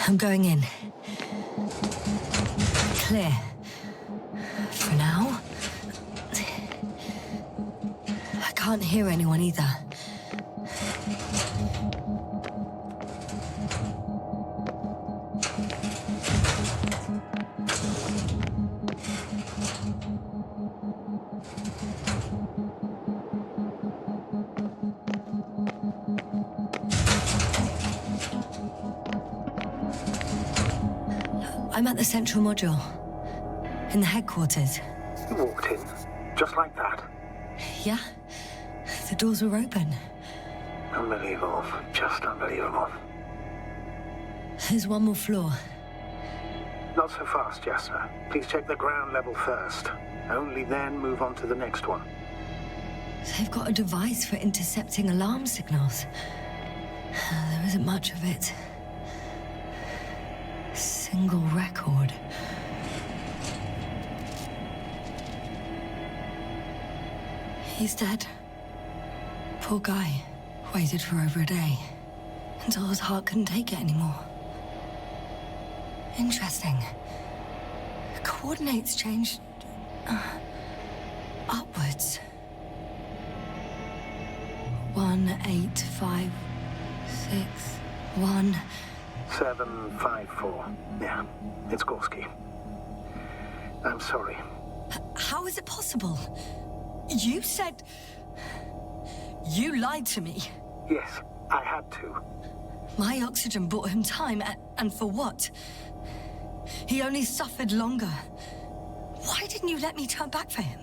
I'm going in. Clear. For now. I can't hear anyone either. I'm at the central module. In the headquarters. You walked in, just like that. Yeah? The doors were open. Unbelievable. Just unbelievable. There's one more floor. Not so fast, Jasper. Please check the ground level first. Only then move on to the next one. They've got a device for intercepting alarm signals. There isn't much of it. Single record. He's dead. Poor guy. Waited for over a day. Until his heart couldn't take it anymore. Interesting. Coordinates changed... upwards. 1, 8, 5, 6, 1... 754. Yeah, it's Gorski. I'm sorry. How is it possible? You said... You lied to me. Yes, I had to. My oxygen bought him time, and for what? He only suffered longer. Why didn't you let me turn back for him?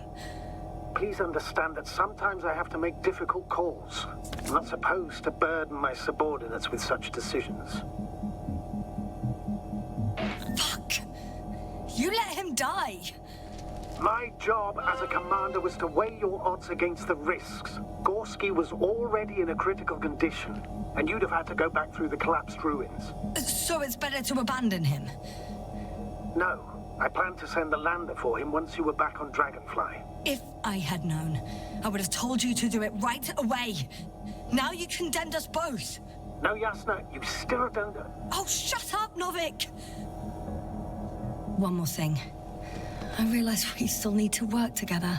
Please understand that sometimes I have to make difficult calls. I'm not supposed to burden my subordinates with such decisions. Fuck! You let him die! My job as a commander was to weigh your odds against the risks. Gorski was already in a critical condition, and you'd have had to go back through the collapsed ruins. So it's better to abandon him? No. I planned to send the lander for him once you were back on Dragonfly. If I had known, I would have told you to do it right away. Now you condemned us both. No, Yasna, you still don't... Oh, shut up, Novik! One more thing. I realize we still need to work together.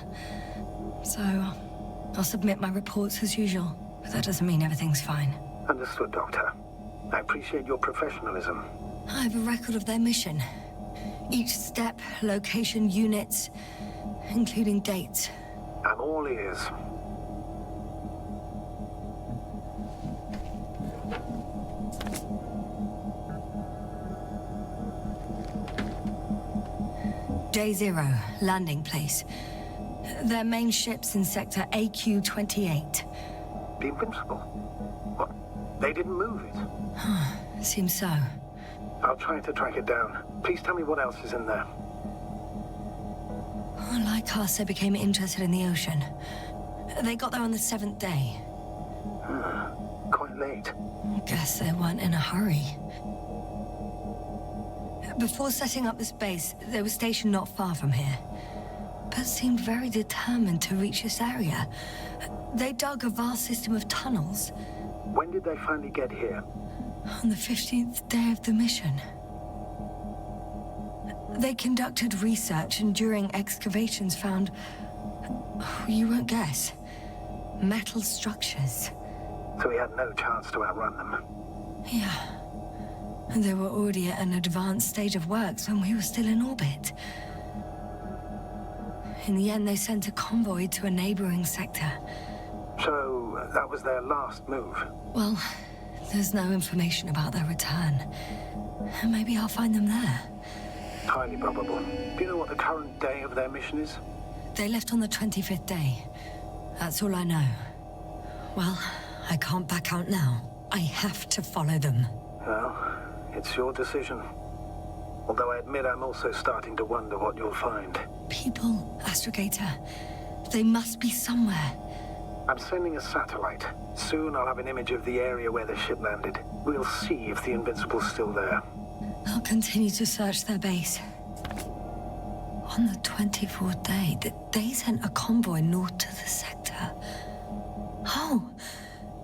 So, I'll submit my reports as usual. But that doesn't mean everything's fine. Understood, Doctor. I appreciate your professionalism. I have a record of their mission. Each step, location, units, including dates. I'm all ears. Day 0, landing place. Their main ship's in sector AQ-28. The Invincible? What? They didn't move it? Seems so. I'll try to track it down. Please tell me what else is in there. Like us, they became interested in the ocean. They got there on the 7th day. Quite late. Guess they weren't in a hurry. Before setting up this base, they were stationed not far from here. But seemed very determined to reach this area. They dug a vast system of tunnels. When did they finally get here? On the 15th day of the mission. They conducted research and during excavations found... you won't guess. Metal structures. So we had no chance to outrun them. Yeah. And they were already at an advanced stage of works when we were still in orbit. In the end, they sent a convoy to a neighboring sector. So, that was their last move? Well, there's no information about their return. Maybe I'll find them there. Highly probable. Do you know what the current day of their mission is? They left on the 25th day. That's all I know. Well, I can't back out now. I have to follow them. Well, it's your decision. Although I admit I'm also starting to wonder what you'll find. People, Astrogator. They must be somewhere. I'm sending a satellite. Soon I'll have an image of the area where the ship landed. We'll see if the Invincible's still there. I'll continue to search their base. On the 24th day, they sent a convoy north to the sector. Oh,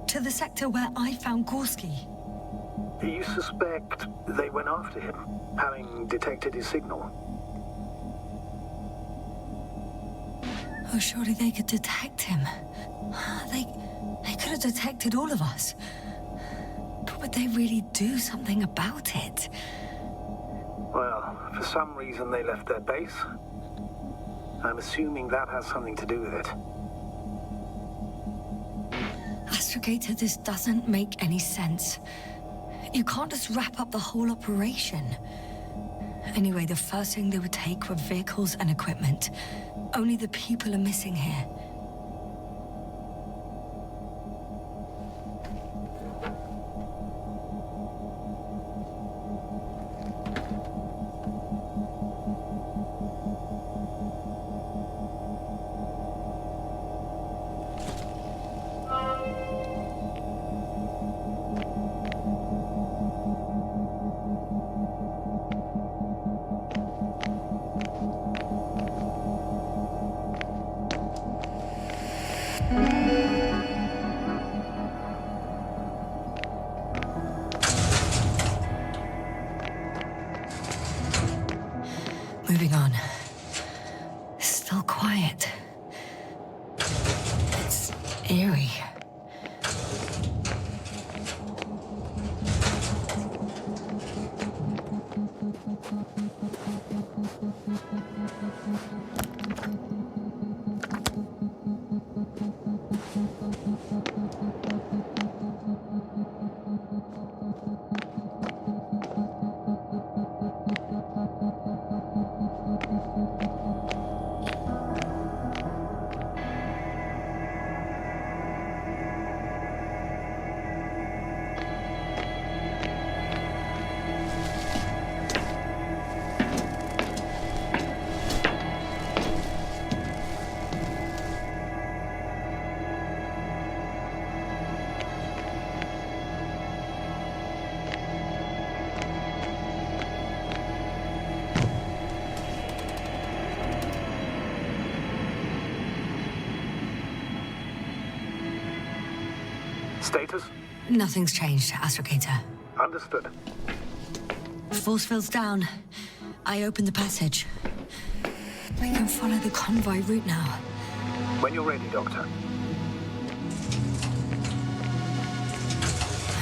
to the sector where I found Gorski. You suspect they went after him, having detected his signal? Oh, surely they could detect him. They could have detected all of us. But would they really do something about it? Well, for some reason they left their base. I'm assuming that has something to do with it. Astrogator, this doesn't make any sense. You can't just wrap up the whole operation. Anyway, the first thing they would take were vehicles and equipment. Only the people are missing here. Moving on. Still quiet. It's eerie. Status? Nothing's changed, Astrogator. Understood. Force field's down. I opened the passage. We can follow the convoy route now. When you're ready, Doctor.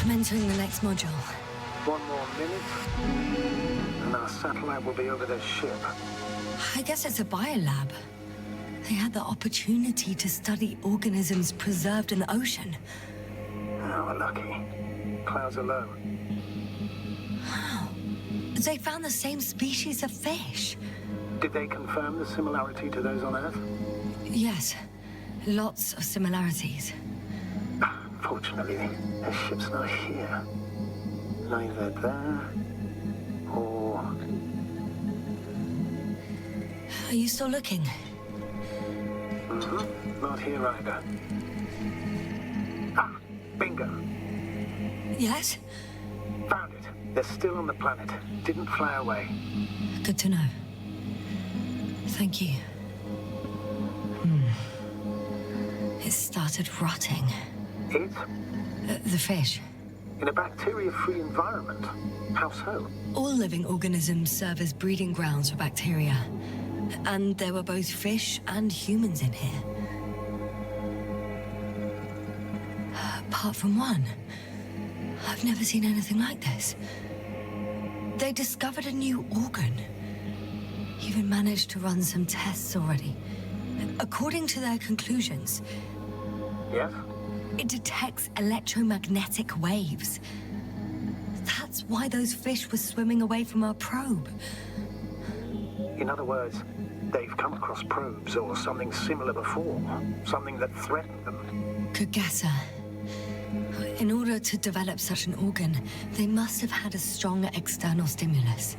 I'm entering the next module. 1 more minute, and our satellite will be over their ship. I guess it's a biolab. They had the opportunity to study organisms preserved in the ocean. Oh, we're lucky. Clouds are low. Wow. They found the same species of fish. Did they confirm the similarity to those on Earth? Yes. Lots of similarities. Fortunately, their ship's not here. Neither there, or... Are you still looking? Not here either. Ah, bingo. Yes? Found it. They're still on the planet. Didn't fly away. Good to know. Thank you. It started rotting. It? The fish. In a bacteria-free environment? How so? All living organisms serve as breeding grounds for bacteria. And there were both fish and humans in here. Apart from one. I've never seen anything like this. They discovered a new organ. Even managed to run some tests already. According to their conclusions, Yes? it detects electromagnetic waves. That's why those fish were swimming away from our probe. In other words, they've come across probes or something similar before. Something that threatened them. Good guesser. In order to develop such an organ, they must have had a strong external stimulus.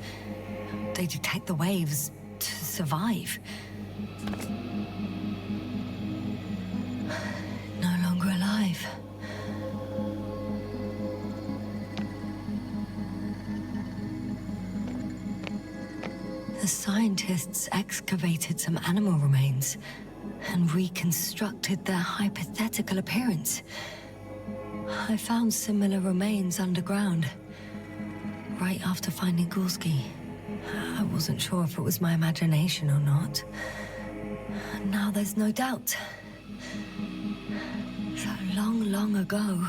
They detect the waves to survive. No longer alive. The scientists excavated some animal remains and reconstructed their hypothetical appearance. I found similar remains underground, right after finding Gorski. I wasn't sure if it was my imagination or not. Now there's no doubt. So long ago,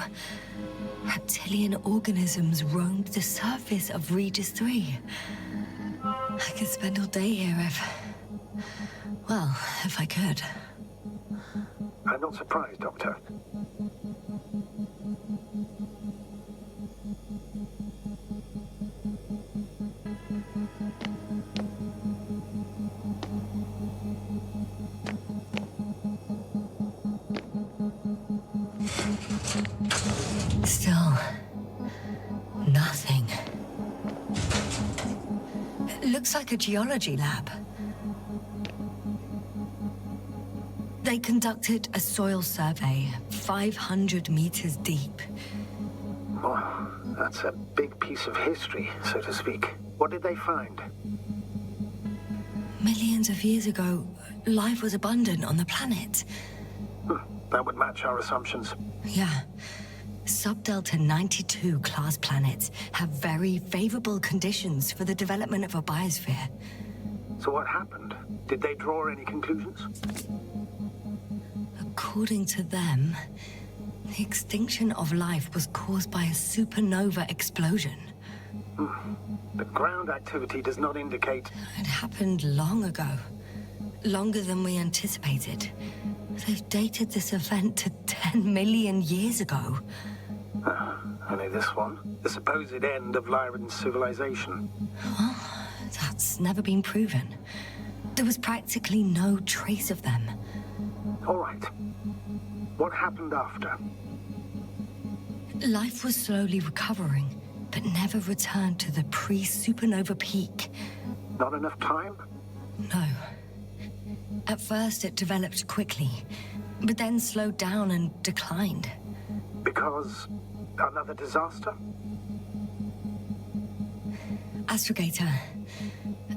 reptilian organisms roamed the surface of Regis 3. I could spend all day here if I could. I'm not surprised, Doctor. Still, nothing. It looks like a geology lab. They conducted a soil survey 500 meters deep. Oh, that's a big piece of history, so to speak. What did they find? Millions of years ago, life was abundant on the planet. That would match our assumptions. Yeah. Subdelta 92 class planets have very favorable conditions for the development of a biosphere. So what happened? Did they draw any conclusions? According to them, the extinction of life was caused by a supernova explosion. But ground activity does not indicate... It happened long ago. Longer than we anticipated. They've dated this event to 10 million years ago. Only this one? The supposed end of Lyran's civilization. Well, that's never been proven. There was practically no trace of them. All right. What happened after? Life was slowly recovering, but never returned to the pre-supernova peak. Not enough time? No. At first, it developed quickly, but then slowed down and declined. Because another disaster? Astrogator,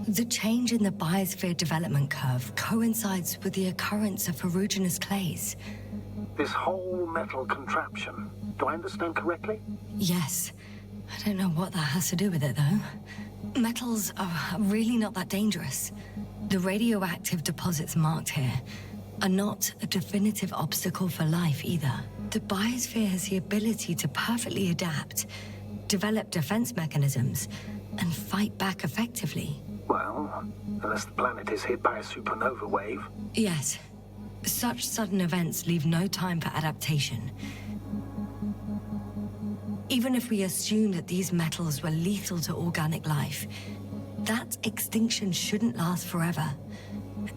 the change in the biosphere development curve coincides with the occurrence of ferruginous clays. This whole metal contraption, do I understand correctly? Yes. I don't know what that has to do with it, though. Metals are really not that dangerous. The radioactive deposits marked here are not a definitive obstacle for life either. The biosphere has the ability to perfectly adapt, develop defense mechanisms, and fight back effectively. Well, unless the planet is hit by a supernova wave. Yes. Such sudden events leave no time for adaptation. Even if we assume that these metals were lethal to organic life, that extinction shouldn't last forever.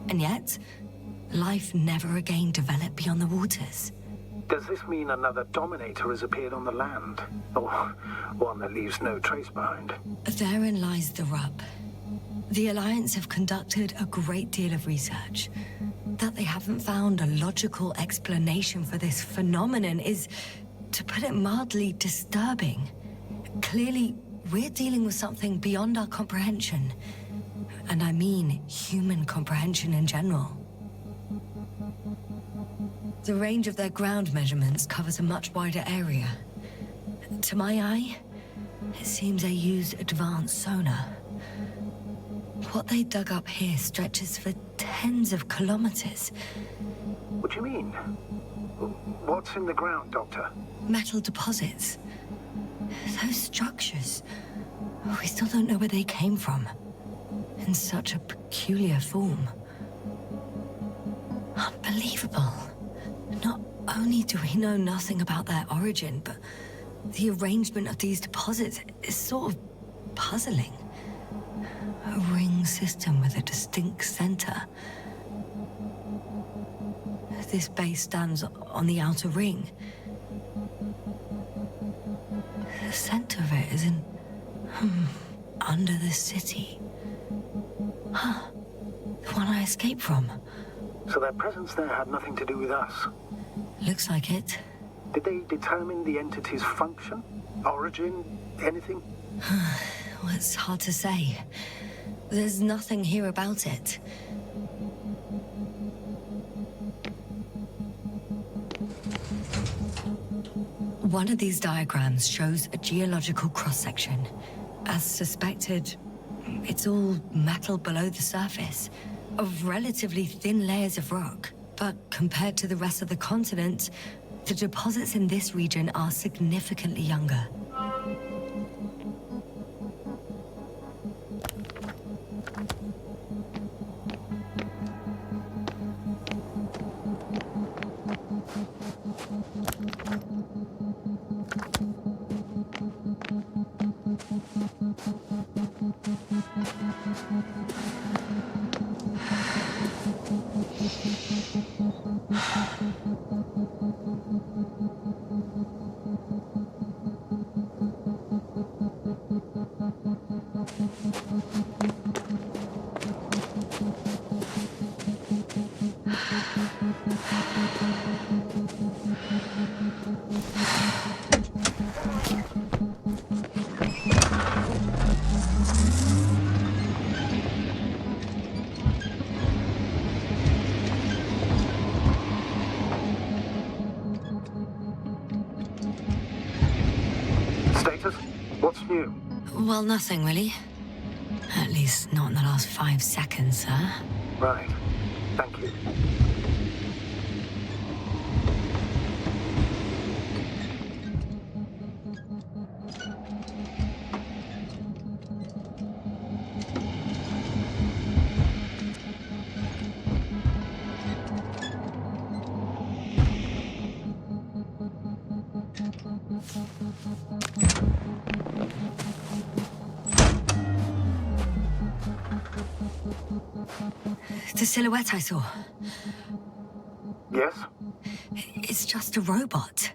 And yet, life never again developed beyond the waters. Does this mean another Dominator has appeared on the land? Or one that leaves no trace behind? Therein lies the rub. The Alliance have conducted a great deal of research. That they haven't found a logical explanation for this phenomenon is, to put it mildly, disturbing. Clearly, we're dealing with something beyond our comprehension. And I mean human comprehension in general. The range of their ground measurements covers a much wider area. To my eye, it seems they used advanced sonar. What they dug up here stretches for tens of kilometers. What do you mean? What's in the ground, Doctor? Metal deposits. Those structures. We still don't know where they came from. In such a peculiar form. Unbelievable. Not only do we know nothing about their origin, but the arrangement of these deposits is sort of puzzling. A ring system with a distinct center. This base stands on the outer ring. The center of it is in... under the city. Huh. The one I escaped from. So their presence there had nothing to do with us? Looks like it. Did they determine the entity's function? Origin? Anything? Well, it's hard to say. There's nothing here about it. One of these diagrams shows a geological cross-section. As suspected, it's all metal below the surface, of relatively thin layers of rock. But compared to the rest of the continent, the deposits in this region are significantly younger. Status? What's new? Well, nothing really. At least not in the last 5 seconds, sir. Right. Thank you. The silhouette I saw. Yes? It's just a robot.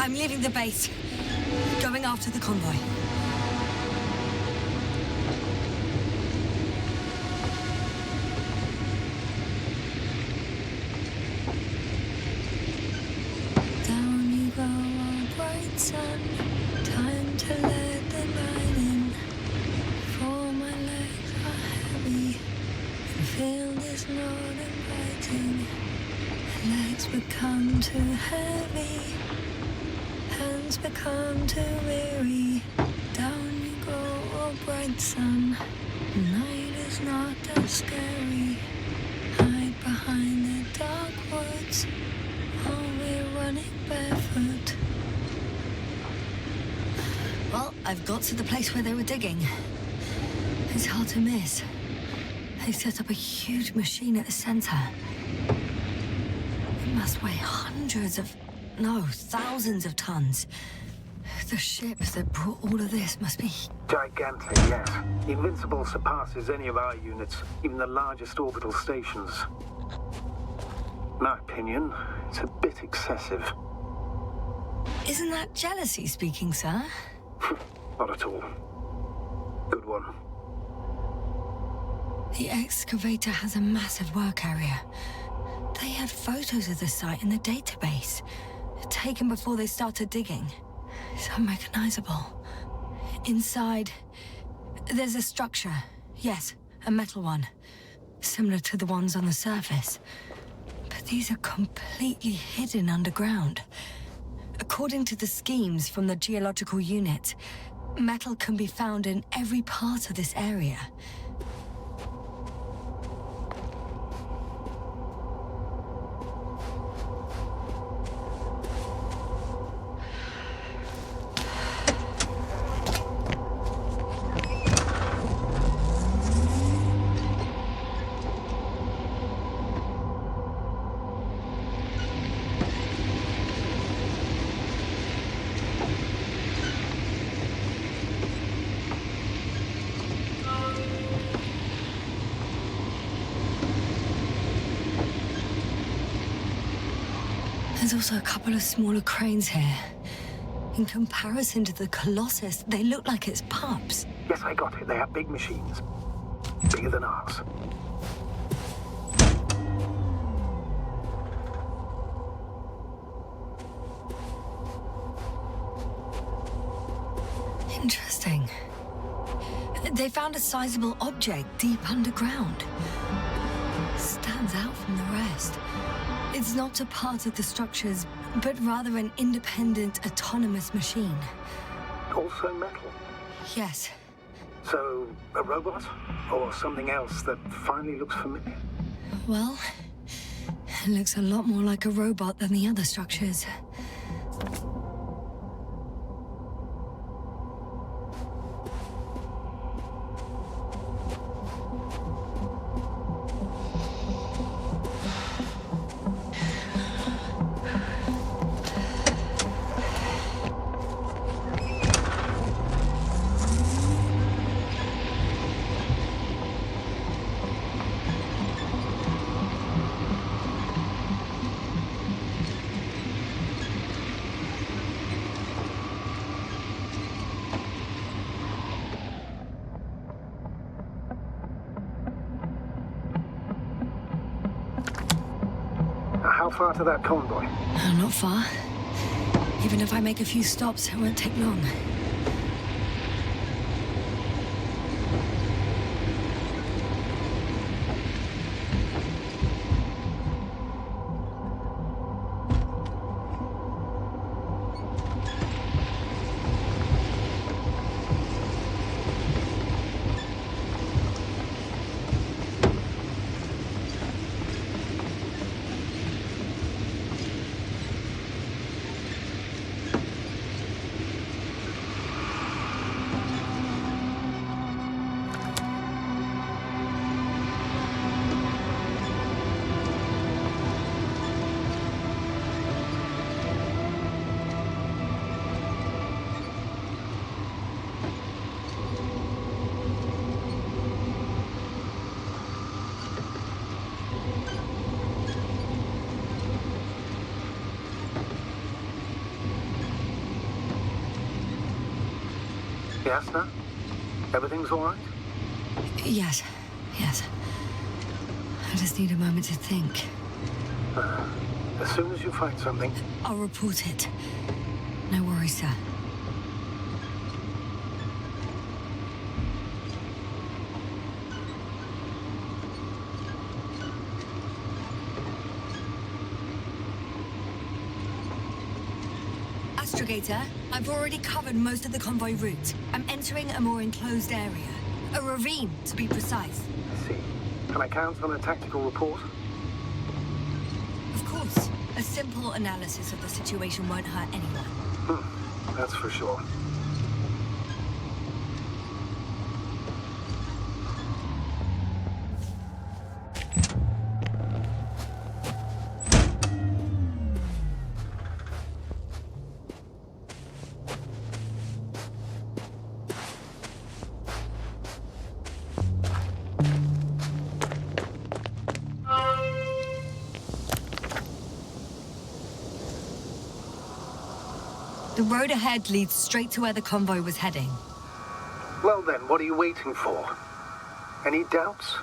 I'm leaving the base. Going after the convoy. Down you go, oh bright sun. Time to let the light in. For my legs are heavy. The field is not inviting. Legs become too heavy. Hands become too weary. Down you go, oh bright sun. Night is not that scary. Hide behind the dark woods. While we're running barefoot. Well, I've got to the place where they were digging. It's hard to miss. They set up a huge machine at the center. It must weigh hundreds of... no, thousands of tons. The ship that brought all of this must be... Gigantic, yes. Invincible surpasses any of our units, even the largest orbital stations. In my opinion, it's a bit excessive. Isn't that jealousy speaking, sir? Not at all. Good one. The excavator has a massive work area. They had photos of the site in the database, taken before they started digging. It's unrecognizable. Inside, there's a structure. Yes, a metal one. Similar to the ones on the surface. But these are completely hidden underground. According to the schemes from the geological unit, metal can be found in every part of this area. There's also a couple of smaller cranes here. In comparison to the Colossus, they look like it's pups. Yes, I got it. They have big machines. Bigger than ours. Interesting. They found a sizable object deep underground. Stands out from the rest. It's not a part of the structures, but rather an independent, autonomous machine. Also metal? Yes. So, a robot? Or something else that finally looks familiar? Well, it looks a lot more like a robot than the other structures. How far to that convoy? Not far. Even if I make a few stops, it won't take long. Yes, no? Everything's all right? Yes. I just need a moment to think. As soon as you find something... I'll report it. No worries, sir. Astrogator, I've already covered most of the convoy route. I'm entering a more enclosed area. A ravine, to be precise. I see. Can I count on a tactical report? Of course. A simple analysis of the situation won't hurt anyone. That's for sure. The road ahead leads straight to where the convoy was heading. Well then, what are you waiting for? Any doubts?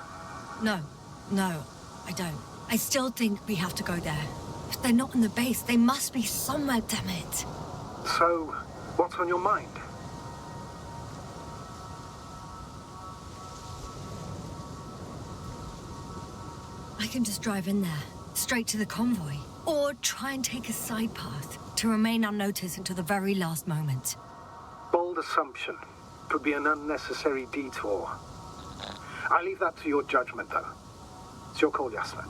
No, I don't. I still think we have to go there. If they're not in the base, they must be somewhere, damn it. So, what's on your mind? I can just drive in there, straight to the convoy. Or try and take a side path to remain unnoticed until the very last moment. Bold assumption. Could be an unnecessary detour. I leave that to your judgment, though. It's your call, Jasper.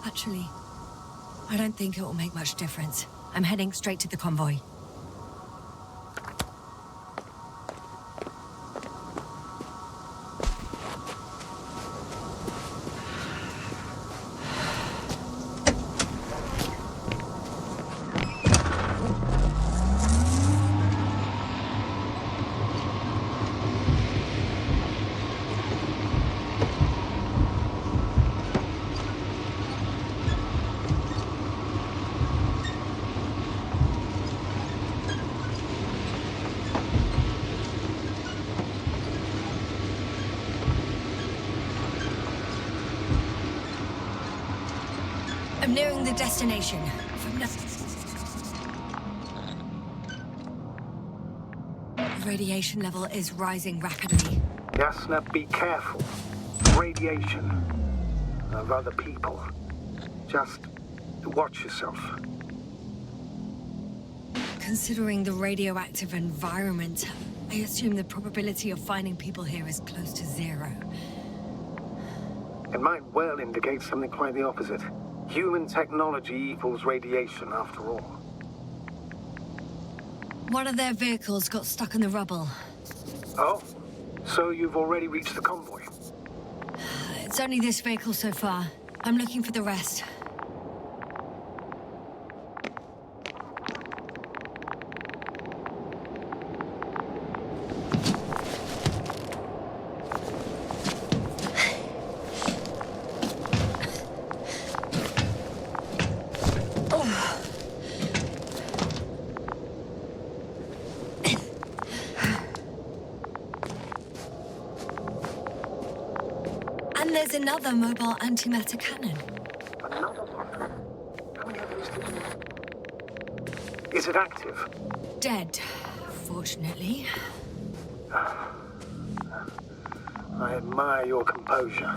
Actually, I don't think it will make much difference. I'm heading straight to the convoy. I'm nearing the destination. From now... The radiation level is rising rapidly. Yes, now be careful. Radiation. Of other people. Just watch yourself. Considering the radioactive environment, I assume the probability of finding people here is close to 0. It might well indicate something quite the opposite. Human technology equals radiation, after all. One of their vehicles got stuck in the rubble. Oh? So you've already reached the convoy? It's only this vehicle so far. I'm looking for the rest. And there's another mobile antimatter cannon. Another one? How many others did you... Is it active? Dead, fortunately. I admire your composure.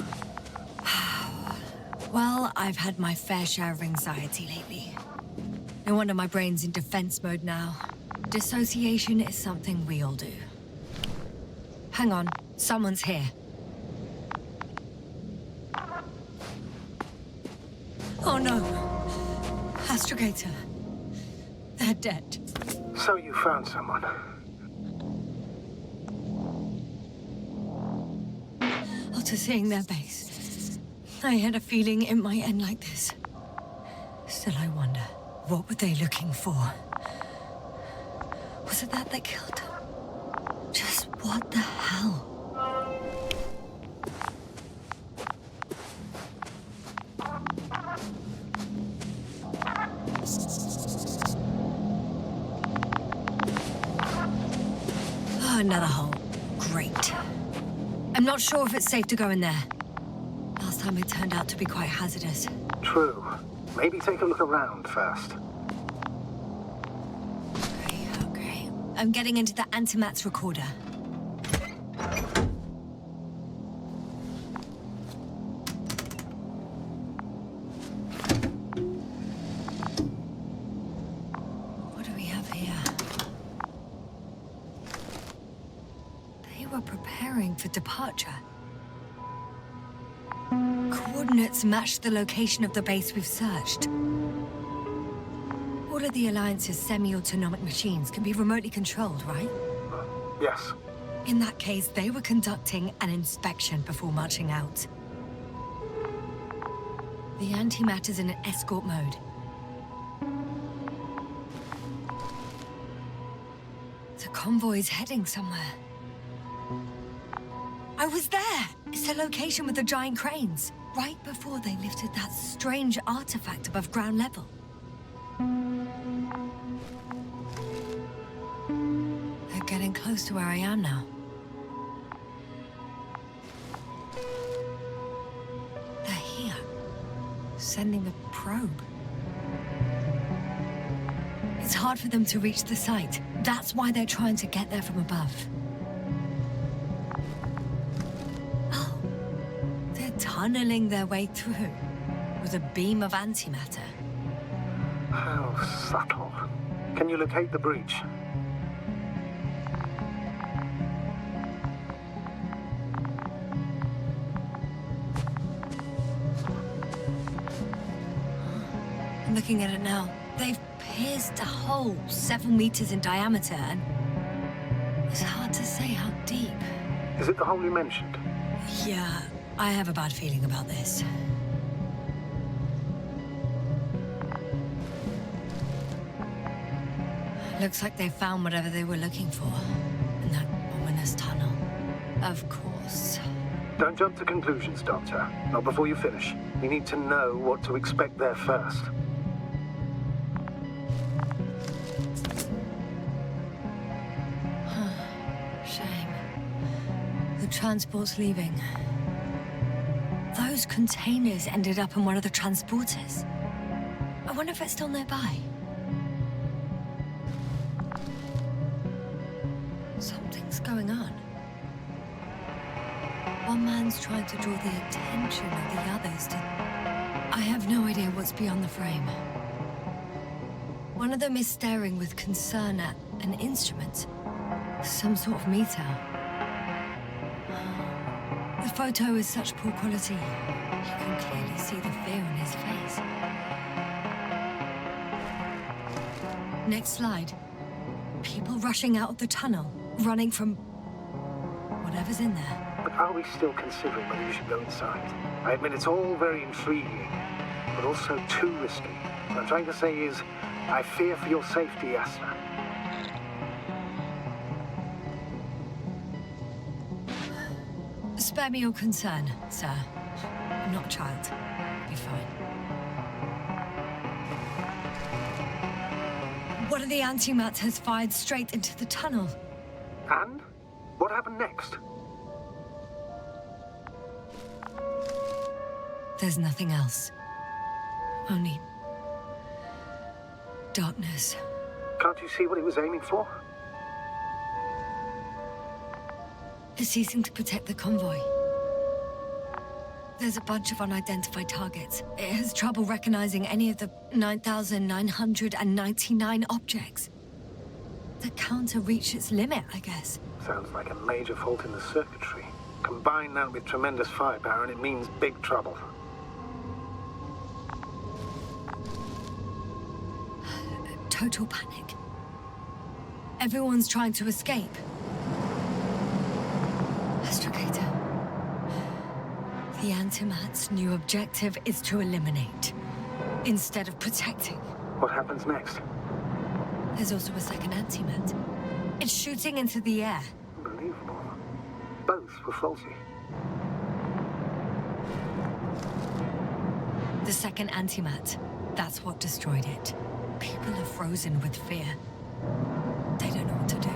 Well, I've had my fair share of anxiety lately. No wonder my brain's in defense mode now. Dissociation is something we all do. Hang on, someone's here. Oh no! Astrogator. They're dead. So you found someone. After seeing their base, I had a feeling it might end like this. Still, I wonder, what were they looking for? Was it that killed them? Just what the hell? Oh, another hole. Great. I'm not sure if it's safe to go in there. Last time it turned out to be quite hazardous. True. Maybe take a look around first. Okay. I'm getting into the antimat's recorder. What do we have here? They were preparing for departure. Coordinates matched the location of the base we've searched. All of the Alliance's semi-autonomic machines can be remotely controlled, right? Yes. In that case, they were conducting an inspection before marching out. The antimatter's in an escort mode. The convoy's heading somewhere. I was there! It's the location with the giant cranes. Right before they lifted that strange artifact above ground level. They're getting close to where I am now. They're here, sending a probe. It's hard for them to reach the site. That's why they're trying to get there from above. Oh, they're tunneling their way through with a beam of antimatter. How subtle. Can you locate the breach? I'm looking at it now. They've pierced a hole 7 meters in diameter, and it's hard to say how deep. Is it the hole you mentioned? Yeah, I have a bad feeling about this. Looks like they found whatever they were looking for in that ominous tunnel. Of course. Don't jump to conclusions, Doctor. Not before you finish. You need to know what to expect there first. Shame. The transport's leaving. Those containers ended up in one of the transporters. wonder if it's still nearby. Something's going on. One man's trying to draw the attention of the others to... I have no idea what's beyond the frame. One of them is staring with concern at an instrument. Some sort of meter. The photo is such poor quality. You can clearly see the fear in his face. Next slide. People rushing out of the tunnel, running from whatever's in there. But are we still considering whether you should go inside? I admit it's all very intriguing, but also too risky. What I'm trying to say is, I fear for your safety, Yasna. Spare me your concern, sir. I'm not a child. I'll be fine. One of the antimats has fired straight into the tunnel. And? What happened next? There's nothing else. Only... darkness. Can't you see what he was aiming for? It's ceasing to protect the convoy. There's a bunch of unidentified targets. It has trouble recognizing any of the 9,999 objects. The counter reached its limit, I guess. Sounds like a major fault in the circuitry. Combine that with tremendous firepower and it means big trouble. Total panic. Everyone's trying to escape. Astrogator. The Antimat's new objective is to eliminate, instead of protecting. What happens next? There's also a second Antimat. It's shooting into the air. Unbelievable. Both were faulty. The second Antimat, that's what destroyed it. People are frozen with fear. They don't know what to do.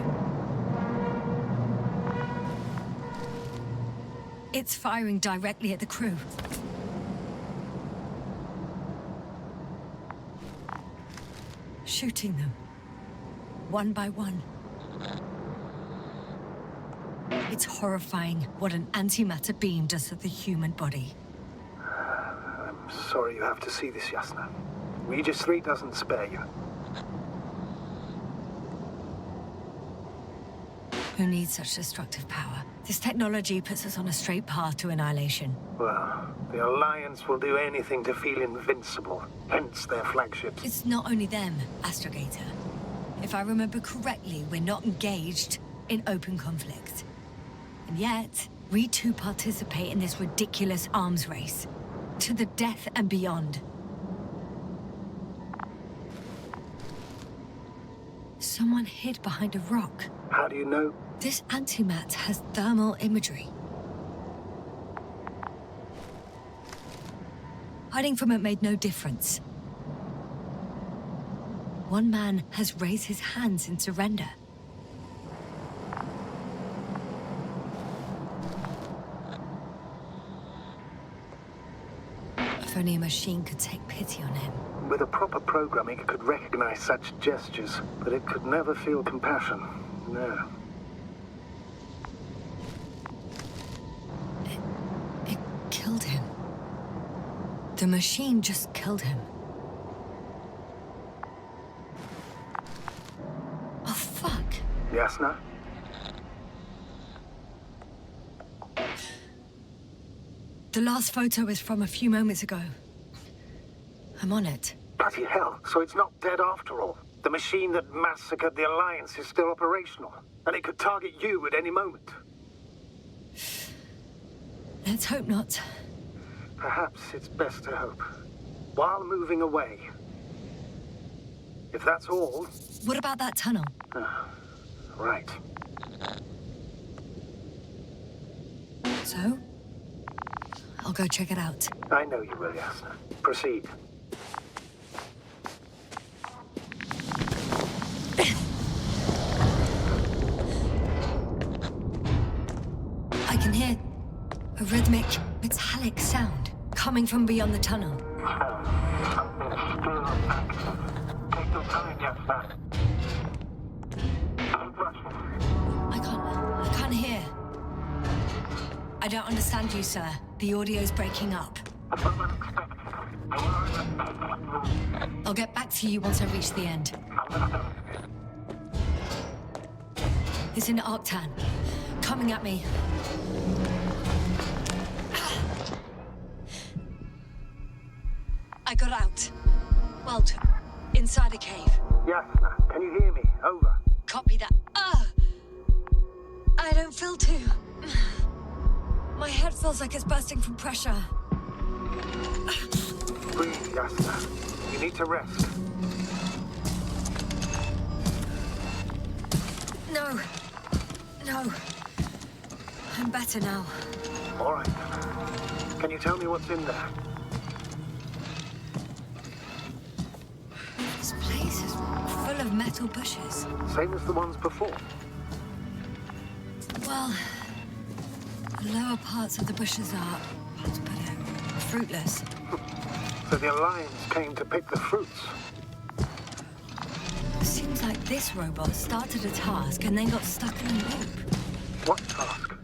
It's firing directly at the crew. Shooting them. One by one. It's horrifying what an antimatter beam does to the human body. I'm sorry you have to see this, Yasna. Regis 3 doesn't spare you. Who needs such destructive power? This technology puts us on a straight path to annihilation. Well, the Alliance will do anything to feel invincible, hence their flagship. It's not only them, Astrogator. If I remember correctly, we're not engaged in open conflict. And yet, we too participate in this ridiculous arms race. To the death and beyond. Someone hid behind a rock. How do you know? This antimat has thermal imagery. Hiding from it made no difference. One man has raised his hands in surrender. If only a machine could take pity on him. With a proper programming, it could recognize such gestures, but it could never feel compassion. No. It killed him. The machine just killed him. Oh, fuck. Yasna? The last photo is from a few moments ago. I'm on it. Bloody hell, so it's not dead after all. The machine that massacred the Alliance is still operational, and it could target you at any moment. Let's hope not. Perhaps it's best to hope. While moving away. If that's all... What about that tunnel? Right. So? I'll go check it out. I know you will, Yasna. Proceed. I can hear a rhythmic, metallic sound coming from beyond the tunnel. Something still I can't hear. I don't understand you, sir. The audio's breaking up. I'll get back to you once I reach the end. It's in Arctan. Coming at me. I got out. Well, inside a cave. Yes, can you hear me? Over. Copy that. I don't feel too... My head feels like it's bursting from pressure. Breathe, Yasna. You need to rest. No. I'm better now. All right. Can you tell me what's in there? This place is full of metal bushes. Same as the ones before. Well, the lower parts of the bushes are, how to put it, fruitless. So the Alliance came to pick the fruits. Seems like this robot started a task and then got stuck in a loop. What task?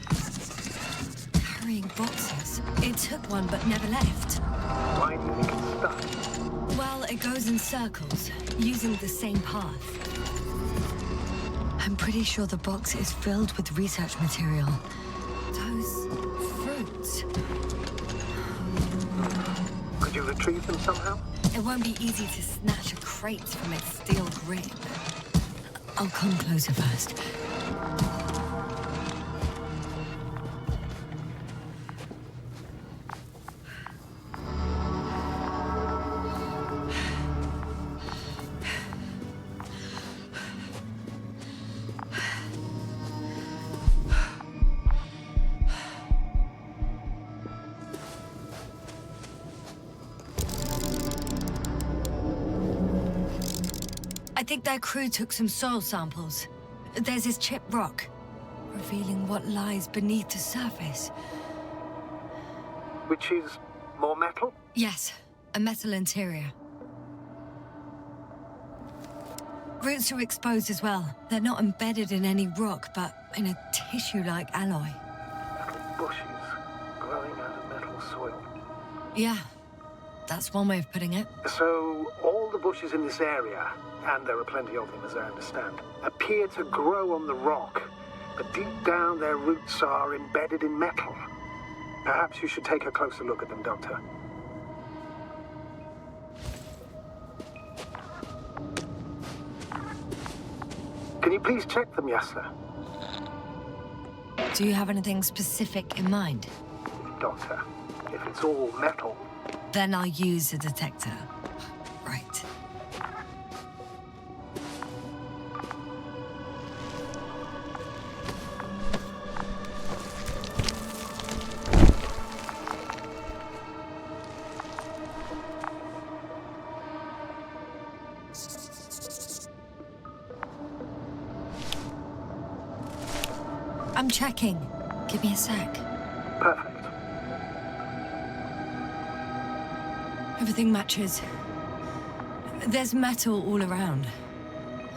Carrying boxes. It took one but never left. Why do you think it's stuck? Well, it goes in circles, using the same path. I'm pretty sure the box is filled with research material. Those fruits. Could you retrieve them somehow? It won't be easy to snatch a crate from its steel grip. I'll come closer first. I think their crew took some soil samples. There's this chipped rock, revealing what lies beneath the surface. Which is more metal? Yes, a metal interior. Roots are exposed as well. They're not embedded in any rock, but in a tissue-like alloy. Metal bushes growing out of metal soil. Yeah, that's one way of putting it. So all the bushes in this area, and there are plenty of them as I understand, appear to grow on the rock, but deep down their roots are embedded in metal. Perhaps you should take a closer look at them, Doctor. Can you please check them, Yasna? Do you have anything specific in mind? Doctor, if it's all metal... Then I'll use a detector. Right. I'm checking. Give me a sec. Perfect. Everything matches. There's metal all around.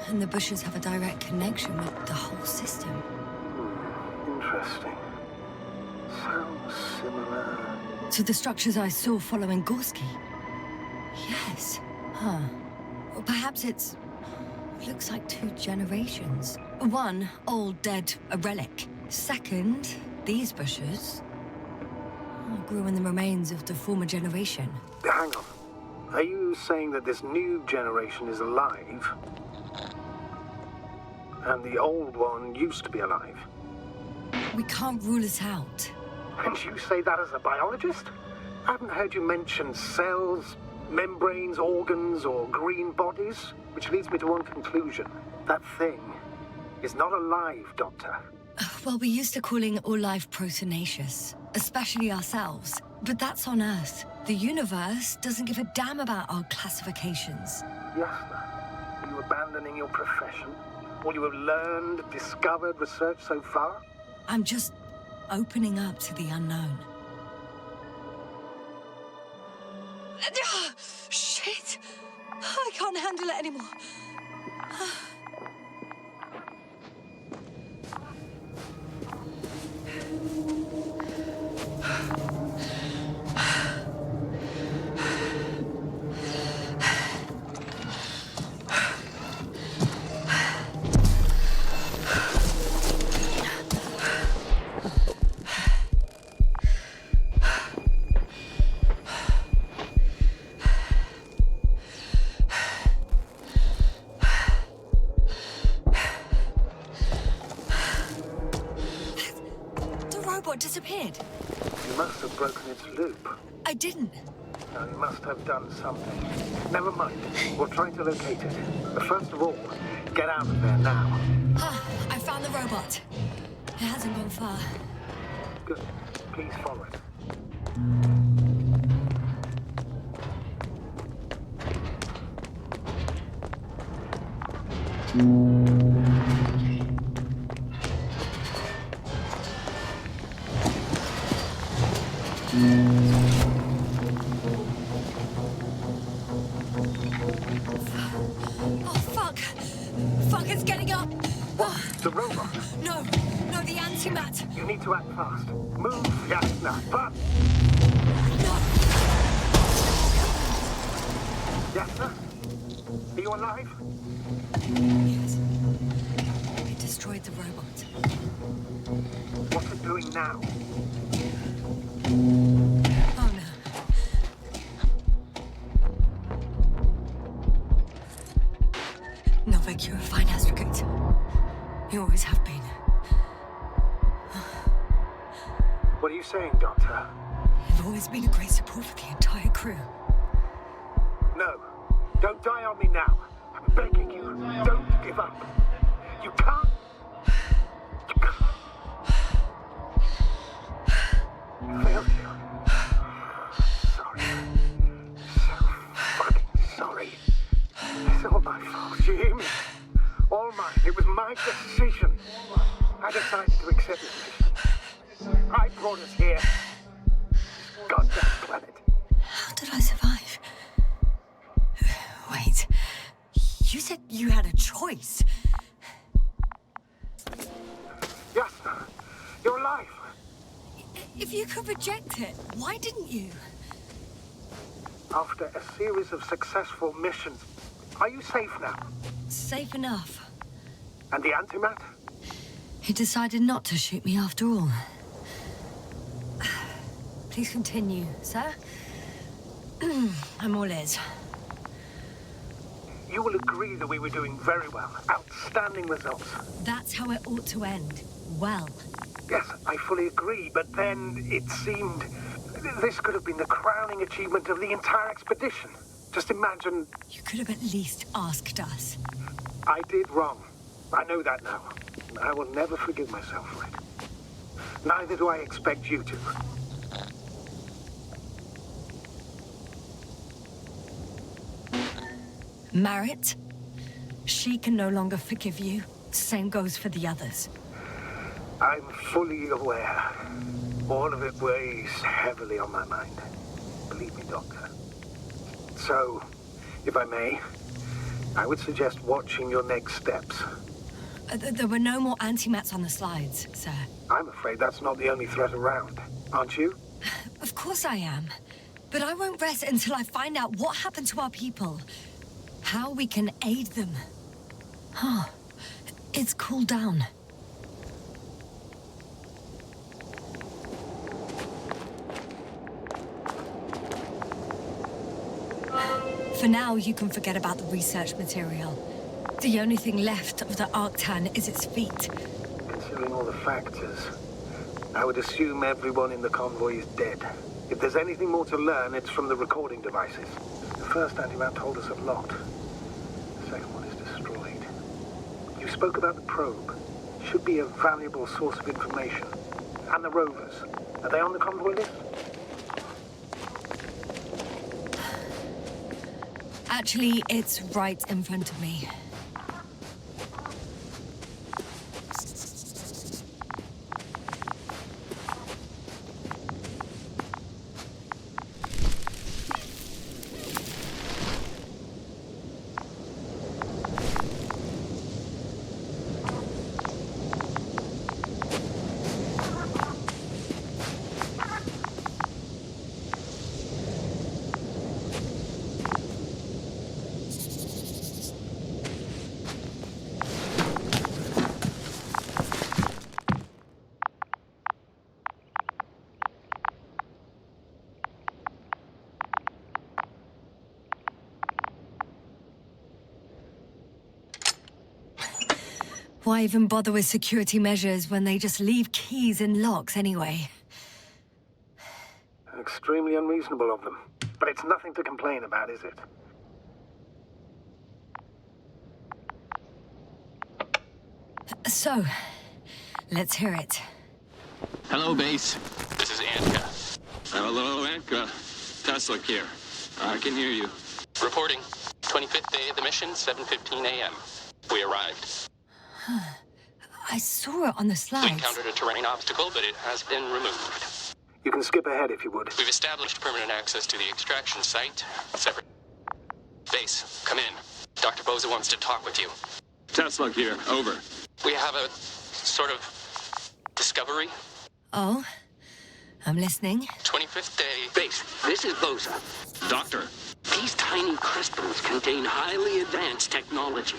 And the bushes have a direct connection with the whole system. Interesting. Sounds similar... To the structures I saw following Gorski. Yes. Huh. Or perhaps it's... looks like 2 generations. One, old, dead, a relic. Second, these bushes... grew in the remains of the former generation. Hang on. Are you saying that this new generation is alive? And the old one used to be alive? We can't rule it out. And you say that as a biologist? I haven't heard you mention cells, membranes, organs, or green bodies, which leads me to one conclusion. That thing is not alive, Doctor. Well, we used to calling all life proteinaceous, especially ourselves. But that's on Earth. The universe doesn't give a damn about our classifications. Yasna, are you abandoning your profession? All you have learned, discovered, researched so far? I'm just opening up to the unknown. Shit! I can't handle it anymore. robot disappeared. You must have broken its loop. I didn't. Now, you must have done something. Never mind. We'll try to locate it. But first of all, get out of there now. I found the robot. It hasn't gone far. Good. Please follow it. Oh, fuck! Fuck, it's getting up! What? The robot? No, the antimat! You need to act fast. Move, Yasna, but... No! Yasna? Are you alive? Yes. It destroyed the robot. What's it doing now? Oh, no. Novak, you're a fine advocate. You always have been. What are you saying, Doctor? You've always been a great support for the entire crew. No. Don't die on me now. I'm begging you. Don't give up. You can't. You can't. I failed you. Sorry. So fucking sorry. It's all my fault. You hear me? All mine. It was my decision. I decided to accept this mission. I brought us here. Goddamn planet. How did I survive? Wait. You said you had a choice. Yasna, you're alive. If you could reject it, why didn't you? After a series of successful missions, are you safe now? Safe enough. And the antimat? He decided not to shoot me after all. Please continue, sir. I'm all ears. You will agree that we were doing very well. Outstanding results. That's how it ought to end. Well. Yes, I fully agree, but then it seemed... This could have been the crowning achievement of the entire expedition. Just imagine... You could have at least asked us. I did wrong. I know that now. I will never forgive myself for it. Neither do I expect you to. Marit? She can no longer forgive you. Same goes for the others. I'm fully aware. All of it weighs heavily on my mind. Believe me, Doctor. So, if I may, I would suggest watching your next steps. There were no more antimats on the slides, sir. I'm afraid that's not the only threat around, aren't you? Of course I am. But I won't rest until I find out what happened to our people. How we can aid them. Huh. It's cooled down. For now, you can forget about the research material. The only thing left of the Arctan is its feet. Considering all the factors, I would assume everyone in the convoy is dead. If there's anything more to learn, it's from the recording devices. The first antimat told us a lot. The second one is destroyed. You spoke about the probe. Should be a valuable source of information. And the rovers. Are they on the convoy list? Actually, it's right in front of me. Why even bother with security measures when they just leave keys in locks anyway? Extremely unreasonable of them. But it's nothing to complain about, is it? So, let's hear it. Hello, base. This is Anka. Hello, Anka. Tesla here. I can hear you. Reporting. 25th day of the mission, 7:15 a.m. We arrived. I saw it on the We slides. encountered a terrain obstacle, but it has been removed. You can skip ahead if you would. We've established permanent access to the extraction site. Separate. Base, come in. Dr. Boza wants to talk with you. Tesla here. Over. We have a sort of discovery. Oh, I'm listening. 25th day. Base, this is Boza. Doctor. These tiny crystals contain highly advanced technology.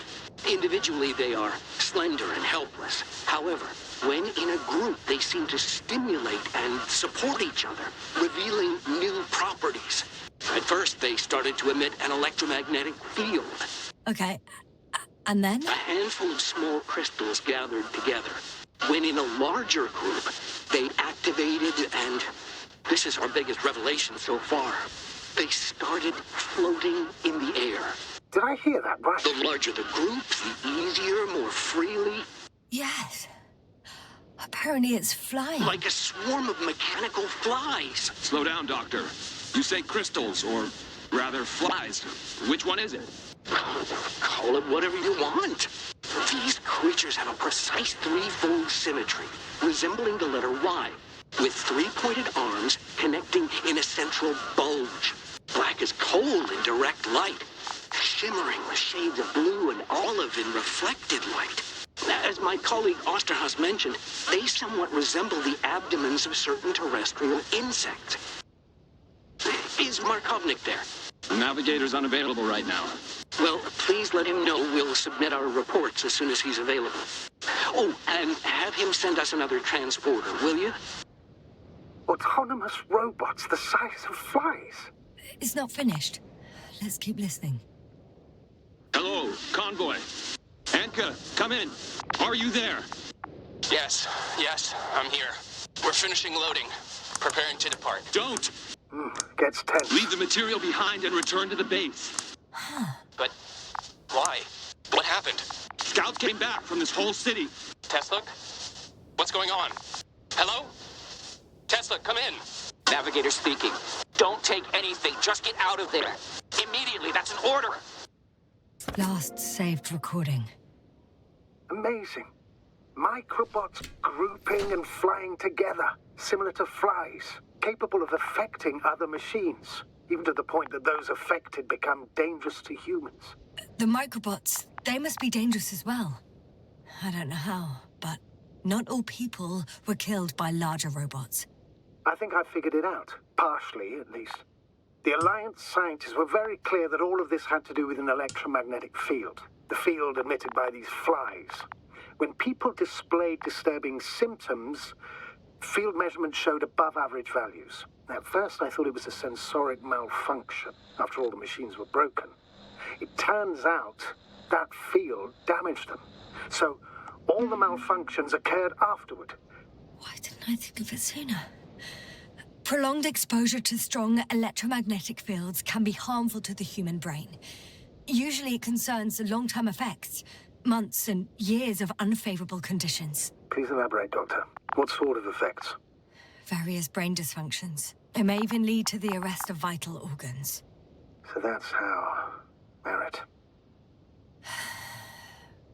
Individually, they are slender and helpless. However, when in a group, they seem to stimulate and support each other, revealing new properties. At first, they started to emit an electromagnetic field. Okay, and then? A handful of small crystals gathered together. When in a larger group, they activated and... this is our biggest revelation so far. They started floating in the air. Did I hear that right? The larger the group, the easier, more freely. Yes. Apparently it's flying. Like a swarm of mechanical flies. Slow down, Doctor. You say crystals, or rather flies. Which one is it? Call it whatever you want. These creatures have a precise threefold symmetry, resembling the letter Y, with three-pointed arms connecting in a central bulge. Black as coal in direct light, shimmering with shades of blue and olive in reflected light. As my colleague Osterhaus mentioned, they somewhat resemble the abdomens of certain terrestrial insects. Is Markovnik there? The navigator's unavailable right now. Well, please let him know we'll submit our reports as soon as he's available. Oh, and have him send us another transporter, will you? Autonomous robots the size of flies. It's not finished. Let's keep listening. Hello, convoy. Anka, come in. Are you there? Yes, I'm here. We're finishing loading. Preparing to depart. Don't! Gets tense. Leave the material behind and return to the base. But why? What happened? Scouts came back from this whole city. Tesla? What's going on? Hello? Tesla, come in. Navigator speaking. Don't take anything. Just get out of there. Immediately. That's an order. Last saved recording. Amazing. Microbots grouping and flying together, similar to flies, capable of affecting other machines, even to the point that those affected become dangerous to humans. The microbots, they must be dangerous as well. I don't know how, but not all people were killed by larger robots. I think I figured it out, partially at least. The Alliance scientists were very clear that all of this had to do with an electromagnetic field, the field emitted by these flies. When people displayed disturbing symptoms, field measurements showed above average values. At first, I thought it was a sensoric malfunction. After all, the machines were broken. It turns out that field damaged them. So all the malfunctions occurred afterward. Why didn't I think of it sooner? Prolonged exposure to strong electromagnetic fields can be harmful to the human brain. Usually it concerns the long-term effects, months and years of unfavorable conditions. Please elaborate, Doctor. What sort of effects? Various brain dysfunctions. It may even lead to the arrest of vital organs. So that's how... Merit.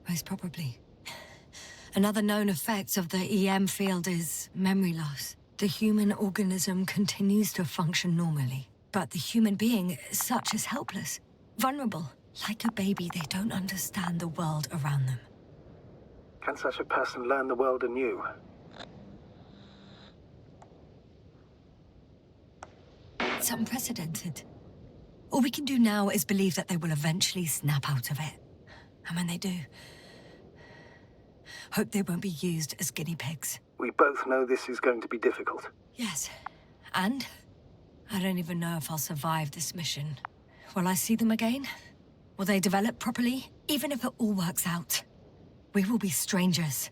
Most probably. Another known effect of the EM field is memory loss. The human organism continues to function normally, but the human being as such is helpless, vulnerable. Like a baby, they don't understand the world around them. Can such a person learn the world anew? It's unprecedented. All we can do now is believe that they will eventually snap out of it. And when they do, hope they won't be used as guinea pigs. We both know this is going to be difficult. Yes. And I don't even know if I'll survive this mission. Will I see them again? Will they develop properly? Even if it all works out, we will be strangers.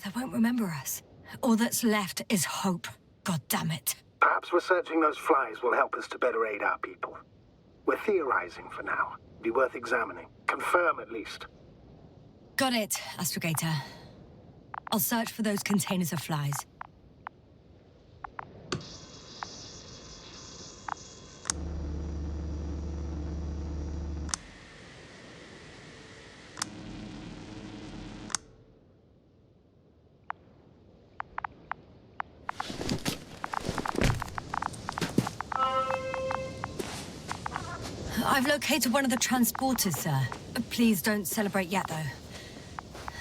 They won't remember us. All that's left is hope. God damn it. Perhaps researching those flies will help us to better aid our people. We're theorizing for now. Be worth examining. Confirm at least. Got it, Astrogator. I'll search for those containers of flies. I've located one of the transporters, sir. Please don't celebrate yet, though.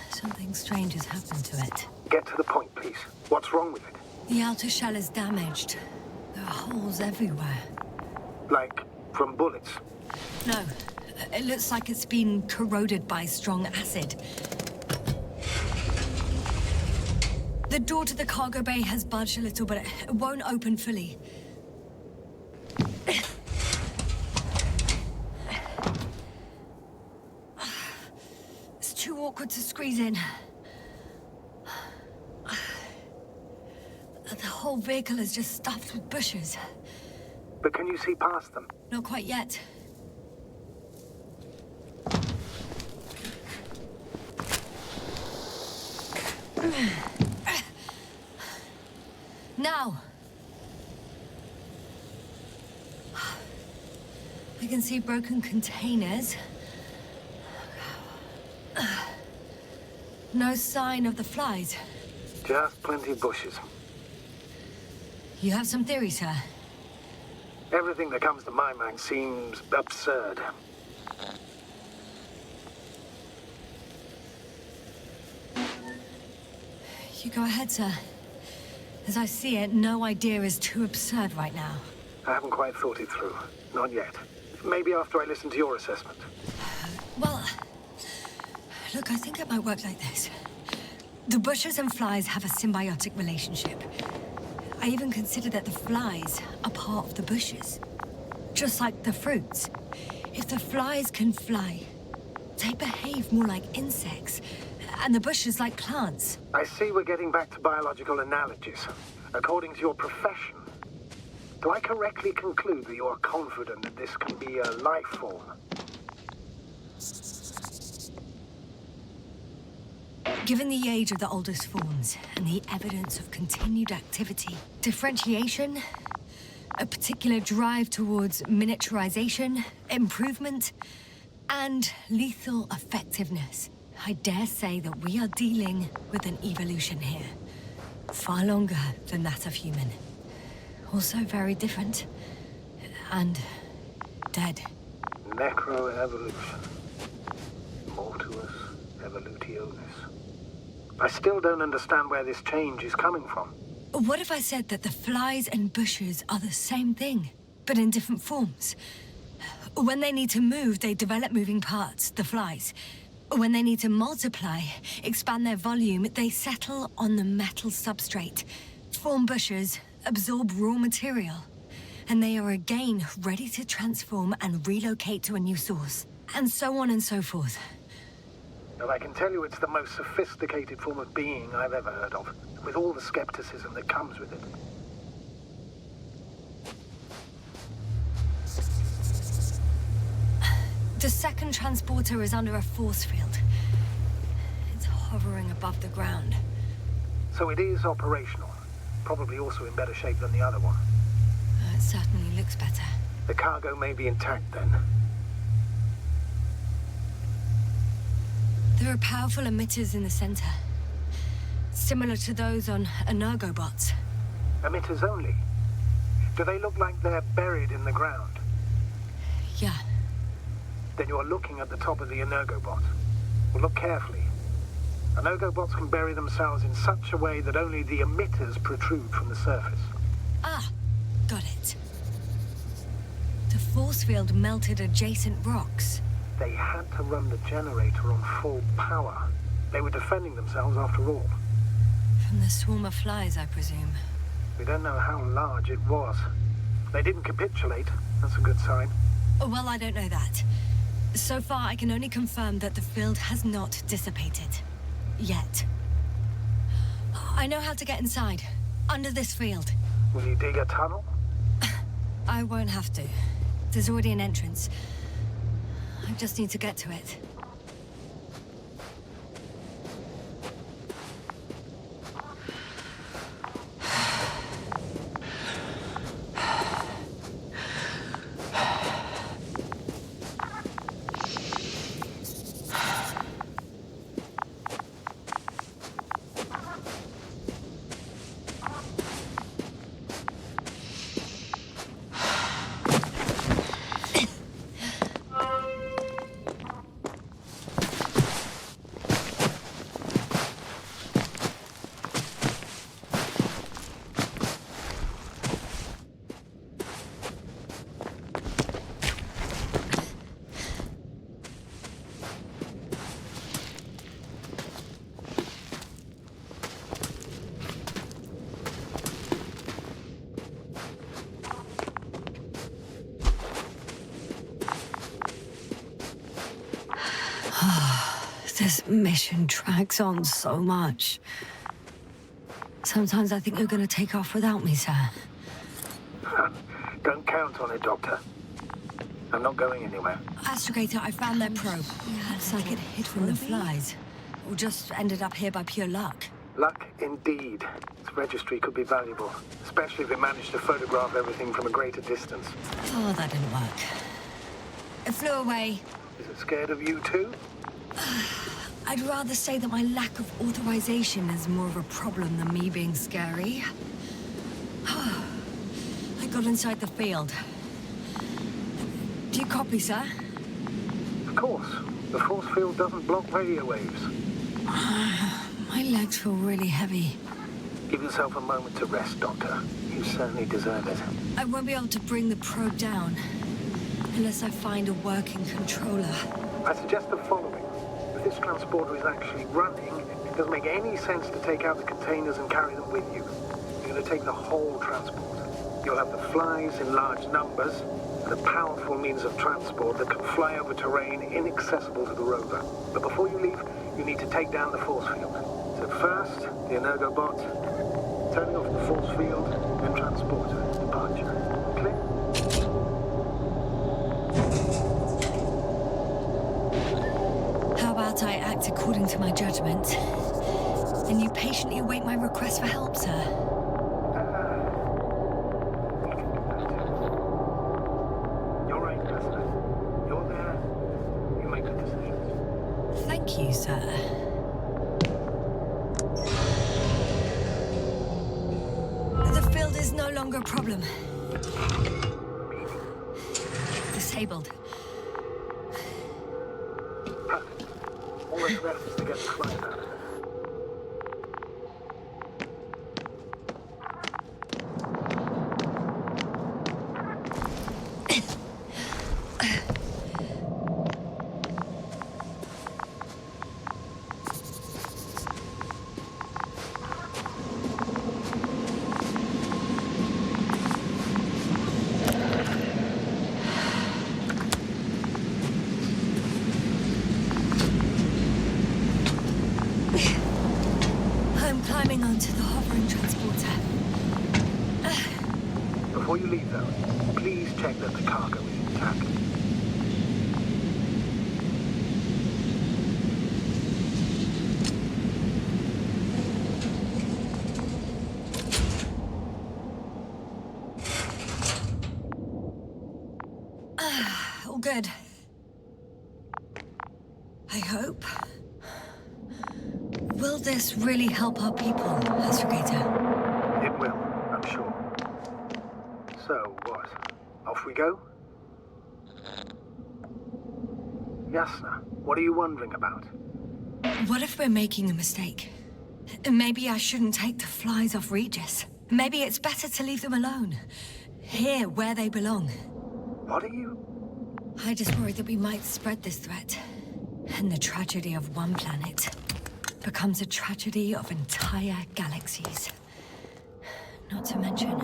Something strange has happened to it. Get to the point, please. What's wrong with it? The outer shell is damaged. There are holes everywhere. Like, from bullets? No, it looks like it's been corroded by strong acid. The door to the cargo bay has budged a little, but it won't open fully. It's too awkward to squeeze in. The whole vehicle is just stuffed with bushes. But can you see past them? Not quite yet. Now! I can see broken containers. No sign of the flies. Just plenty of bushes. You have some theories, sir? Everything that comes to my mind seems absurd. You go ahead, sir. As I see it, no idea is too absurd right now. I haven't quite thought it through. Not yet. Maybe after I listen to your assessment. Well, look, I think it might work like this. The bushes and flies have a symbiotic relationship. I even consider that the flies are part of the bushes. Just like the fruits. If the flies can fly, they behave more like insects, and the bushes like plants. I see we're getting back to biological analogies. According to your profession, do I correctly conclude that you are confident that this can be a life form? Given the age of the oldest forms and the evidence of continued activity, differentiation, a particular drive towards miniaturization, improvement, and lethal effectiveness, I dare say that we are dealing with an evolution here. Far longer than that of human. Also very different. And dead. Necroevolution. Mortuus evolutionis. I still don't understand where this change is coming from. What if I said that the flies and bushes are the same thing, but in different forms? When they need to move, they develop moving parts, the flies. When they need to multiply, expand their volume, they settle on the metal substrate, form bushes, absorb raw material, and they are again ready to transform and relocate to a new source, and so on and so forth. Well, I can tell you it's the most sophisticated form of being I've ever heard of, with all the skepticism that comes with it. The second transporter is under a force field. It's hovering above the ground. So it is operational. Probably also in better shape than the other one. It certainly looks better. The cargo may be intact then. There are powerful emitters in the center. Similar to those on Energobots. Emitters only? Do they look like they're buried in the ground? Yeah. Then you're looking at the top of the Energobot. Well, look carefully. Energobots can bury themselves in such a way that only the emitters protrude from the surface. Ah, got it. The force field melted adjacent rocks. They had to run the generator on full power. They were defending themselves after all. From the swarm of flies, I presume. We don't know how large it was. They didn't capitulate. That's a good sign. Well, I don't know that. So far, I can only confirm that the field has not dissipated. Yet. I know how to get inside. Under this field. Will you dig a tunnel? I won't have to. There's already an entrance. I just need to get to it. This mission drags on so much. Sometimes I think you're going to take off without me, sir. Don't count on it, Doctor. I'm not going anywhere. Astrogator, I found their probe. Looks like it hid from the flies. Or just ended up here by pure luck. Luck indeed. Its registry could be valuable, especially if it managed to photograph everything from a greater distance. Oh, that didn't work. It flew away. Is it scared of you too? I'd rather say that my lack of authorization is more of a problem than me being scary. I got inside the field. Do you copy, sir? Of course. The force field doesn't block radio waves. My legs feel really heavy. Give yourself a moment to rest, Doctor. You certainly deserve it. I won't be able to bring the probe down unless I find a working controller. I suggest the following. If this transporter is actually running, it doesn't make any sense to take out the containers and carry them with you. You're going to take the whole transporter. You'll have the flies in large numbers, and a powerful means of transport that can fly over terrain inaccessible to the rover. But before you leave, you need to take down the force field. So first, the Energobot, turning off the force field, then transporter departure. Clear? How about I act according to my judgment, and you patiently await my request for help, sir? We can do that. You're right, Lester. You're there. You make the decisions. Thank you, sir. The field is no longer a problem. Disabled. Perfect. All that's left is to get the flies out of it. I'm climbing onto the hovering transporter. Before you leave, though, please check that the cargo is intact. All good. I hope. Will this really help our people, Astrogator? It will, I'm sure. So, what? Off we go? Yasna, what are you wondering about? What if we're making a mistake? Maybe I shouldn't take the flies off Regis. Maybe it's better to leave them alone. Here, where they belong. What are you... I just worry that we might spread this threat. And the tragedy of one planet becomes a tragedy of entire galaxies. Not to mention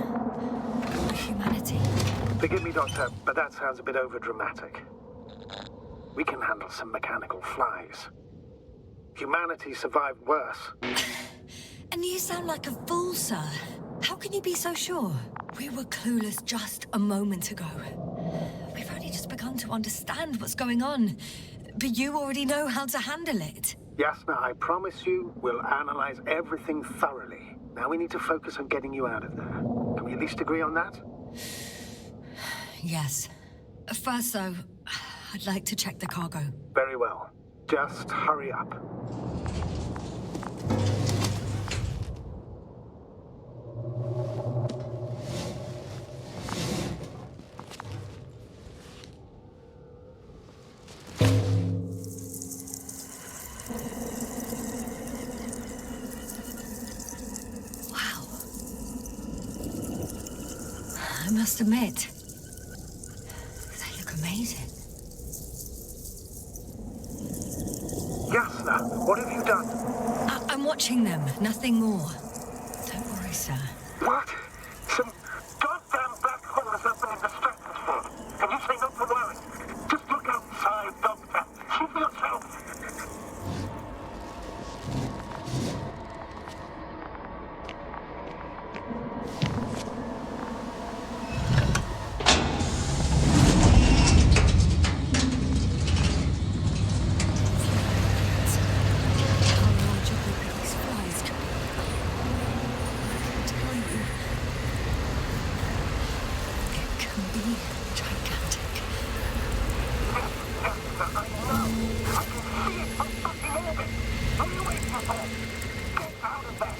humanity. Forgive me, Doctor, but that sounds a bit overdramatic. We can handle some mechanical flies. Humanity survived worse. And you sound like a fool, sir. How can you be so sure? We were clueless just a moment ago. We've only just begun to understand what's going on. But you already know how to handle it. Yasna, I promise you, we'll analyze everything thoroughly. Now we need to focus on getting you out of there. Can we at least agree on that? Yes. First, though, I'd like to check the cargo. Very well. Just hurry up. Wow. I must admit, they look amazing. Yasna, what have you done? I'm watching them, nothing more. Don't worry, sir. What? Some goddamn black hole has opened in the stratosphere. And you say not to worry. Just look outside, Doctor. See for yourself. How large a group of these flies can be. I can tell you, it can be gigantic. I know. I can see it from fucking orbit. What are you waiting for? Get out of there.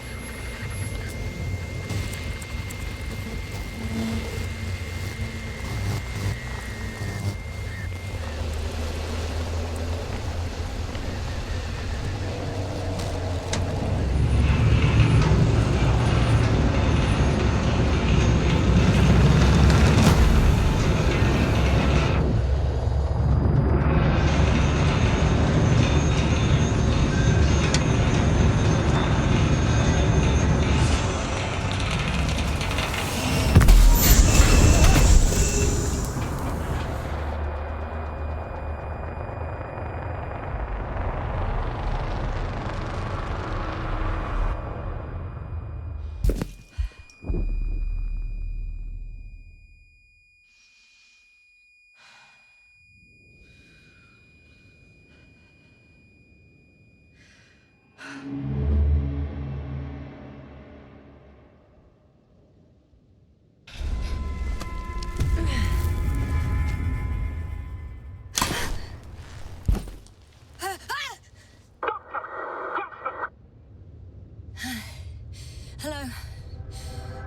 Hello,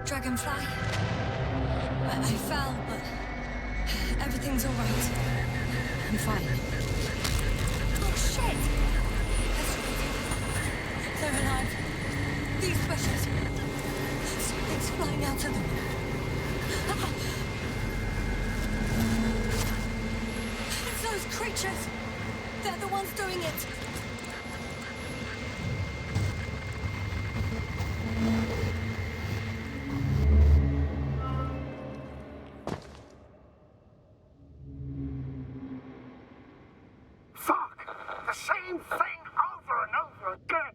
Dragonfly. I fell, but everything's all right. I'm fine. Oh, shit! That's right. They're alive. These specials. Something's flying out of them. It's those creatures. They're the ones doing it. Fuck! The same thing over and over again!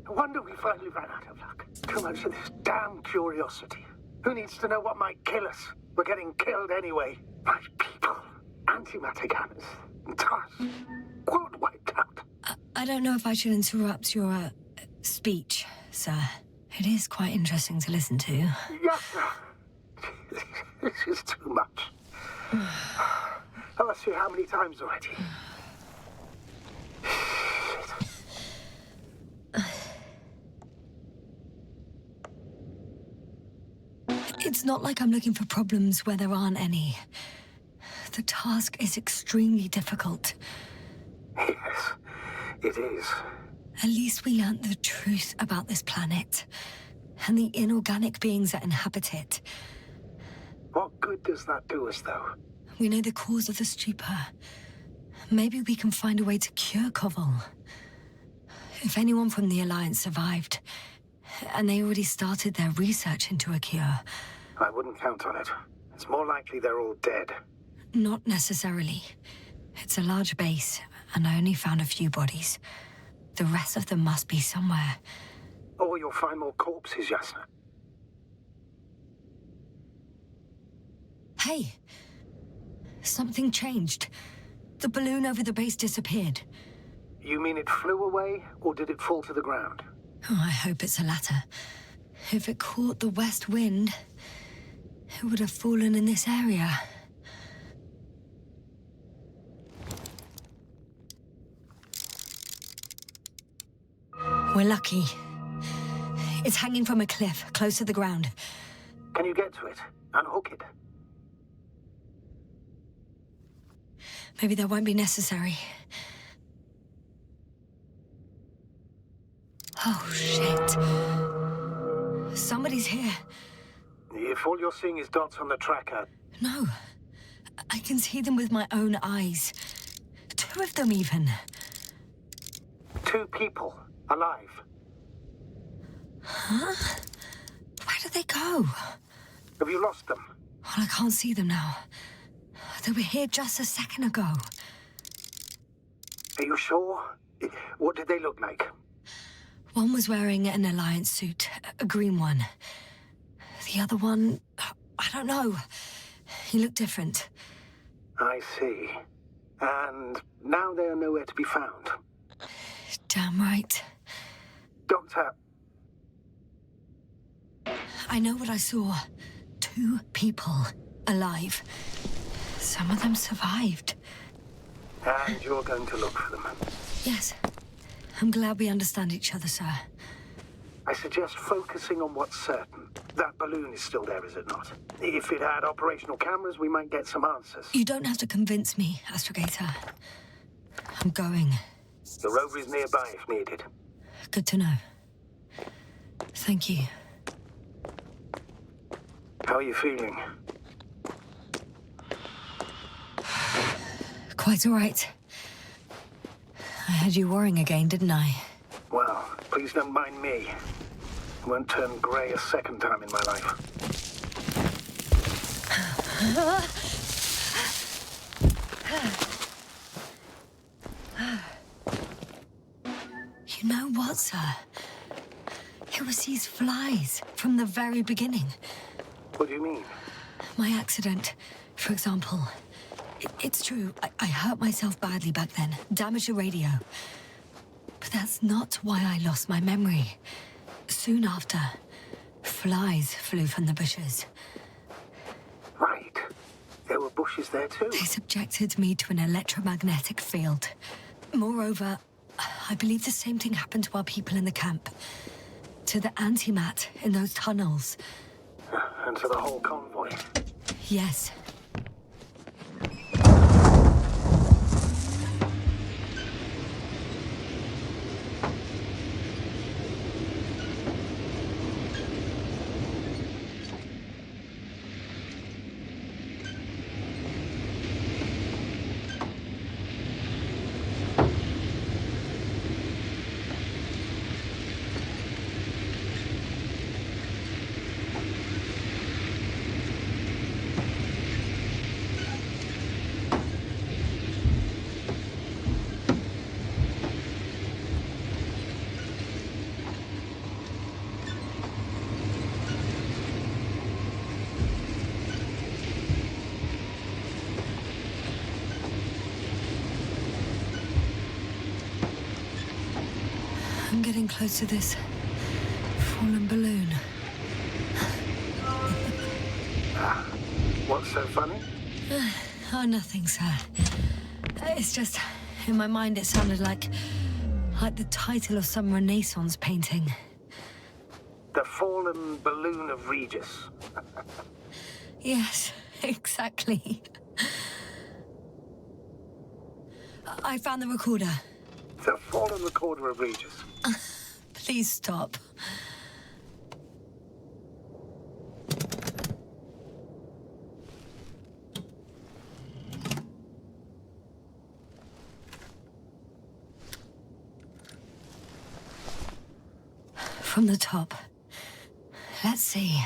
No wonder we finally ran out of luck. Too much of this damn curiosity. Who needs to know what might kill us? We're getting killed anyway. My people. Antimatter cannons. TARS. World wiped out. I don't know if I should interrupt your speech, sir. It is quite interesting to listen to. Yasna! This is too much. I've asked you how many times already? It's not like I'm looking for problems where there aren't any. The task is extremely difficult. Yes, it is. At least we learnt the truth about this planet and the inorganic beings that inhabit it. What good does that do us, though? We know the cause of the stupor. Maybe we can find a way to cure Koval. If anyone from the Alliance survived, and they already started their research into a cure. I wouldn't count on it. It's more likely they're all dead. Not necessarily. It's a large base, and I only found a few bodies. The rest of them must be somewhere. Or you'll find more corpses, Yasna. Hey! Something changed. The balloon over the base disappeared. You mean it flew away, or did it fall to the ground? Oh, I hope it's the latter. If it caught the west wind, it would have fallen in this area. We're lucky. It's hanging from a cliff, close to the ground. Can you get to it? Unhook it? Maybe that won't be necessary. Oh, shit. Somebody's here. If all you're seeing is dots on the tracker... No. I can see them with my own eyes. 2 of them, even. 2 people, alive. Huh? Where did they go? Have you lost them? Well, I can't see them now. They were here just a second ago. Are you sure? What did they look like? One was wearing an Alliance suit, a green one. The other one, I don't know. He looked different. I see. And now they are nowhere to be found. Damn right. Doctor... I know what I saw. 2 people alive. Some of them survived. And you're going to look for them. Yes. I'm glad we understand each other, sir. I suggest focusing on what's certain. That balloon is still there, is it not? If it had operational cameras, we might get some answers. You don't have to convince me, Astrogator. I'm going. The rover is nearby if needed. Good to know. Thank you. How are you feeling? Quite all right. I had you worrying again, didn't I? Well, please don't mind me. I won't turn grey a second time in my life. You know what, sir? It was these flies from the very beginning. What do you mean? My accident, for example. It's true, I hurt myself badly back then, damaged the radio. But that's not why I lost my memory. Soon after, flies flew from the bushes. Right. There were bushes there too. They subjected me to an electromagnetic field. Moreover, I believe the same thing happened to our people in the camp. To the antimat in those tunnels. And to the whole convoy. Yes. I'm getting close to this fallen balloon. What's so funny? Oh, nothing, sir. It's just, in my mind it sounded like the title of some Renaissance painting. The fallen balloon of Regis. Yes, exactly. I found the recorder. The fallen recorder of Regis. Please stop. From the top. Let's see.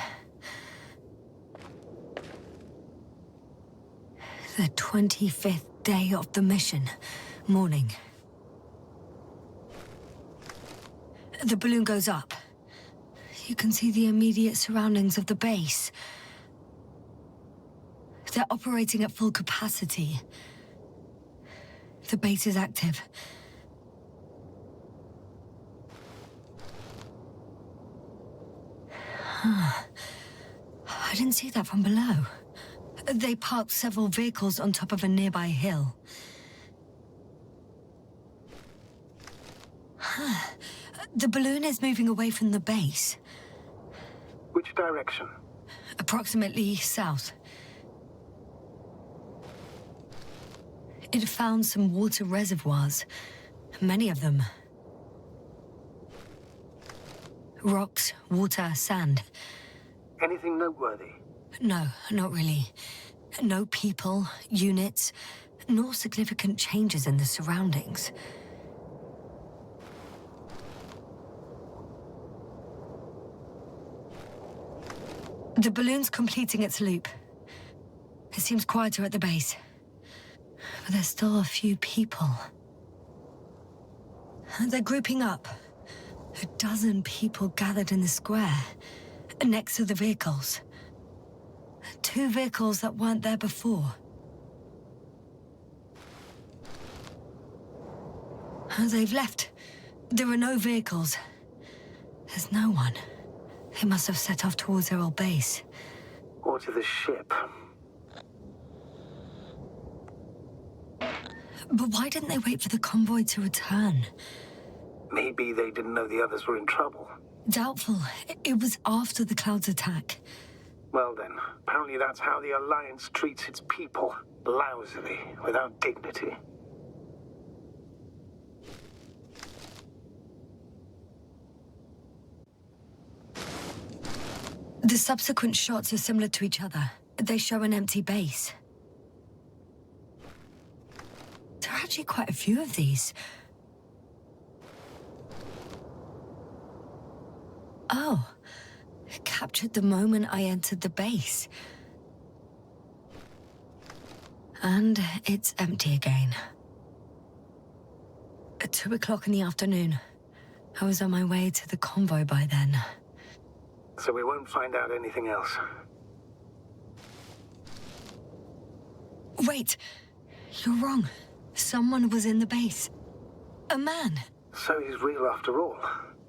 The 25th day of the mission. Morning. The balloon goes up. You can see the immediate surroundings of the base. They're operating at full capacity. The base is active. Huh. I didn't see that from below. They parked several vehicles on top of a nearby hill. Huh. The balloon is moving away from the base. Which direction? Approximately south. It found some water reservoirs. Many of them. Rocks, water, sand. Anything noteworthy? No, not really. No people, units, nor significant changes in the surroundings. The balloon's completing its loop. It seems quieter at the base. But there's still a few people. They're grouping up. 12 people gathered in the square, next to the vehicles. 2 vehicles that weren't there before. They've left. There are no vehicles. There's no one. They must have set off towards their old base. Or to the ship. But why didn't they wait for the convoy to return? Maybe they didn't know the others were in trouble. Doubtful. It was after the Cloud's attack. Well then, apparently that's how the Alliance treats its people. Lousily, without dignity. The subsequent shots are similar to each other. They show an empty base. There are actually quite a few of these. Oh, captured the moment I entered the base. And it's empty again. At 2 o'clock in the afternoon. I was on my way to the convoy by then. So we won't find out anything else. Wait, you're wrong. Someone was in the base. A man. So he's real after all.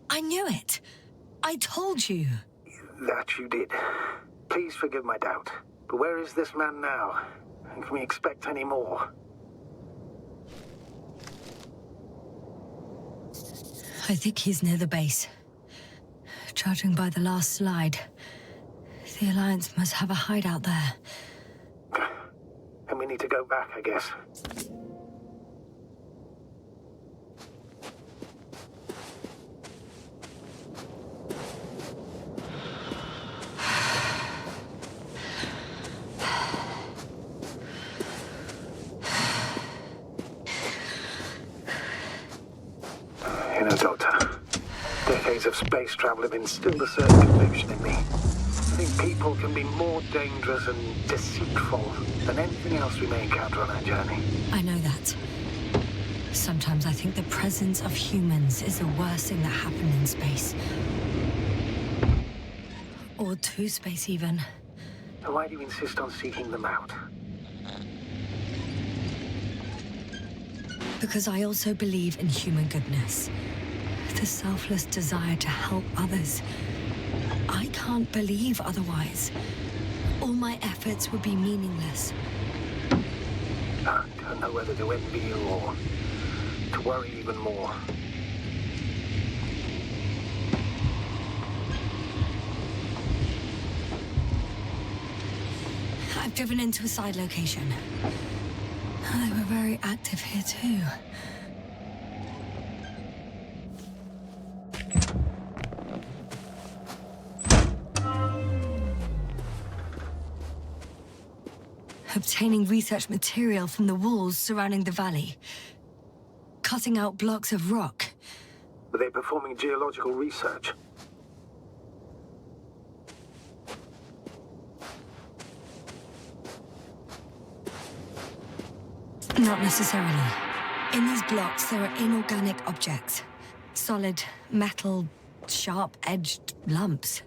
I knew it. I told you. That you did. Please forgive my doubt. But where is this man now? And can we expect any more? I think he's near the base. Judging by the last slide, the Alliance must have a hideout there. And we need to go back, I guess. You know, Doctor, decades of space travel have instilled a certain conviction in me. I think people can be more dangerous and deceitful than anything else we may encounter on our journey. I know that. Sometimes I think the presence of humans is the worst thing that happened in space. Or to space, even. So why do you insist on seeking them out? Because I also believe in human goodness. The selfless desire to help others. I can't believe otherwise. All my efforts would be meaningless. I don't know whether to envy you or to worry even more. I've driven into a side location. They were very active here too. Obtaining research material from the walls surrounding the valley. Cutting out blocks of rock. Were they performing geological research? Not necessarily. In these blocks, there are inorganic objects. Solid metal, sharp-edged lumps.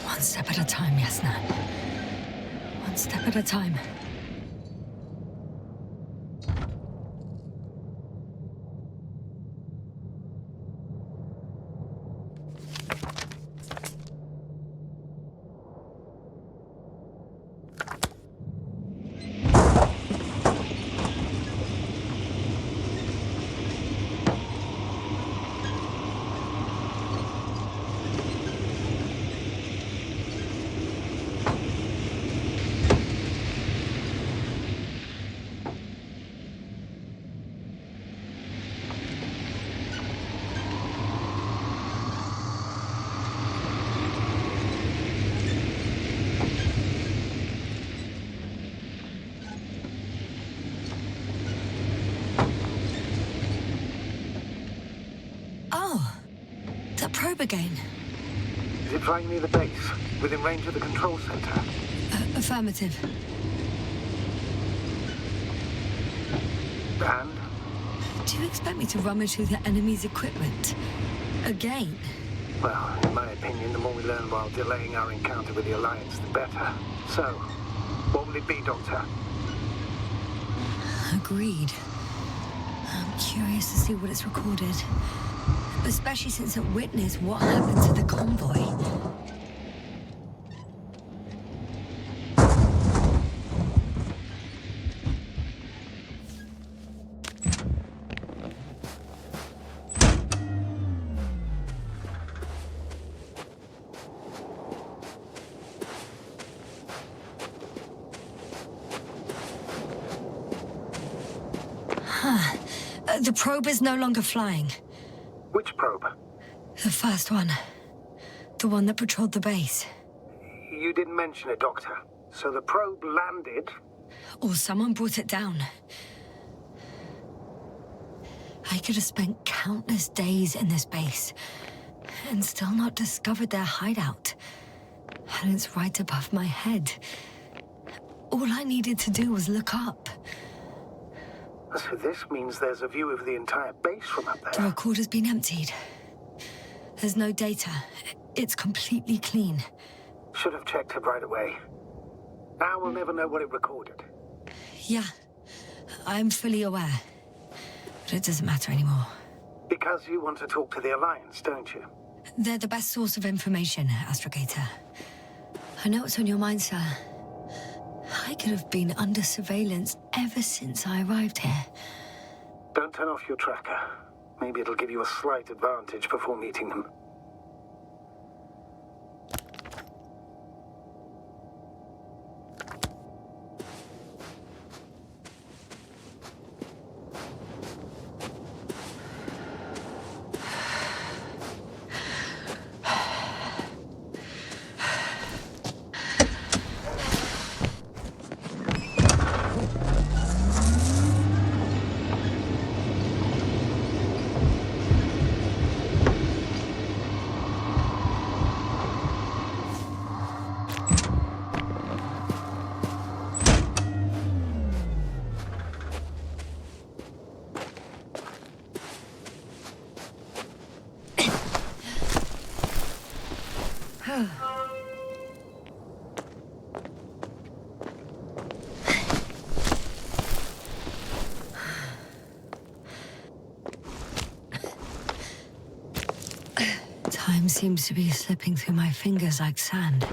One step at a time, Yasna. One step at a time. Probe again. Is it flying near the base, within range of the control center? Affirmative. And? Do you expect me to rummage through the enemy's equipment? Again? Well, in my opinion, the more we learn while delaying our encounter with the Alliance, the better. So, what will it be, Doctor? Agreed. I'm curious to see what it's recorded. Especially since it witnessed what happened to the convoy. The probe is no longer flying. Which probe? The first one. The one that patrolled the base. You didn't mention it, Doctor. So the probe landed? Or someone brought it down. I could have spent countless days in this base and still not discovered their hideout. And it's right above my head. All I needed to do was look up. So this means there's a view of the entire base from up The there. recorder's been emptied. There's no data. It's completely clean. Should have checked it right away. Now we'll never know what it recorded. Yeah, I'm fully aware. But it doesn't matter anymore. Because you want to talk to the Alliance, don't you? They're the best source of information, Astrogator. I know what's on your mind, sir. I could have been under surveillance ever since I arrived here. Don't turn off your tracker. Maybe it'll give you a slight advantage before meeting them. Time seems to be slipping through my fingers like sand.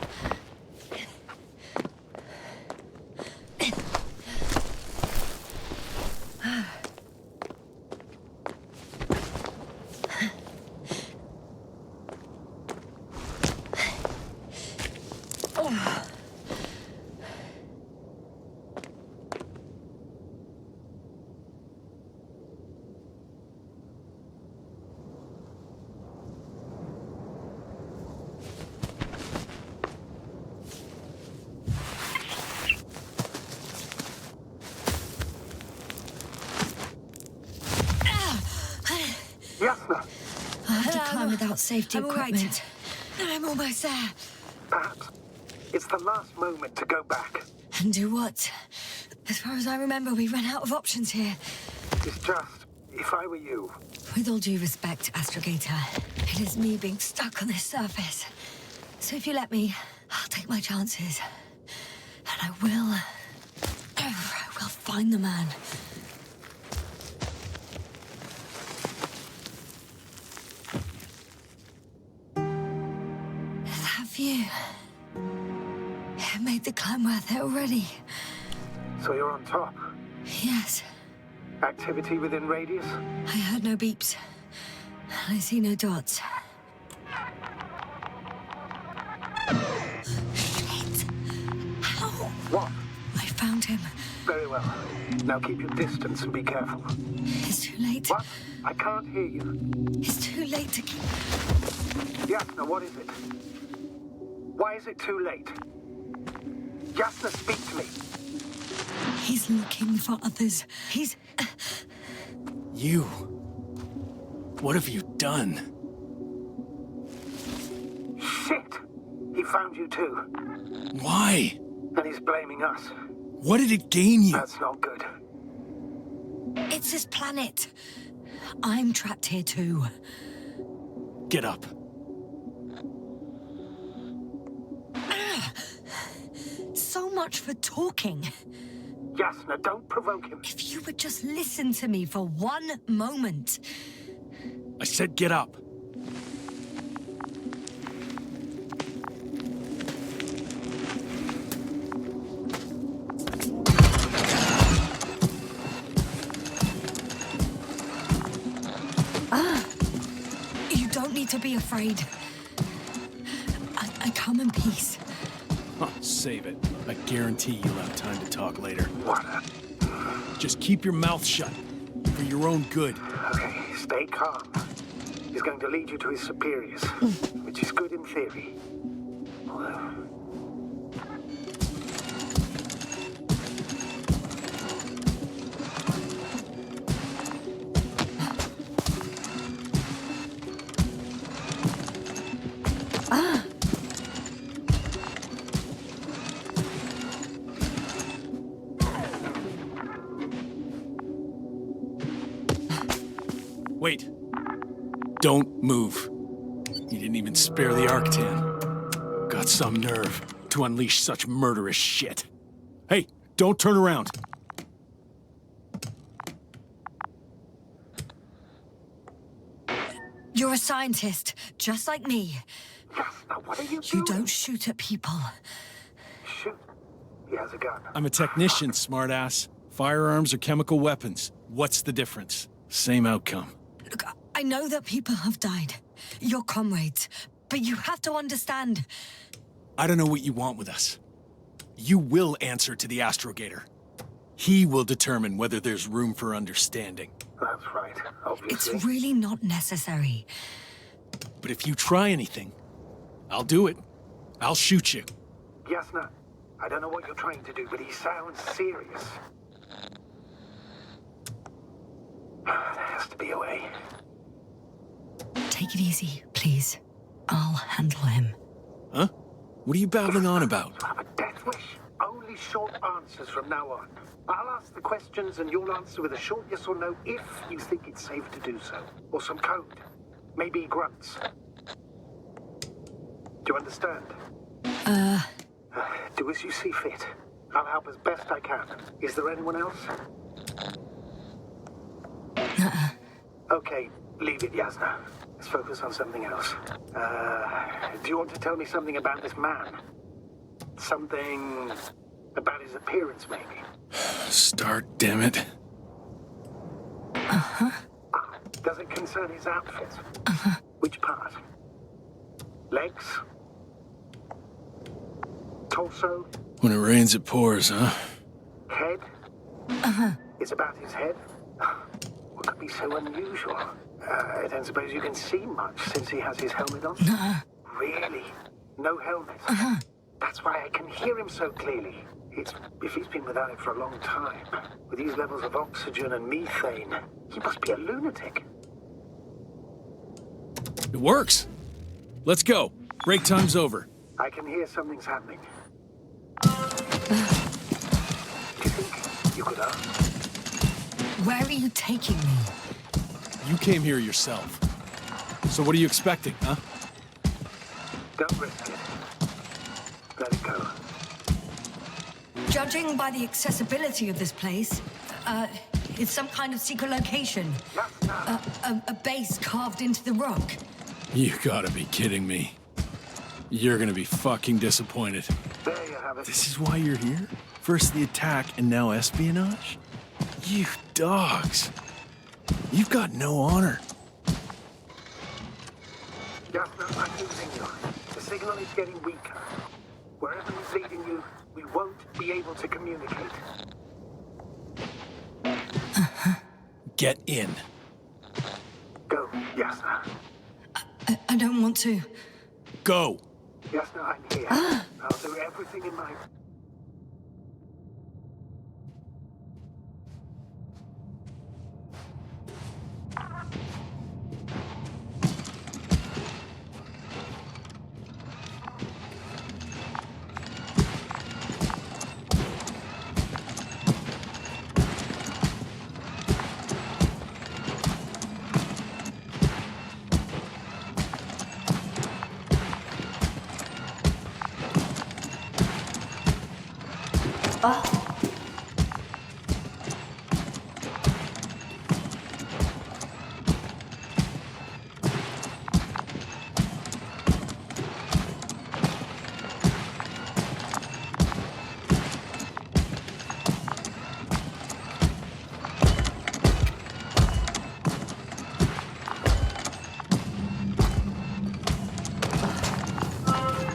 Yasna, I have to climb without safety equipment. I'm almost there. perhaps it's the last moment to go back. And do what? As far as I remember, we ran out of options here. It's just, if I were you, With all due respect, Astrogator, it is me being stuck on this surface. So if you let me, I'll take my chances. And I will find the man. That view. It made the climb worth it already. so you're on top. Yes, Activity within radius? I heard no beeps. I see no dots. Shit! How? What? I found him. Very well. Now keep your distance and be careful. It's too late. What? I can't hear you. It's too late to keep... Yasna, what is it? Why is it too late? Yasna, speak to me. He's looking for others. He's... You. What have you done? Shit! He found you too. Why? And he's blaming us. What did it gain you? That's not good. It's his planet. I'm trapped here too. Get up. So much for talking. Yasna, don't provoke him. If you would just listen to me for one moment. I said get up. You don't need to be afraid. I come in peace. Oh, save it. I guarantee you'll have time to talk later. What? Just keep your mouth shut. For your own good. Okay, stay calm. He's going to lead you to his superiors, which is good in theory. Although... Wait. Don't move. You didn't even spare the Arctan. Got some nerve to unleash such murderous shit. Hey, don't turn around. You're a scientist, just like me. Yasna, what are you You doing? don't shoot at people. Shoot. He has a gun. I'm a technician, smartass. Firearms or chemical weapons. What's the difference? Same outcome. Look, I know that people have died. Your comrades. But you have to understand. I don't know what you want with us. You will answer to the Astrogator. He will determine whether there's room for understanding. That's right, obviously. It's really not necessary. But if you try anything, I'll do it. I'll shoot you. Yasna, I don't know what you're trying to do, but he sounds serious. There has to be a way. Take it easy, please. I'll handle him. Huh? What are you babbling on about? You have a death wish. Only short answers from now on. I'll ask the questions and you'll answer with a short yes or no if you think it's safe to do so. Or some code. Maybe grunts. Do you understand? Do as you see fit. I'll help as best I can. Is there anyone else? Okay, leave it, Yasna. Let's focus on something else. Do you want to tell me something about this man? Something about his appearance, maybe? Start, damn it. Does it concern his outfit? Which part? Legs? Torso? When it rains, it pours, huh? Head? It's about his head? What could be so unusual? I don't suppose you can see much since he has his helmet on? Really? No helmet? That's why I can hear him so clearly. If he's been without it for a long time, with these levels of oxygen and methane, he must be a lunatic. It works. Let's go. Break time's over. I can hear something's happening. Do you think you could ask? Where are you taking me? You came here yourself. So what are you expecting, huh? Don't risk it. Let it go. Judging by the accessibility of this place, it's some kind of secret location. A base carved into the rock. You gotta be kidding me. You're gonna be fucking disappointed. There you have it. This is why you're here? First the attack and now espionage? You dogs. You've got no honor. Just not like losing you. The signal is getting weaker. Wherever he's leading you, we won't be able to communicate. Get in. Go, Yasna. I don't want to. Go. Yasna, I'm here. I'll do everything in my...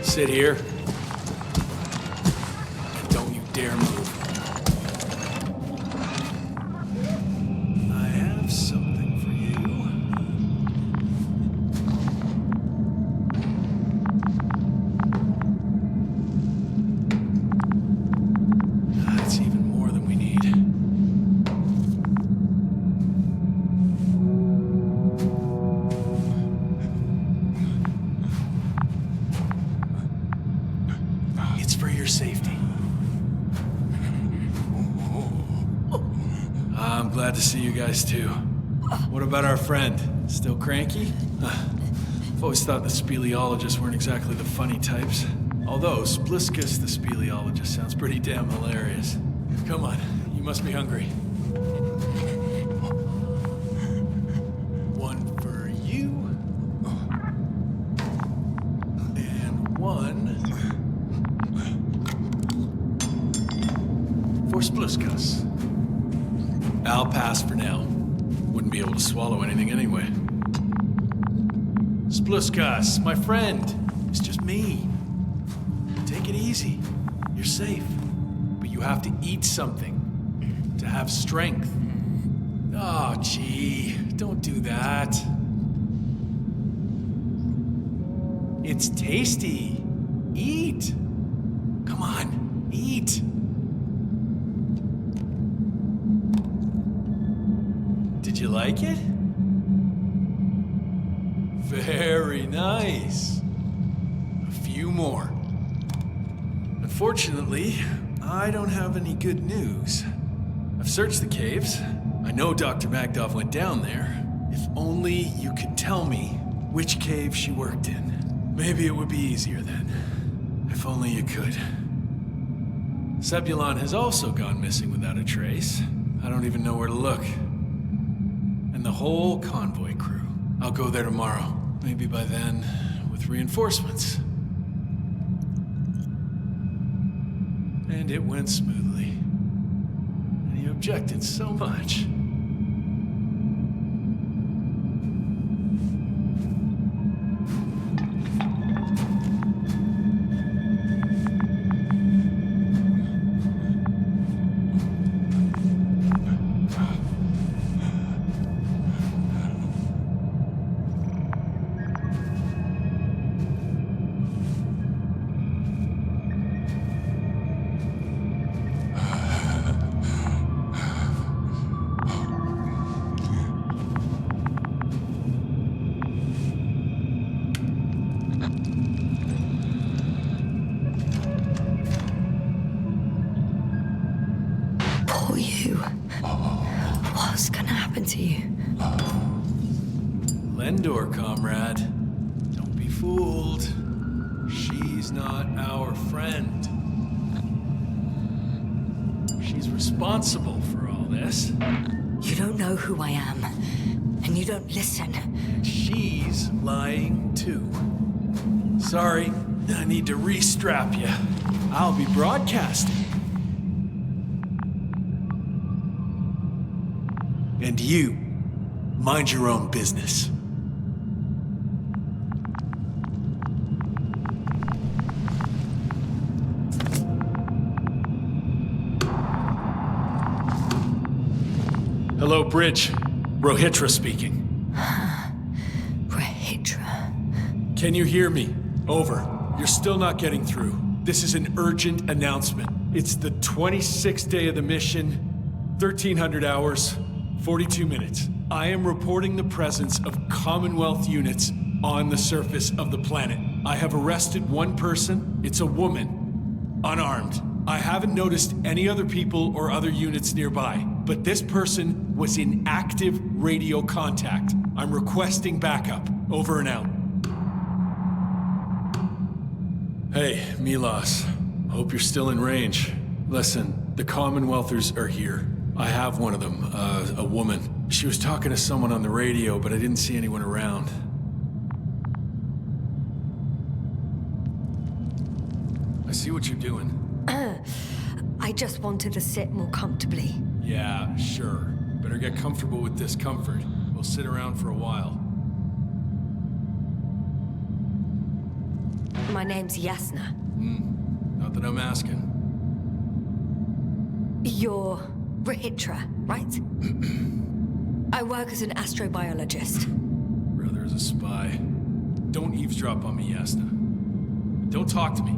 Sit here. And don't you dare move. I have something for you. That's even more than we need. It's for your safety. I'm glad to see you guys too. What about our friend? Still cranky? I've always thought the speleologists weren't exactly the funny types. Although Spliskus the speleologist sounds pretty damn hilarious. Come on, you must be hungry. One for you. And one for Spliskus. I'll pass for now. Wouldn't be able to swallow anything anyway. Spliskus, my friend. It's just me. Take it easy. You're safe. But you have to eat something to have strength. Oh, gee. Don't do that. It's tasty. Eat. Come on, eat. Did you like it? Very nice. A few more. Unfortunately, I don't have any good news. I've searched the caves. I know Dr. Magdov went down there. If only you could tell me which cave she worked in. Maybe it would be easier then. If only you could. Zebulon has also gone missing without a trace. I don't even know where to look. And the whole convoy crew. I'll go there tomorrow. Maybe by then, with reinforcements. And it went smoothly. And you objected so much. What's gonna happen to you? Lendor, comrade. Don't be fooled. She's not our friend. She's responsible for all this. You don't know who I am, and you don't listen. She's lying too. Sorry, I need to restrap you. I'll be broadcasting. And you, mind your own business. Hello, Bridge. Rohitra speaking. Rohitra. Can you hear me? Over. You're still not getting through. This is an urgent announcement. It's the 26th day of the mission, 1300 hours, 42 minutes. I am reporting the presence of Commonwealth units on the surface of the planet. I have arrested one person. It's a woman, unarmed. I haven't noticed any other people or other units nearby, but this person was in active radio contact. I'm requesting backup. Over and out. Hey, Milos. Hope you're still in range. Listen, the Commonwealthers are here. I have one of them, a woman. She was talking to someone on the radio, but I didn't see anyone around. I see what you're doing. I just wanted to sit more comfortably. Yeah, sure. Better get comfortable with discomfort. We'll sit around for a while. My name's Yasna. Not that I'm asking. You're Rohitra, right? I work as an astrobiologist. Brother is a spy. Don't eavesdrop on me, Yasna. Don't talk to me.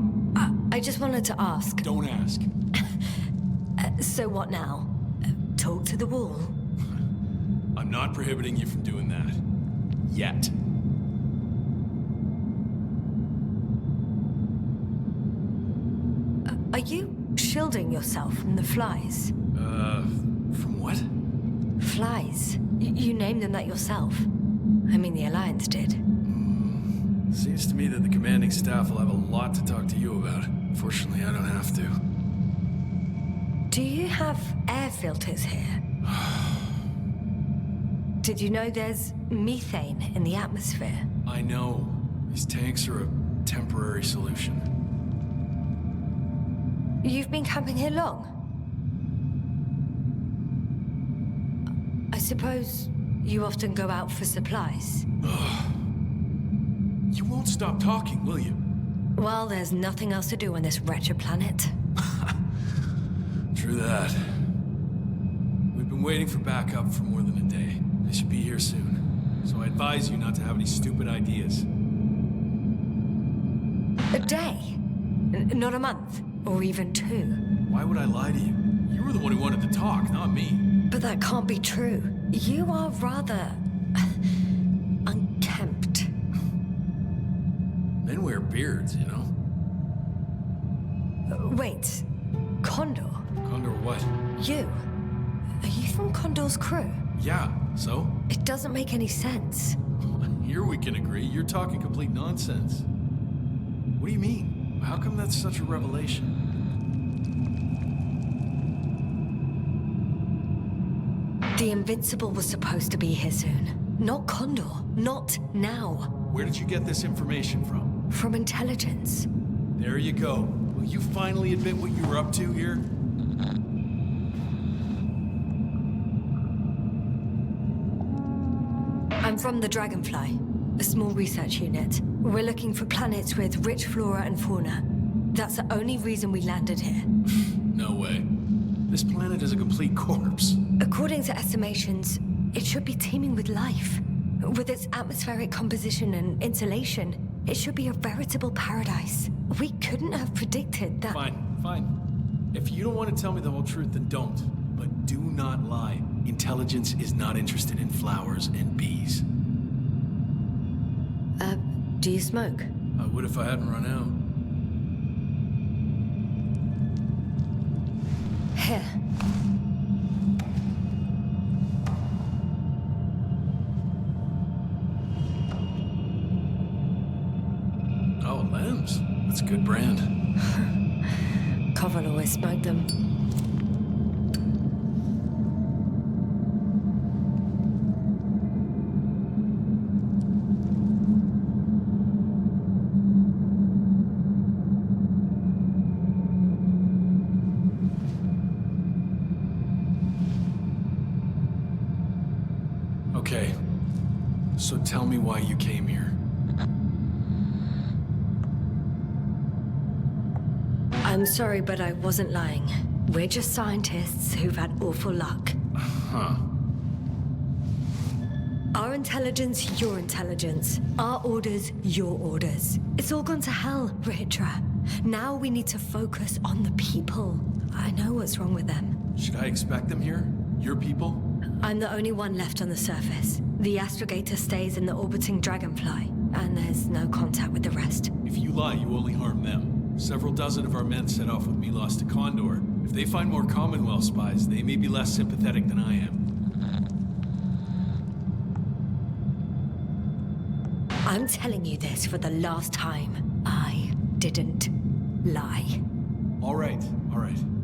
I just wanted to ask. Don't ask. So what now? Talk to the wall? I'm not prohibiting you from doing that. Yet. Are you shielding yourself from the flies? From what? Flies. You named them that yourself. I mean, the Alliance did. Seems to me that the commanding staff will have a lot to talk to you about. Fortunately, I don't have to. Do you have air filters here? Did you know there's methane in the atmosphere? I know. These tanks are a temporary solution. You've been camping here long? I suppose you often go out for supplies? You won't stop talking, will you? Well, there's nothing else to do on this wretched planet. True that. We've been waiting for backup for more than a day. They should be here soon. So I advise you not to have any stupid ideas. A day? Not a month? Or even 2? Why would I lie to you? You were the one who wanted to talk, not me. But that can't be true. You are rather... unkempt. Men wear beards, you know? Wait. Condor? Condor what? You? Are you from Condor's crew? Yeah, so? It doesn't make any sense. Here we can agree. You're talking complete nonsense. What do you mean? How come that's such a revelation? The Invincible was supposed to be here soon. Not Condor. Not now. Where did you get this information from? From intelligence. There you go. Will you finally admit what you were up to here? I'm from the Dragonfly, a small research unit. We're looking for planets with rich flora and fauna. That's the only reason we landed here. No way. This planet is a complete corpse. According to estimations, it should be teeming with life. With its atmospheric composition and insulation, it should be a veritable paradise. We couldn't have predicted that. Fine. If you don't want to tell me the whole truth, then don't. But do not lie. Intelligence is not interested in flowers and bees. Do you smoke? I would if I hadn't run out. Here. Oh, Lambs. That's a good brand. Koval always smoked them. Okay. So tell me why you came here. I'm sorry, but I wasn't lying. We're just scientists who've had awful luck. Huh. Our intelligence, your intelligence. Our orders, your orders. It's all gone to hell, Rahitra. Now we need to focus on the people. I know what's wrong with them. Should I expect them here? Your people? I'm the only one left on the surface. The astrogator stays in the orbiting Dragonfly, and there's no contact with the rest. If you lie, you only harm them. Several dozen of our men set off with Milos to Condor. If they find more Commonwealth spies, they may be less sympathetic than I am. I'm telling you this for the last time. I didn't lie. All right.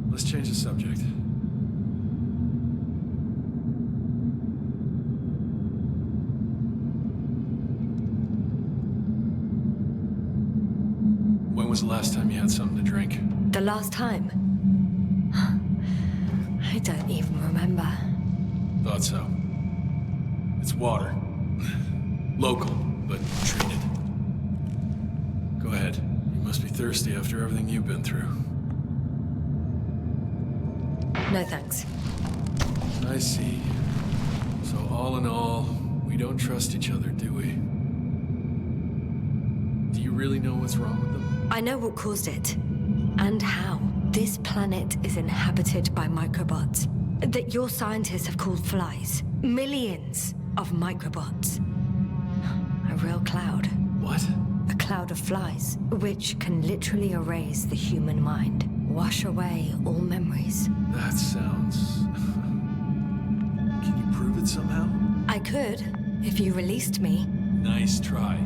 Let's change the subject. When was the last time you had something to drink? The last time? I don't even remember. Thought so. It's water. Local, but treated. Go ahead. You must be thirsty after everything you've been through. No thanks. I see. So all in all, we don't trust each other, do we? Do you really know what's wrong with them? I know what caused it. And how. This planet is inhabited by microbots that your scientists have called flies. Millions of microbots. A real cloud. What? A cloud of flies, which can literally erase the human mind. Wash away all memories. That sounds... Can you prove it somehow? I could, if you released me. Nice try.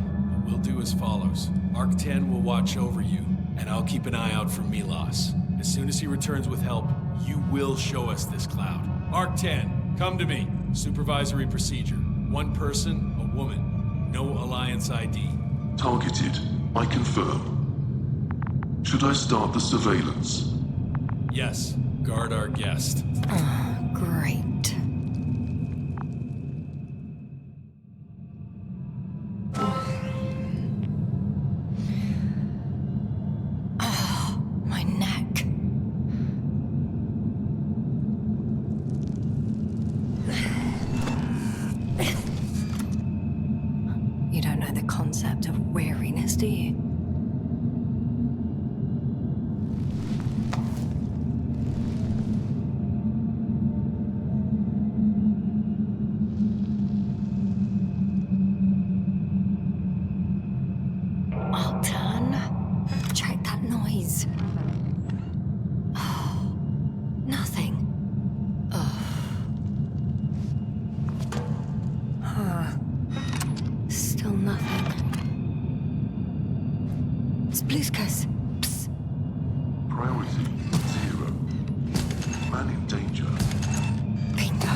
But we'll do as follows. Arc 10 will watch over you, and I'll keep an eye out for Milos. As soon as he returns with help, you will show us this cloud. Arc 10, come to me. Supervisory procedure. One person, a woman. No Alliance ID. Targeted. I confirm. Should I start the surveillance? Yes. Guard our guest. Great. My neck. You don't know the concept of weariness, do you? Check that noise. Nothing. Still nothing. Spluskas. Psst. Priority 0. Man in danger. Bingo.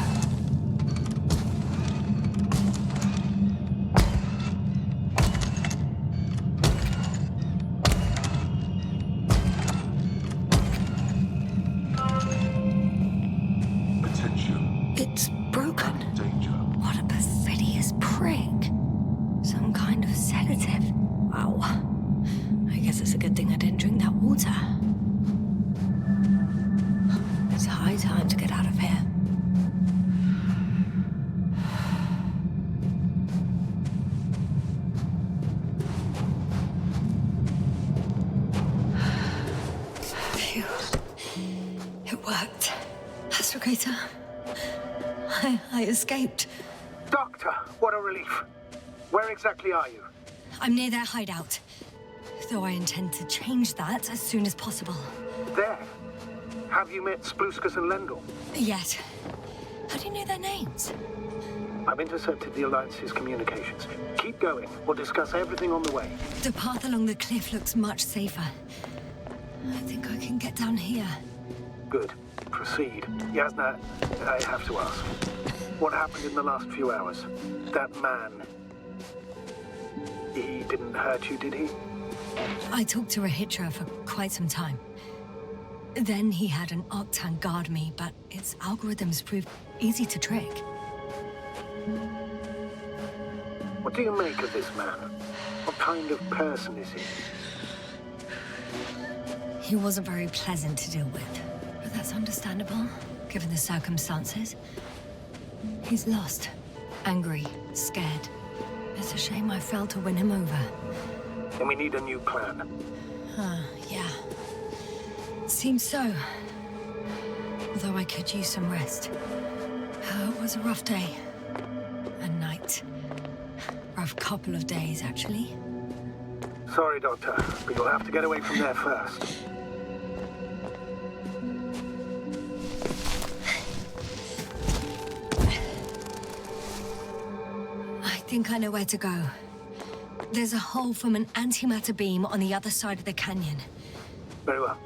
Wow. I guess it's a good thing I didn't drink that water. It's high time to get out of here. Phew. It worked. Astrogator. I escaped. Doctor, what a relief. Where exactly are you? I'm near their hideout. Though I intend to change that as soon as possible. There. Have you met Spluskus and Lendl? Yet. How do you know their names? I've intercepted the Alliance's communications. Keep going. We'll discuss everything on the way. The path along the cliff looks much safer. I think I can get down here. Good. Proceed. Yasna, I have to ask. What happened in the last few hours? That man... He didn't hurt you, did he? I talked to Rahitra for quite some time. Then he had an Octan guard me, but its algorithms proved easy to trick. What do you make of this man? What kind of person is he? He wasn't very pleasant to deal with, but that's understandable, given the circumstances. He's lost, angry, scared. It's a shame I failed to win him over. And we need a new plan. Yeah. Seems so. Although I could use some rest. It was a rough day. A night. Rough couple of days, actually. Sorry, Doctor, but you'll have to get away from there first. I think I know where to go. There's a hole from an antimatter beam on the other side of the canyon. Very well.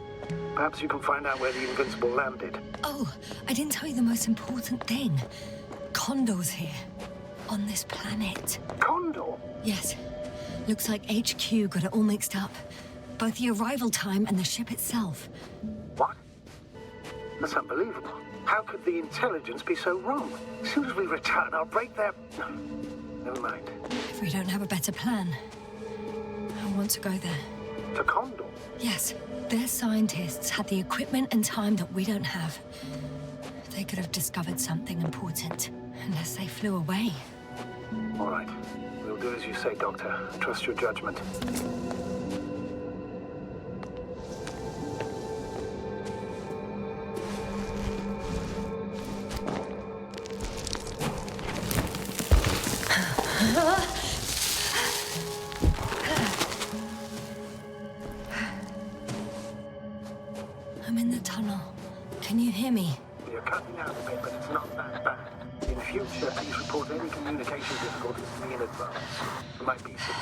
Perhaps you can find out where the Invincible landed. Oh, I didn't tell you the most important thing. Condor's here. On this planet. Condor? Yes. Looks like HQ got it all mixed up. Both the arrival time and the ship itself. What? That's unbelievable. How could the intelligence be so wrong? As soon as we return, I'll break their... Never mind. If we don't have a better plan, I want to go there. To Condor? Yes. Their scientists had the equipment and time that we don't have. They could have discovered something important, unless they flew away. All right. We'll do as you say, Doctor. Trust your judgment. I'm in the tunnel. Can you hear me? You're cutting out a bit, but it's not that bad. In future, please report any communication difficulties to me in advance. There might be some.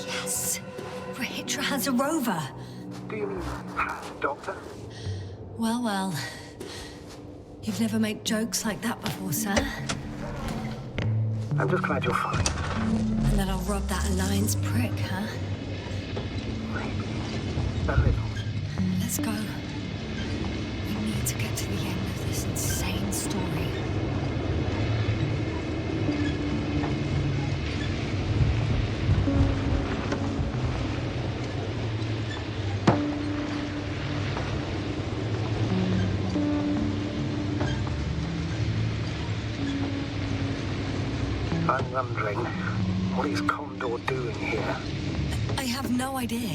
Yes. Rahitra has a rover. Do you mean Doctor? Well, well. You've never made jokes like that before, sir. I'm just glad you're fine. And that I'll rob that Alliance prick, huh? Maybe. A little. Let's go. We need to get to the end of this insane story. I'm wondering, what is Condor doing here? I have no idea.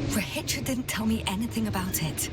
Rahitra didn't tell me anything about it.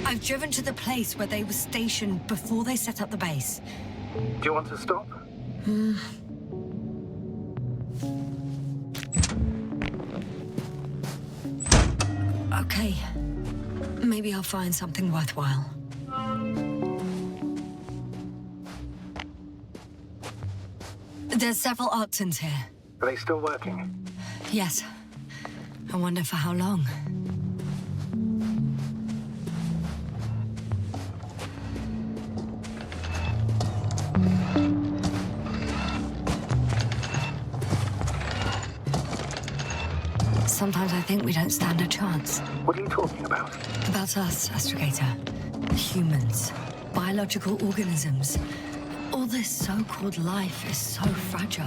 I've driven to the place where they were stationed before they set up the base. Do you want to stop? Okay. Maybe I'll find something worthwhile. There's several Arctons here. Are they still working? Yes. I wonder for how long. Sometimes I think we don't stand a chance. What are you talking about? About us, Astrogator. Humans. Biological organisms. All this so-called life is so fragile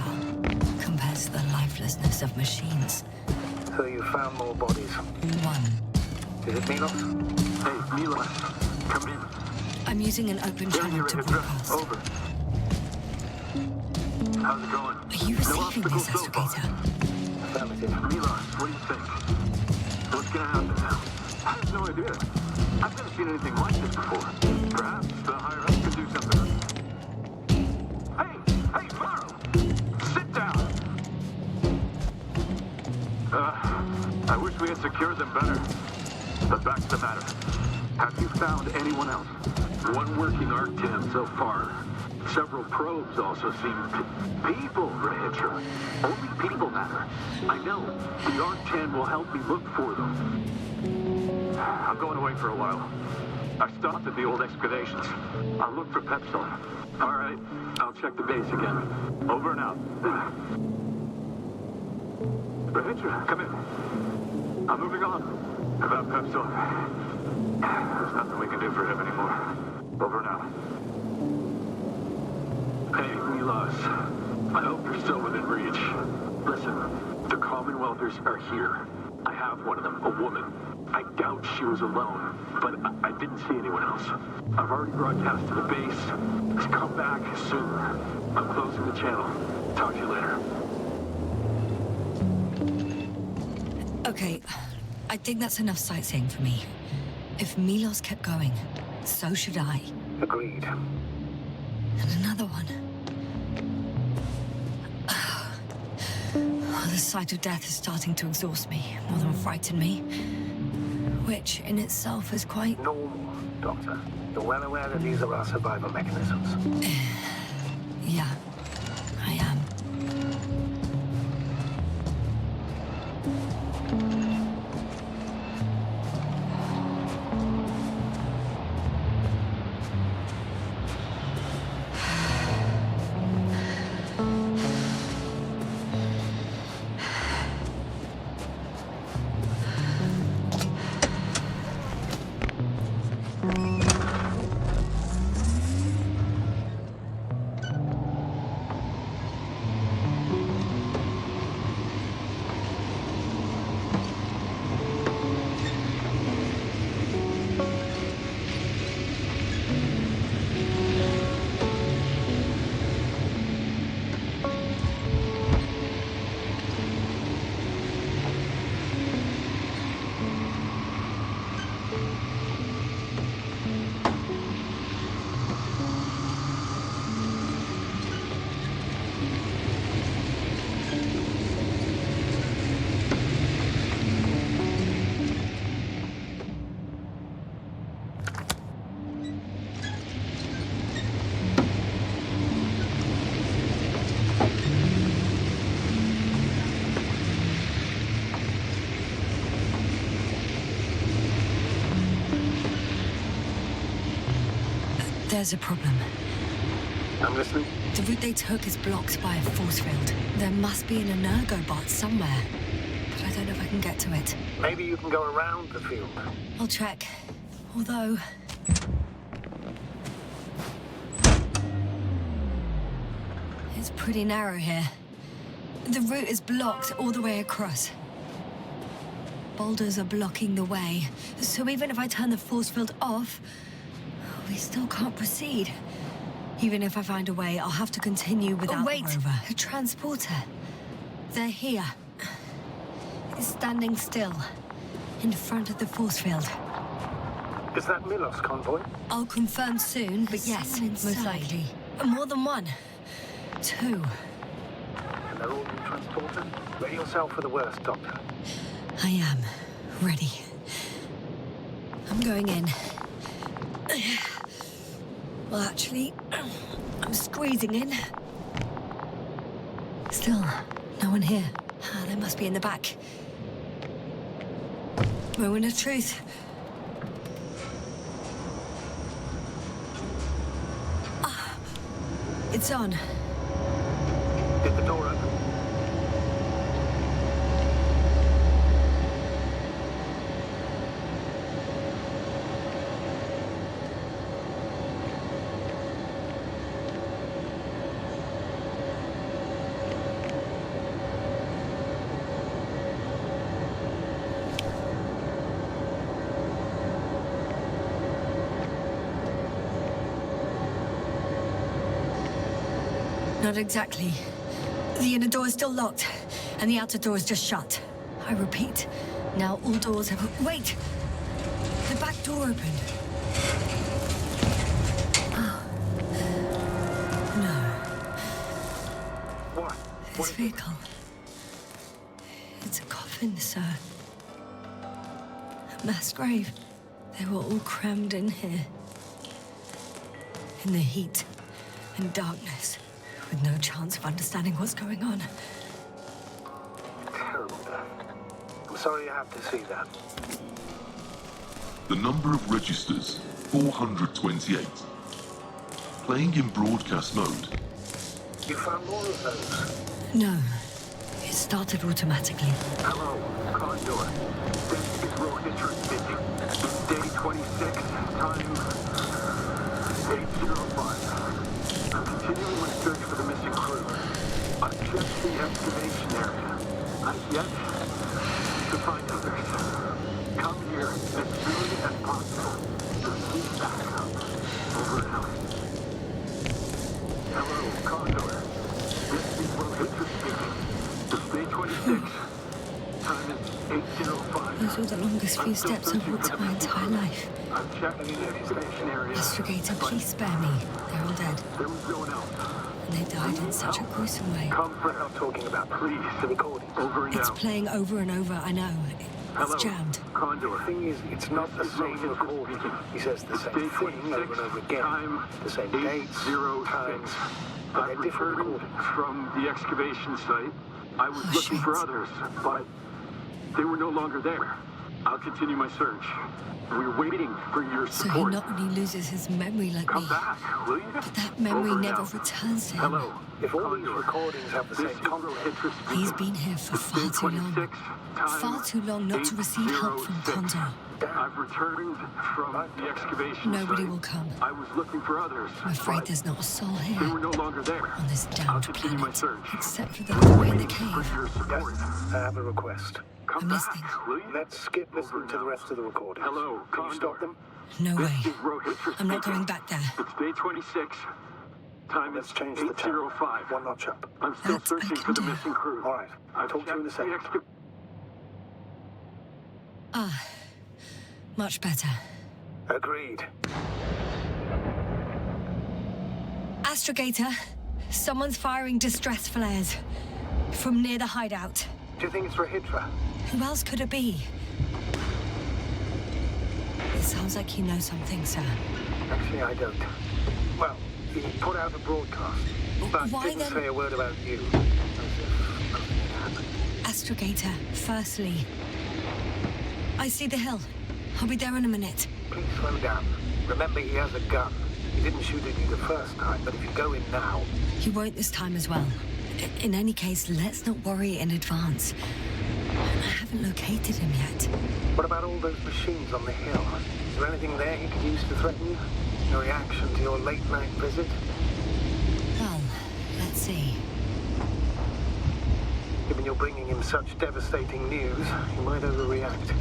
compared to the lifelessness of machines. So you found more bodies. One. Is it Milos? Hey, Milos, come in. I'm using an open channel to broadcast. Over. How's it going? Are you receiving this, Astrogator? Affirmative. Milos, what do you think? What's gonna happen now? I have no idea. I've never seen anything like this before. Perhaps the higher-ups can do something. Hey, Varro! Sit down! I wish we had secured them better. But back to the matter. Have you found anyone else? One working Arc-10 so far. Several probes also seem people, Rancher. Only people matter. I know. The Arc-10 will help me look for them. I'm going away for a while. I stopped at the old excavations. I'll look for Pepsil. All right. I'll check the base again. Over and out. Rancher, come in. I'm moving on. About Pepsil. There's nothing we can do for him anymore. Over and out. Hey, Milos. I hope you're still within reach. Listen, the Commonwealthers are here. I have one of them, a woman. I doubt she was alone, but I didn't see anyone else. I've already broadcast to the base. Just come back soon. I'm closing the channel. Talk to you later. Okay, I think that's enough sightseeing for me. If Milos kept going, so should I. Agreed. And another one. The sight of death is starting to exhaust me, more than frighten me. Which, in itself, is quite... Normal, Doctor. You're well aware that these are our survival mechanisms. Yeah, I am. There's a problem. I'm listening. The route they took is blocked by a force field. There must be an energobot somewhere, but I don't know if I can get to it. Maybe you can go around the field. I'll check. Although... it's pretty narrow here. The route is blocked all the way across. Boulders are blocking the way, so even if I turn the force field off, we still can't proceed. Even if I find a way, I'll have to continue without the rover. A transporter. They're here. It's standing still, in front of the force field. Is that Milos convoy? I'll confirm soon, but yes, most likely. More than one. Two. And they're all being transported? Ready yourself for the worst, Doctor. I am. Ready. I'm going in. Well, actually, I'm squeezing in. Still, no one here. They must be in the back. Moment of truth. It's on. Get the door open. Not exactly. The inner door is still locked, and the outer door is just shut. I repeat, now all doors have... Wait! The back door opened. Oh. No. What? This vehicle. It's a coffin, sir. A mass grave. They were all crammed in here. In the heat and darkness. With no chance of understanding what's going on. Terrible death. I'm sorry you have to see that. The number of registers, 428. Playing in broadcast mode. You found more of those? No. It started automatically. Hello, Condor. This is Rohitra speaking. It's day 26, time 8:05. I'm continuing my search for the missing crew. I've checked the excavation area. I've yet to find others. Come here as soon as possible. Please back up. Over and out. Hello, Condor. This is Rohitra speaking. It's day 26. Time is 8:05. Those were the longest few steps I've walked in my entire life. I'm checking the excavation area. Astrogator, please spare me. They're all dead. There was no one else. And they died in such a gruesome way. Come We're not talking about, please, the recording. over and It's out. playing over and over, I know. Hello, It's jammed. Condor. The thing is, it's not the same recording. He says the same Day thing over and over again. Time The same dates, 8:06. times, but they're I've different returned recordings. from the excavation site. I was Oh, looking for shit. others, but they were no longer there. I'll continue my search. We're waiting for your So he support. not only loses his memory like Come me, back, will you? but that memory Over and never out. returns to him. Hello. If all these Condor. recordings have the This same is content, Rohitra speaking. He's been here for It's far day too long. 26, time Far too long not to receive help from 8:06. Condor. I've returned from the excavation Nobody site. will come. I was looking for others. I'm afraid but there's not a soul they here were no longer there. on this I'll damned continue my planet, search. except for the boy in the For cave. your support. I have a request. Come I'm back, listening. will you? Let's skip listening to the rest of the recordings. Hello, Can you stop Condor. them? No This way. is Rohitra I'm not speaking. going back there. It's day 26. Time Let's is change the channel. 8:05. One notch up. I'm still That I searching can for the do. missing crew. All right. I'll talk to you in a checked the second. Ah, much better. Agreed. Astrogator, someone's firing distress flares from near the hideout. Do you think it's Rohitra? Who else could it be? It sounds like you know something, sir. Actually, I don't. Well, he put out a broadcast, but Why didn't then- say a word about you. As if nothing had happened. Astrogator, firstly, I see the hill. I'll be there in a minute. Please slow down. Remember, he has a gun. He didn't shoot at you the first time, but if you go in now... He won't this time as well. In any case, let's not worry in advance. I haven't located him yet. What about all those machines on the hill? Is there anything there he could use to threaten you? No reaction to your late-night visit? Well, let's see. Given you're bringing him such devastating news, he might overreact.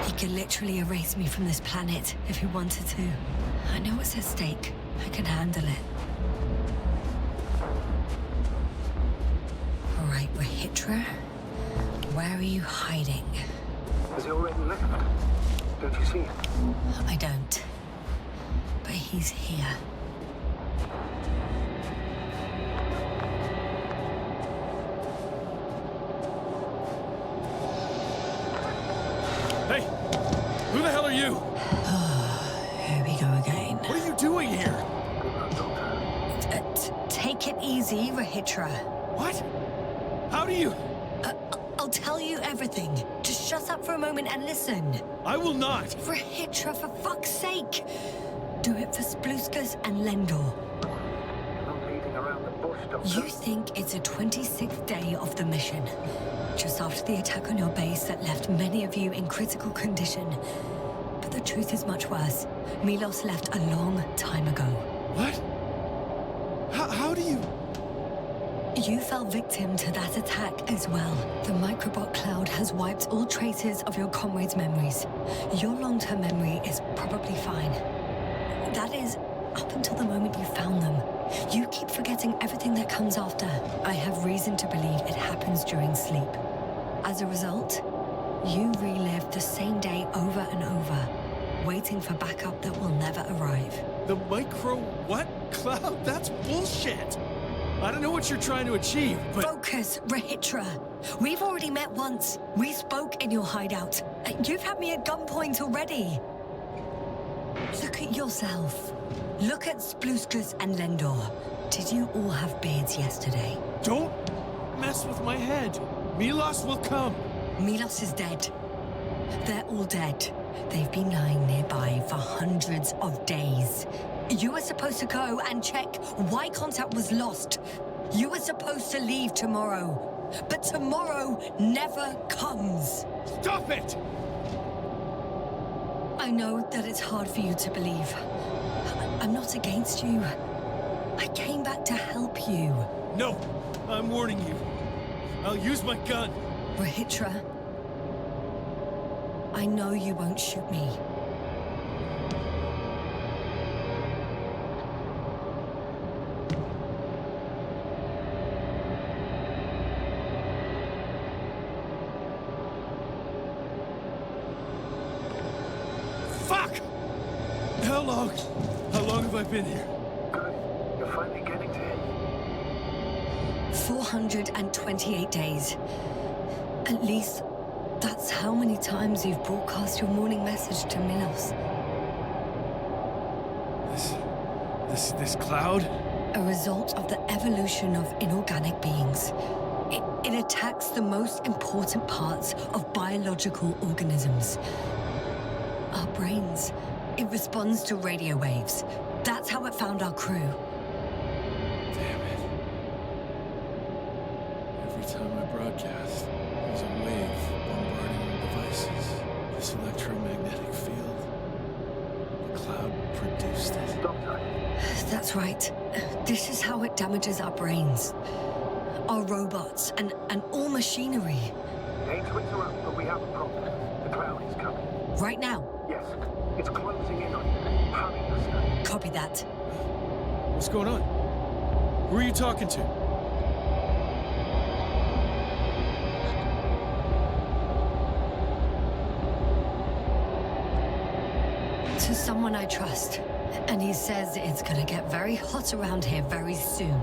He could literally erase me from this planet if he wanted to. I know what's at stake. I can handle it. All right, Rahitra. Where are you hiding? Has he already left? Don't you see him? I don't. But he's here. Hey! Who the hell are you? Here we go again. What are you doing here? Take it easy, Rahitra. What? How do you... I'll tell you everything. Just shut up for a moment and listen. I will not. Rahitra, for fuck's sake! Do it for Spluskus and Lendor. Not leading around the bush, Doctor. You think it's a 26th day of the mission. Just after the attack on your base that left many of you in critical condition. But the truth is much worse. Milos left a long time ago. What? How do you... You fell victim to that attack as well. The microbot cloud has wiped all traces of your comrades' memories. Your long-term memory is probably fine. That is, up until the moment you found them. You keep forgetting everything that comes after. I have reason to believe it happens during sleep. As a result, you relive the same day over and over, waiting for backup that will never arrive. The micro what? Cloud? That's bullshit! I don't know what you're trying to achieve, but... Focus, Rahitra. We've already met once. We spoke in your hideout. You've had me at gunpoint already. Look at yourself. Look at Spluskus and Lendor. Did you all have beards yesterday? Don't mess with my head. Milos will come. Milos is dead. They're all dead. They've been lying nearby for hundreds of days. You were supposed to go and check why contact was lost. You were supposed to leave tomorrow. But tomorrow never comes. Stop it! I know that it's hard for you to believe. I'm not against you. I came back to help you. No, I'm warning you. I'll use my gun. Rahitra, I know you won't shoot me. Fuck! How long have I been here? Good. You're finally getting to him. 428 days. At least, that's how many times you've broadcast your morning message to Milos. This cloud? A result of the evolution of inorganic beings. It attacks the most important parts of biological organisms. Our brains. It responds to radio waves. That's how it found our crew. Damn it. Every time I broadcast, there's a wave bombarding our devices. This electromagnetic field. The cloud produced it. Doctor. That's right. This is how it damages our brains. Our robots and all machinery. Hate to interrupt, but we have a problem. The cloud is coming. Right now. Yes. It's closing in on you. Hurry, Master. Copy that. What's going on? Who are you talking to? To someone I trust. And he says it's gonna get very hot around here very soon.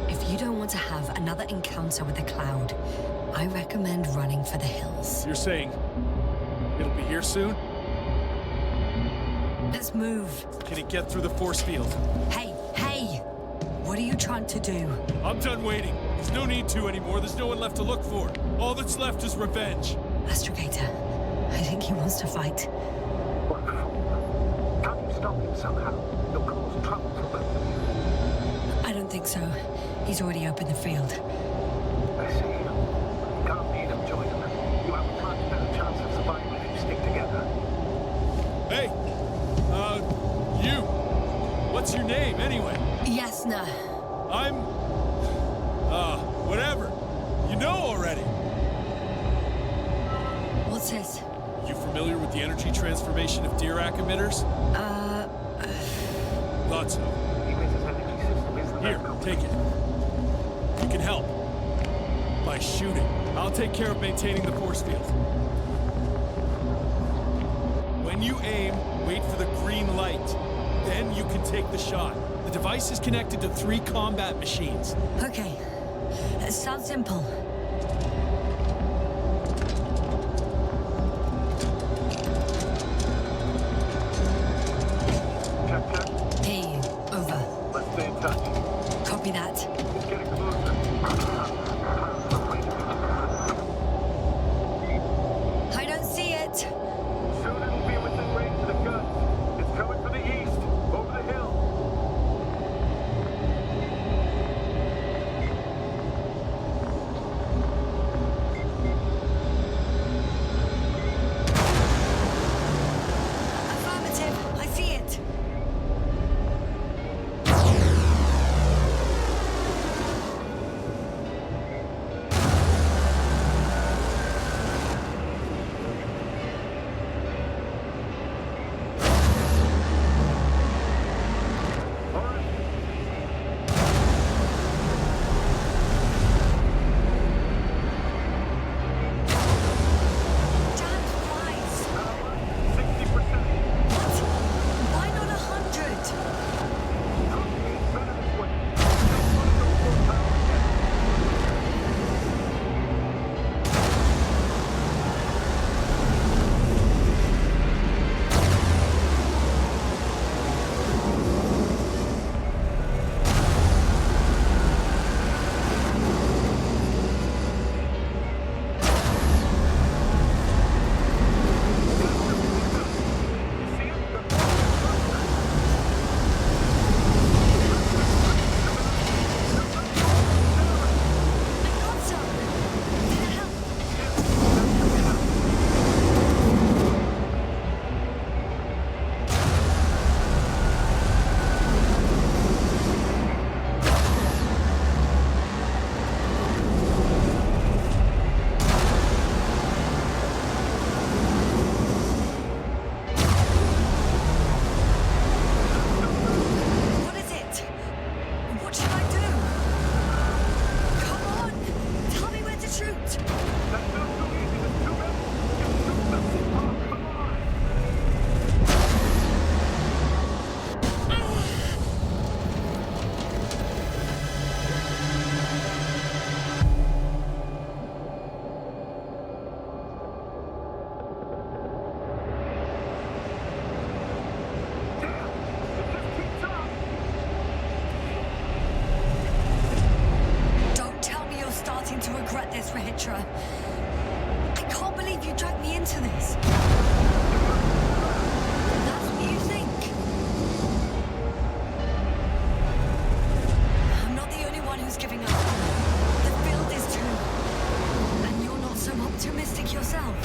If you don't want to have another encounter with the cloud, I recommend running for the hills. You're saying it'll be here soon? Let's move. Can it get through the force field? Hey! What are you trying to do? I'm done waiting. There's no need to anymore. There's no one left to look for. All that's left is revenge. Astrogator, I think he wants to fight. What for? Can't you stop him somehow? You'll cause trouble for both of you. I don't think so. He's already opened the field. I see. You can't lead him, join him. You have a much better chance of survival if you stick together. Hey! You! What's your name, anyway? Yasna. I'm... whatever. You know already. What's this? You familiar with the energy transformation of Dirac emitters? Thought so. Emitter's energy system isn't Here, that take it. You can help. By shooting. I'll take care of maintaining the force field. When you aim, wait for the green light. Then you can take the shot. The device is connected to 3 combat machines. Okay. Sounds simple. Check. Hear you. Over. Let's stay in touch. Copy that. It's getting closer. I don't see it. Soon it'll be within range of the guns. It's coming from the east, over the hill. Affirmative. I see it. Damn flies. 60%. What? Why not 100? It's better this way. Don't want to go full power yet. See it? I got some. Did it help? What is it? What should I do? Come on! Tell me where to shoot! That's not so easy. There's too many. Just shoot them. Oh, come on. Damn. It just keeps up. Don't tell me you're starting to regret this, Rahitra. I can't believe you dragged me into this. That's what you think. I'm not the only one who's giving up. The field is too. And you're not so optimistic yourself.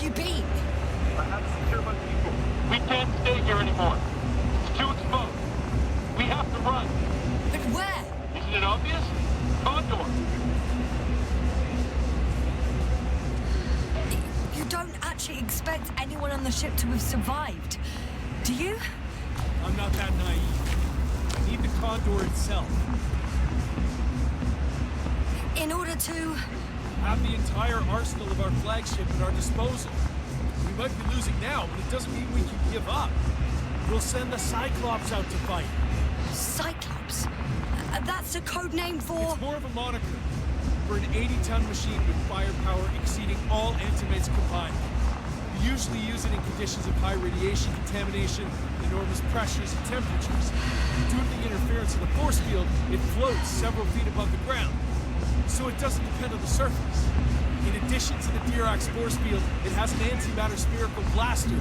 you been? I have to secure my people. We can't stay here anymore. It's too exposed. We have to run. But where? Isn't it obvious? Condor. You don't actually expect anyone on the ship to have survived, do you? I'm not that naive. I need the Condor itself. In order to... Have the entire arsenal of our flagship at our disposal. We might be losing now, but it doesn't mean we can give up. We'll send the Cyclops out to fight. Cyclops? That's a code name for... It's more of a moniker for an 80-ton machine with firepower exceeding all Antimates combined. We usually use it in conditions of high radiation contamination, enormous pressures and temperatures. Due to the interference of the force field, it floats several feet above the ground, so it doesn't depend on the surface. In addition to the Dirac force field, it has an antimatter spherical blaster.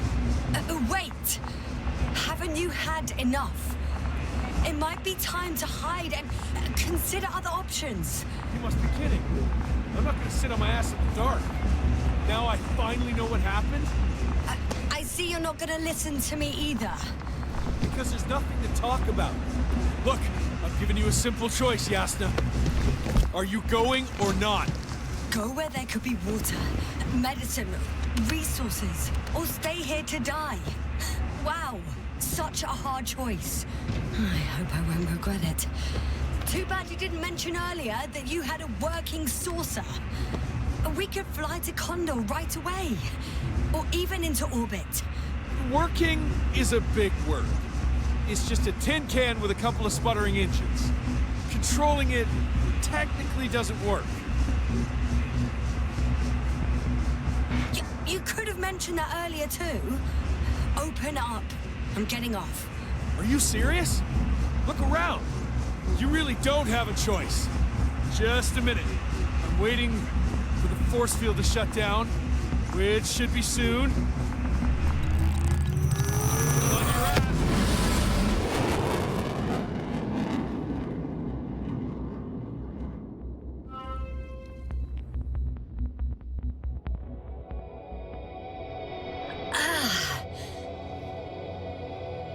Wait! Haven't you had enough? It might be time to hide and consider other options. You must be kidding. I'm not gonna sit on my ass in the dark. Now I finally know what happened? I see you're not gonna listen to me either. Because there's nothing to talk about. Look, I've given you a simple choice, Yasna. Are you going or not? Go where there could be water, medicine, resources, or stay here to die. Wow, such a hard choice. I hope I won't regret it. Too bad you didn't mention earlier that you had a working saucer. We could fly to Condor right away, or even into orbit. Working is a big word. It's just a tin can with a couple of sputtering engines. Controlling it technically doesn't work. You could have mentioned that earlier too. Open up. I'm getting off. Are you serious? Look around. You really don't have a choice. Just a minute. I'm waiting for the force field to shut down, which should be soon.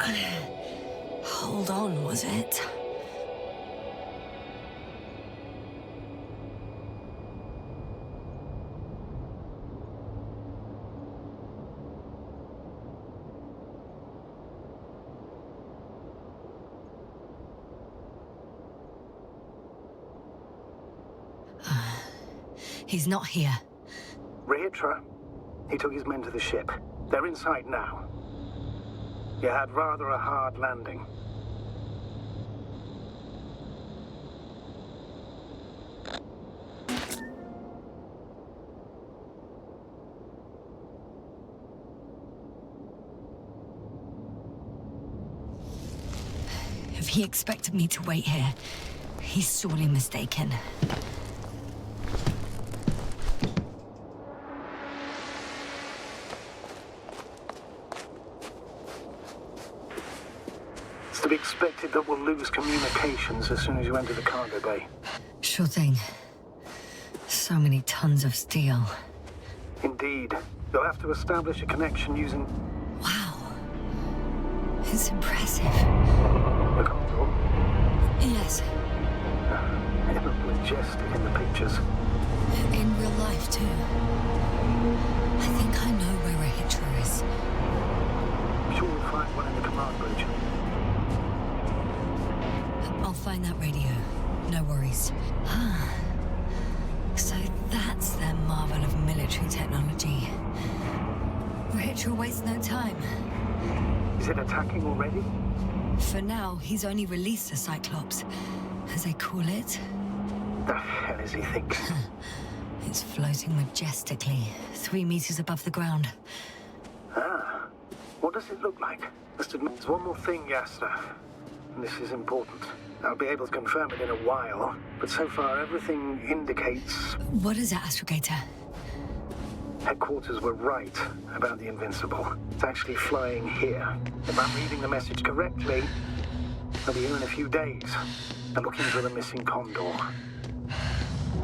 On your ass. Hold on, was it? He's not here. Rehitra? He took his men to the ship. They're inside now. You had rather a hard landing. If he expected me to wait here, he's sorely mistaken. It's to be expected that we'll lose communications as soon as you enter the cargo bay. Sure thing. So many tons of steel. Indeed. You'll have to establish a connection using... Wow. It's impressive. the Condor. Yes. It looked majestic in the pictures. In real life, too. I think I know where Rehitra is. I'm sure we'll find one in the command bridge. I'll find that radio. No worries. So that's their marvel of military technology. Rehitra wastes no time. Is it attacking already? For now, he's only released the Cyclops, as they call it. The hell is he thinking? It's floating majestically, 3 meters above the ground. Ah. What does it look like? Must admit, there's one more thing, Yasna. And this is important. I'll be able to confirm it in a while, but so far everything indicates... What is it, Astrogator? Headquarters were right about the Invincible. It's actually flying here. If I'm reading the message correctly, they'll be here in a few days. They're looking for the missing Condor.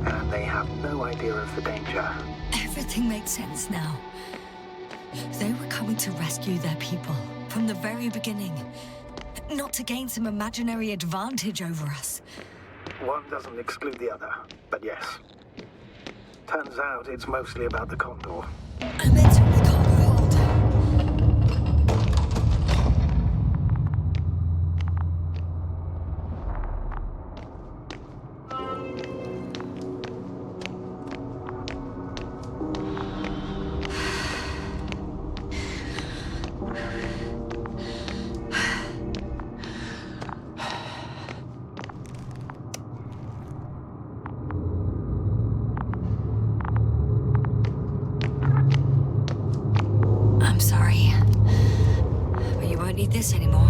And they have no idea of the danger. Everything makes sense now. They were coming to rescue their people from the very beginning. Not to gain some imaginary advantage over us. One doesn't exclude the other, but yes. Turns out it's mostly about the Condor. I'm entering the cargo hold. I'm sorry, but you won't need this anymore.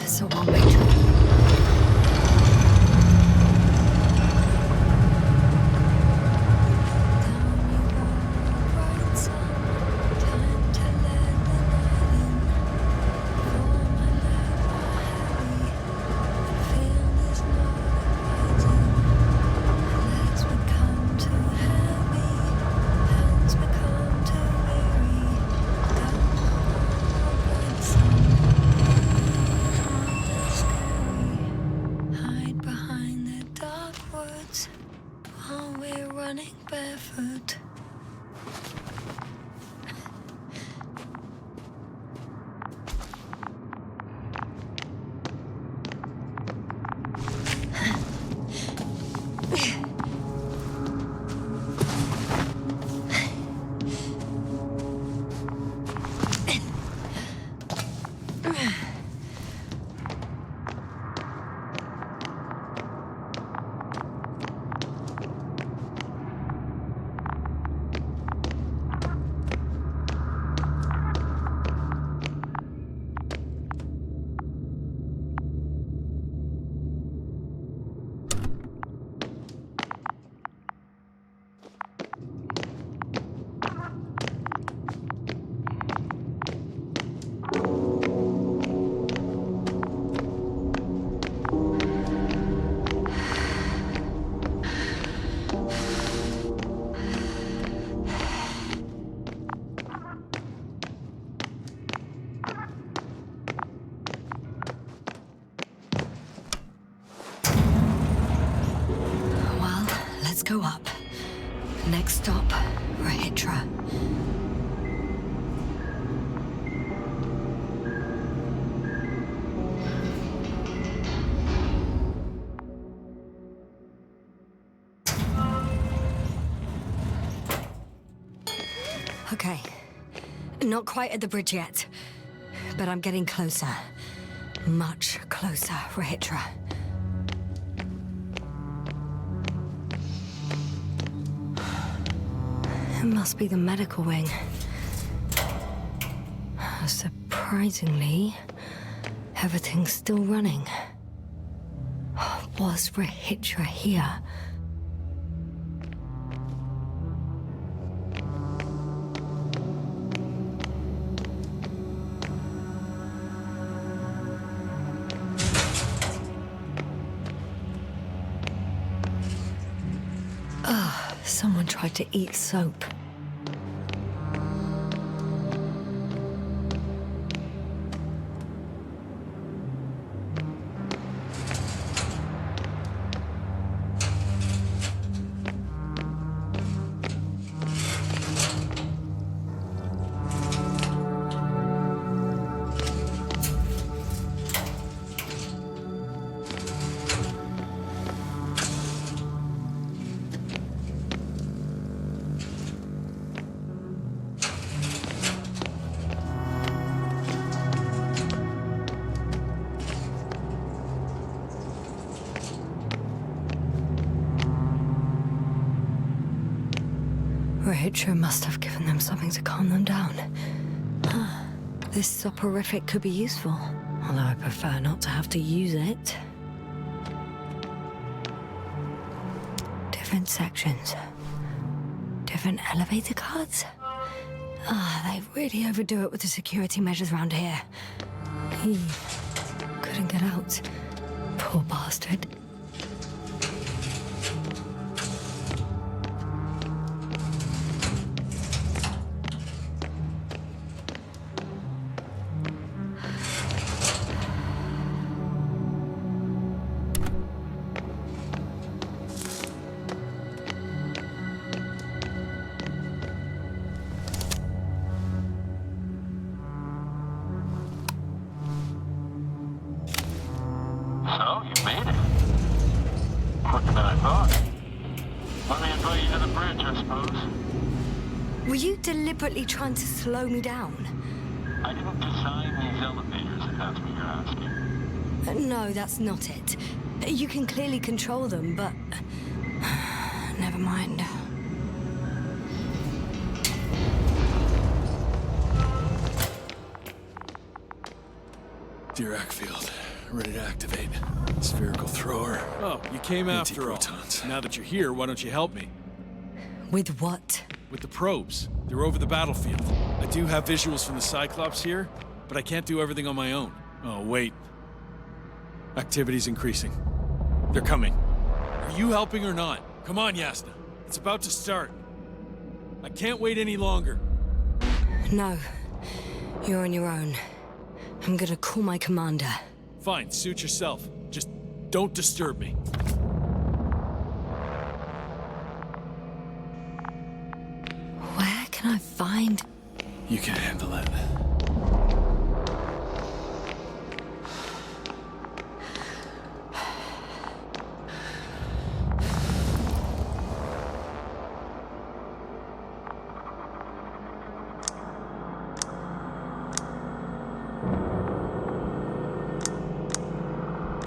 It's a one-way trip. Hide behind the dark woods while we're running barefoot. Let's go up. Next stop, Rahitra. Okay. Not quite at the bridge yet, but I'm getting closer. Much closer, Rahitra. It must be the medical wing. Surprisingly, everything's still running. Was Rahitra here? Someone tried to eat soap. Rahitra must have given them something to calm them down. This soporific could be useful, although I prefer not to have to use it. Different sections. Different elevator cards? They really overdo it with the security measures around here. He couldn't get out. Poor bastard. So, you made it. Quicker than I thought. Let me invite you to the bridge, I suppose. Were you deliberately trying to slow me down? I didn't design these elevators, if that's what you're asking. No, that's not it. You can clearly control them, but... never mind. Dear Ackfield, ready to activate. Spherical thrower. Oh, you came after all. Now that you're here, why don't you help me? With what? With the probes. They're over the battlefield. I do have visuals from the Cyclops here, but I can't do everything on my own. Oh, wait. Activity's increasing. They're coming. Are you helping or not? Come on, Yasna. It's about to start. I can't wait any longer. No. You're on your own. I'm gonna call my commander. Fine, suit yourself. Just don't disturb me. Where can I find... You can handle it.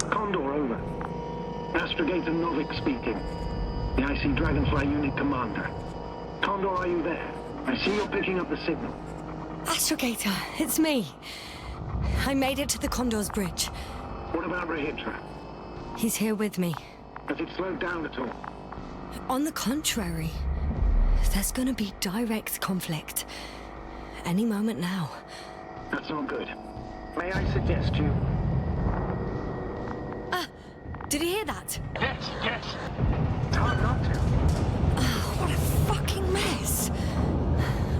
Condor, over. Astrogator Novik speaking. The IC Dragonfly Unit Commander. Condor, are you there? I see you're picking up the signal. Astrogator, it's me. I made it to the Condor's bridge. What about Rahitra? He's here with me. Has it slowed down at all? On the contrary, there's gonna be direct conflict. Any moment now. That's not good. May I suggest you... Did you hear that? Yes, yes. It's hard not to. Oh, what a fucking mess.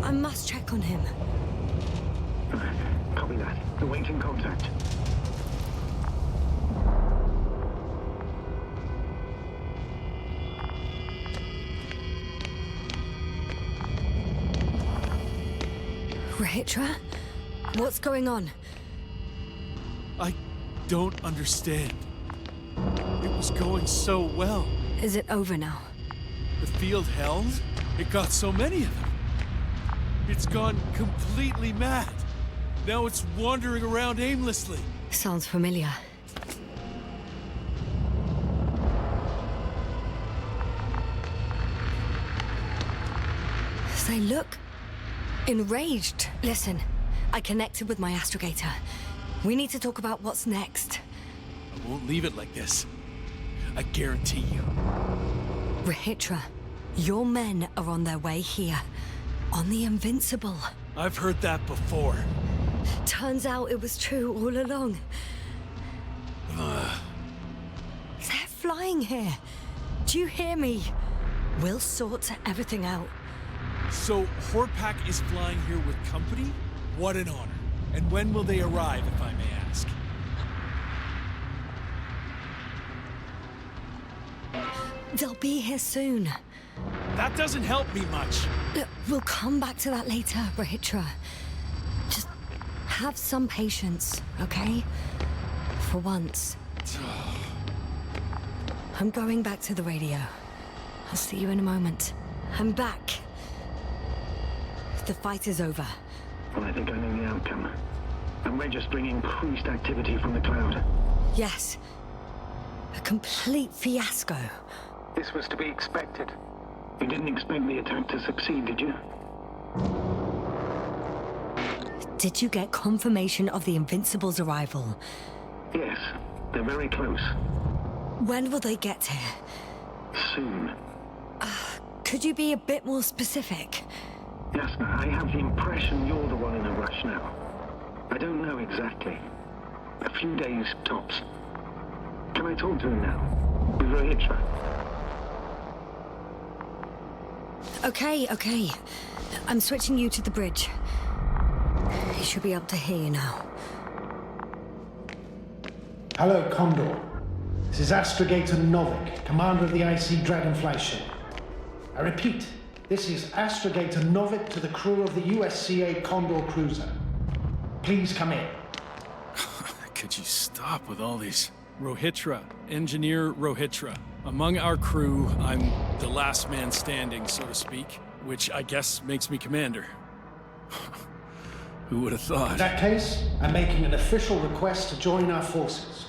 I must check on him. Copy that. Awaiting contact. Rahitra? What's going on? I don't understand. It was going so well. Is it over now? The field held? It got so many of them. It's gone completely mad. Now it's wandering around aimlessly. Sounds familiar. They look enraged. Listen, I connected with my astrogator. We need to talk about what's next. I won't leave it like this. I guarantee you. Rahitra, your men are on their way here. On the Invincible. I've heard that before. Turns out it was true all along. They're flying here. Do you hear me? We'll sort everything out. So, Horpak is flying here with company? What an honor. And when will they arrive, if I may ask? They'll be here soon. That doesn't help me much. Look, we'll come back to that later, Rahitra. Just have some patience, okay? For once. I'm going back to the radio. I'll see you in a moment. I'm back. The fight is over. Well, I think I know the outcome. I'm registering increased activity from the cloud. Yes. A complete fiasco. This was to be expected. You didn't expect the attack to succeed, did you? Did you get confirmation of the Invincible's arrival? Yes, they're very close. When will they get here? Soon. Could you be a bit more specific? Yasna, I have the impression you're the one in a rush now. I don't know exactly. A few days, tops. Can I talk to him now? With Rohitra? Okay. I'm switching you to the bridge. He should be able to hear you now. Hello, Condor. This is Astrogator Novik, commander of the IC Dragonfly ship. I repeat, this is Astrogator Novik to the crew of the USCA Condor cruiser. Please come in. Could you stop with all these? Rohitra, Engineer Rohitra. Among our crew, I'm the last man standing, so to speak, which I guess makes me commander. Who would have thought? In that case, I'm making an official request to join our forces,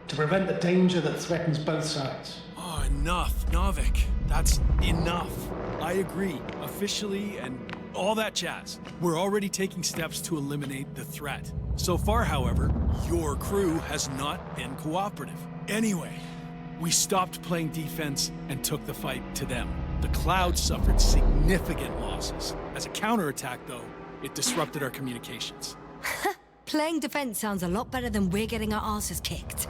to prevent the danger that threatens both sides. Oh, enough, Novik. That's enough. I agree, officially, and all that jazz. We're already taking steps to eliminate the threat. So far, however, your crew has not been cooperative. Anyway, we stopped playing defense and took the fight to them. The Cloud suffered significant losses. As a counterattack, though, it disrupted our communications. Playing defense sounds a lot better than we're getting our asses kicked.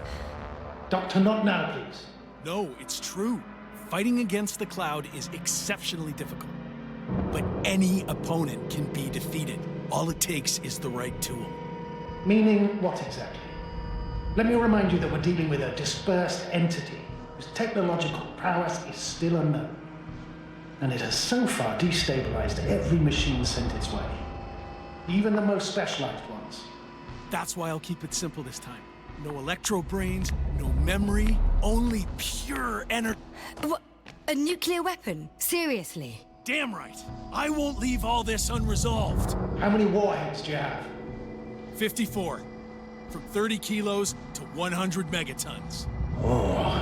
Doctor, not now, please. No, it's true. Fighting against the Cloud is exceptionally difficult. But any opponent can be defeated. All it takes is the right tool. Meaning what exactly? Let me remind you that we're dealing with a dispersed entity whose technological prowess is still unknown. And it has so far destabilized every machine sent its way. Even the most specialized ones. That's why I'll keep it simple this time. No electro brains, no memory, only pure energy. What? A nuclear weapon? Seriously? Damn right. I won't leave all this unresolved. How many warheads do you have? 54. From 30 kilos to 100 megatons. Oh,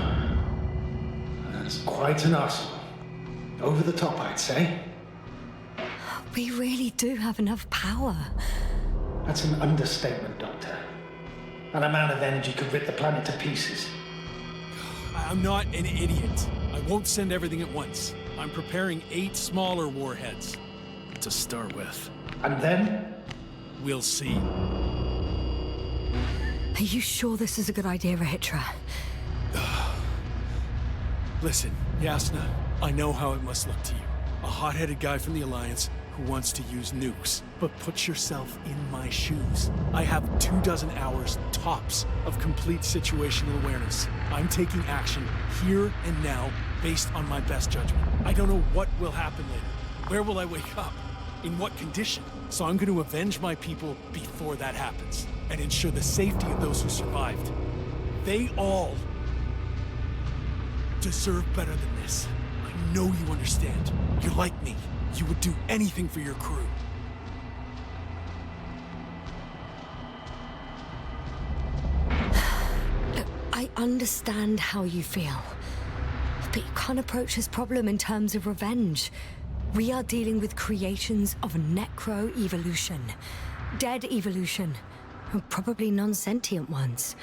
that's quite an arsenal. Over the top, I'd say. We really do have enough power. That's an understatement, Doctor. That amount of energy could rip the planet to pieces. I'm not an idiot. I won't send everything at once. I'm preparing 8 smaller warheads to start with. And then? We'll see. Are you sure this is a good idea, Rohitra? Listen, Yasna, I know how it must look to you. A hot-headed guy from the Alliance who wants to use nukes. But put yourself in my shoes. I have 24 hours tops of complete situational awareness. I'm taking action here and now based on my best judgment. I don't know what will happen later. Where will I wake up? In what condition? So I'm going to avenge my people before that happens and ensure the safety of those who survived. They all deserve better than this. I know you understand. You're like me. You would do anything for your crew. Look, I understand how you feel. But you can't approach this problem in terms of revenge. We are dealing with creations of necro-evolution. Dead evolution. And probably non-sentient ones.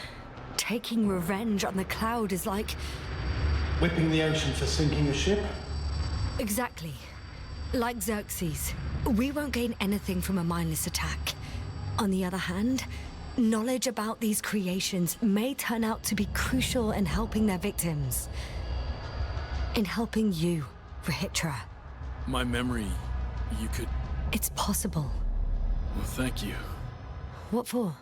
Taking revenge on the Cloud is like... Whipping the ocean for sinking a ship? Exactly. Like Xerxes, we won't gain anything from a mindless attack. On the other hand, knowledge about these creations may turn out to be crucial in helping their victims. In helping you, Rohitra. My memory, you could... It's possible. Well, thank you. What for?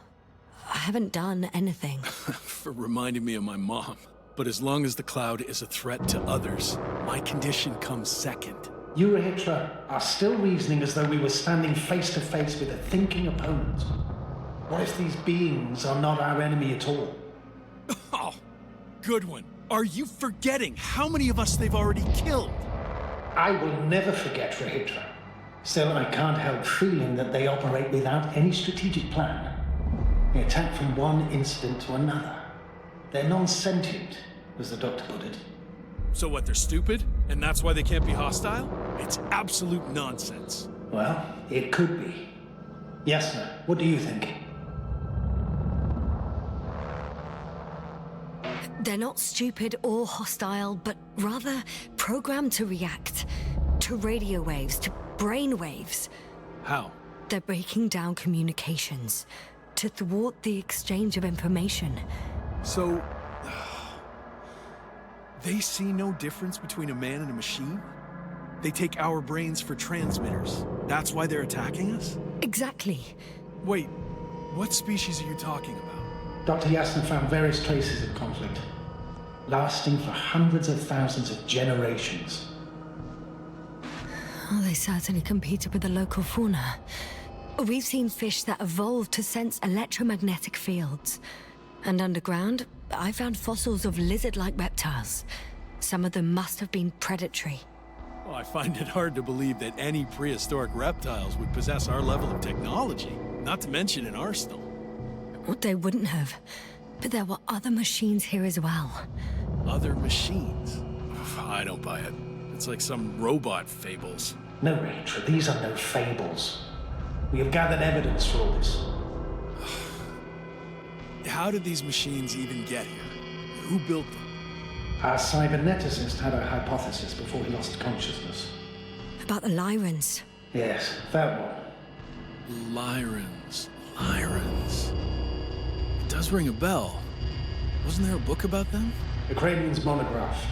I haven't done anything. For reminding me of my mom. But as long as the Cloud is a threat to others, my condition comes second. You, Rohitra, are still reasoning as though we were standing face to face with a thinking opponent. What if these beings are not our enemy at all? Oh, good one. Are you forgetting how many of us they've already killed? I will never forget, Rohitra. Still, I can't help feeling that they operate without any strategic plan. They attack from one incident to another. They're non-sentient, as the doctor put it. So what, they're stupid? And that's why they can't be hostile? It's absolute nonsense. Well, it could be. Yes, sir. What do you think? They're not stupid or hostile, but rather programmed to react. To radio waves, to brain waves. How? They're breaking down communications. To thwart the exchange of information. So... they see no difference between a man and a machine? They take our brains for transmitters. That's why they're attacking us? Exactly. Wait, what species are you talking about? Dr. Yasna found various traces of conflict, lasting for hundreds of thousands of generations. Oh, they certainly competed with the local fauna. We've seen fish that evolved to sense electromagnetic fields. And underground, I found fossils of lizard-like reptiles. Some of them must have been predatory. Well, I find it hard to believe that any prehistoric reptiles would possess our level of technology, not to mention an arsenal. Well, they wouldn't have. But there were other machines here as well. Other machines? I don't buy it. It's like some robot fables. No, Rachel, these are no fables. We have gathered evidence for all this. How did these machines even get here? Who built them? Our cyberneticist had a hypothesis before he lost consciousness. About the Lyrans. Yes, that one. Lyrans. It does ring a bell. Wasn't there a book about them? The Cranian's monograph.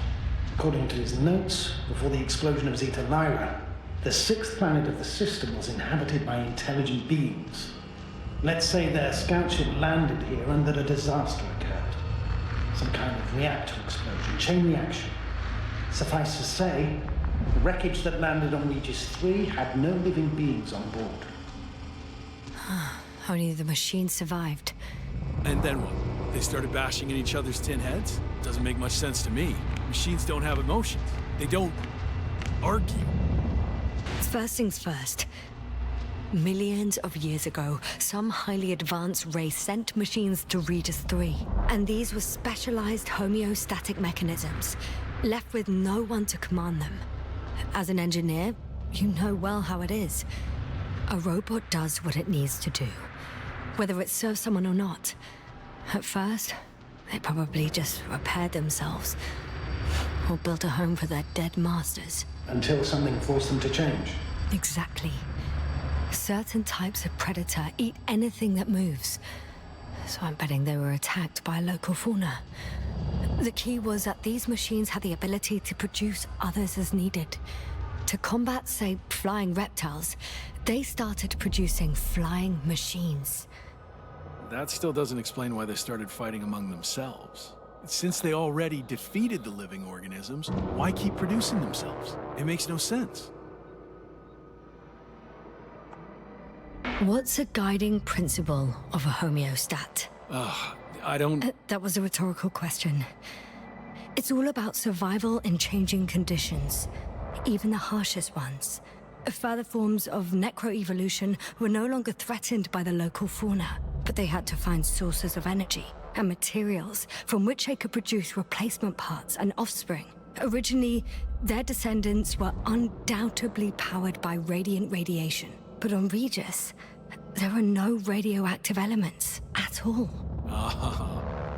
According to his notes, before the explosion of Zeta Lyra, the sixth planet of the system was inhabited by intelligent beings. Let's say their scout ship landed here and that a disaster occurred. Some kind of reactor explosion, chain reaction. Suffice to say, the wreckage that landed on Regis 3 had no living beings on board. Only the machines survived. And then what? They started bashing in each other's tin heads? Doesn't make much sense to me. Machines don't have emotions. They don't argue. First things first. Millions of years ago, some highly advanced race sent machines to Regis 3. And these were specialized homeostatic mechanisms, left with no one to command them. As an engineer, you know well how it is. A robot does what it needs to do, whether it serves someone or not. At first, they probably just repaired themselves, or built a home for their dead masters. Until something forced them to change. Exactly. Certain types of predator eat anything that moves. So I'm betting they were attacked by local fauna. The key was that these machines had the ability to produce others as needed. To combat, say, flying reptiles, they started producing flying machines. That still doesn't explain why they started fighting among themselves. Since they already defeated the living organisms, why keep producing themselves? It makes no sense. What's a guiding principle of a homeostat? I don't... That was a rhetorical question. It's all about survival in changing conditions, even the harshest ones. Further forms of necroevolution were no longer threatened by the local fauna, but they had to find sources of energy and materials from which they could produce replacement parts and offspring. Originally, their descendants were undoubtedly powered by radiant radiation. But on Regis, there are no radioactive elements at all.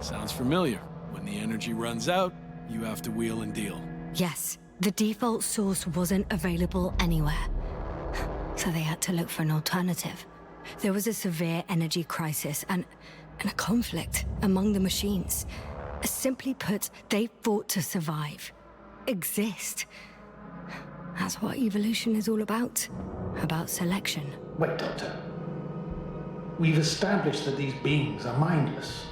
Sounds familiar. When the energy runs out, you have to wheel and deal. Yes, the default source wasn't available anywhere. So they had to look for an alternative. There was a severe energy crisis and a conflict among the machines. Simply put, they fought to survive. Exist. That's what evolution is all about. About selection. Wait, Doctor. We've established that these beings are mindless.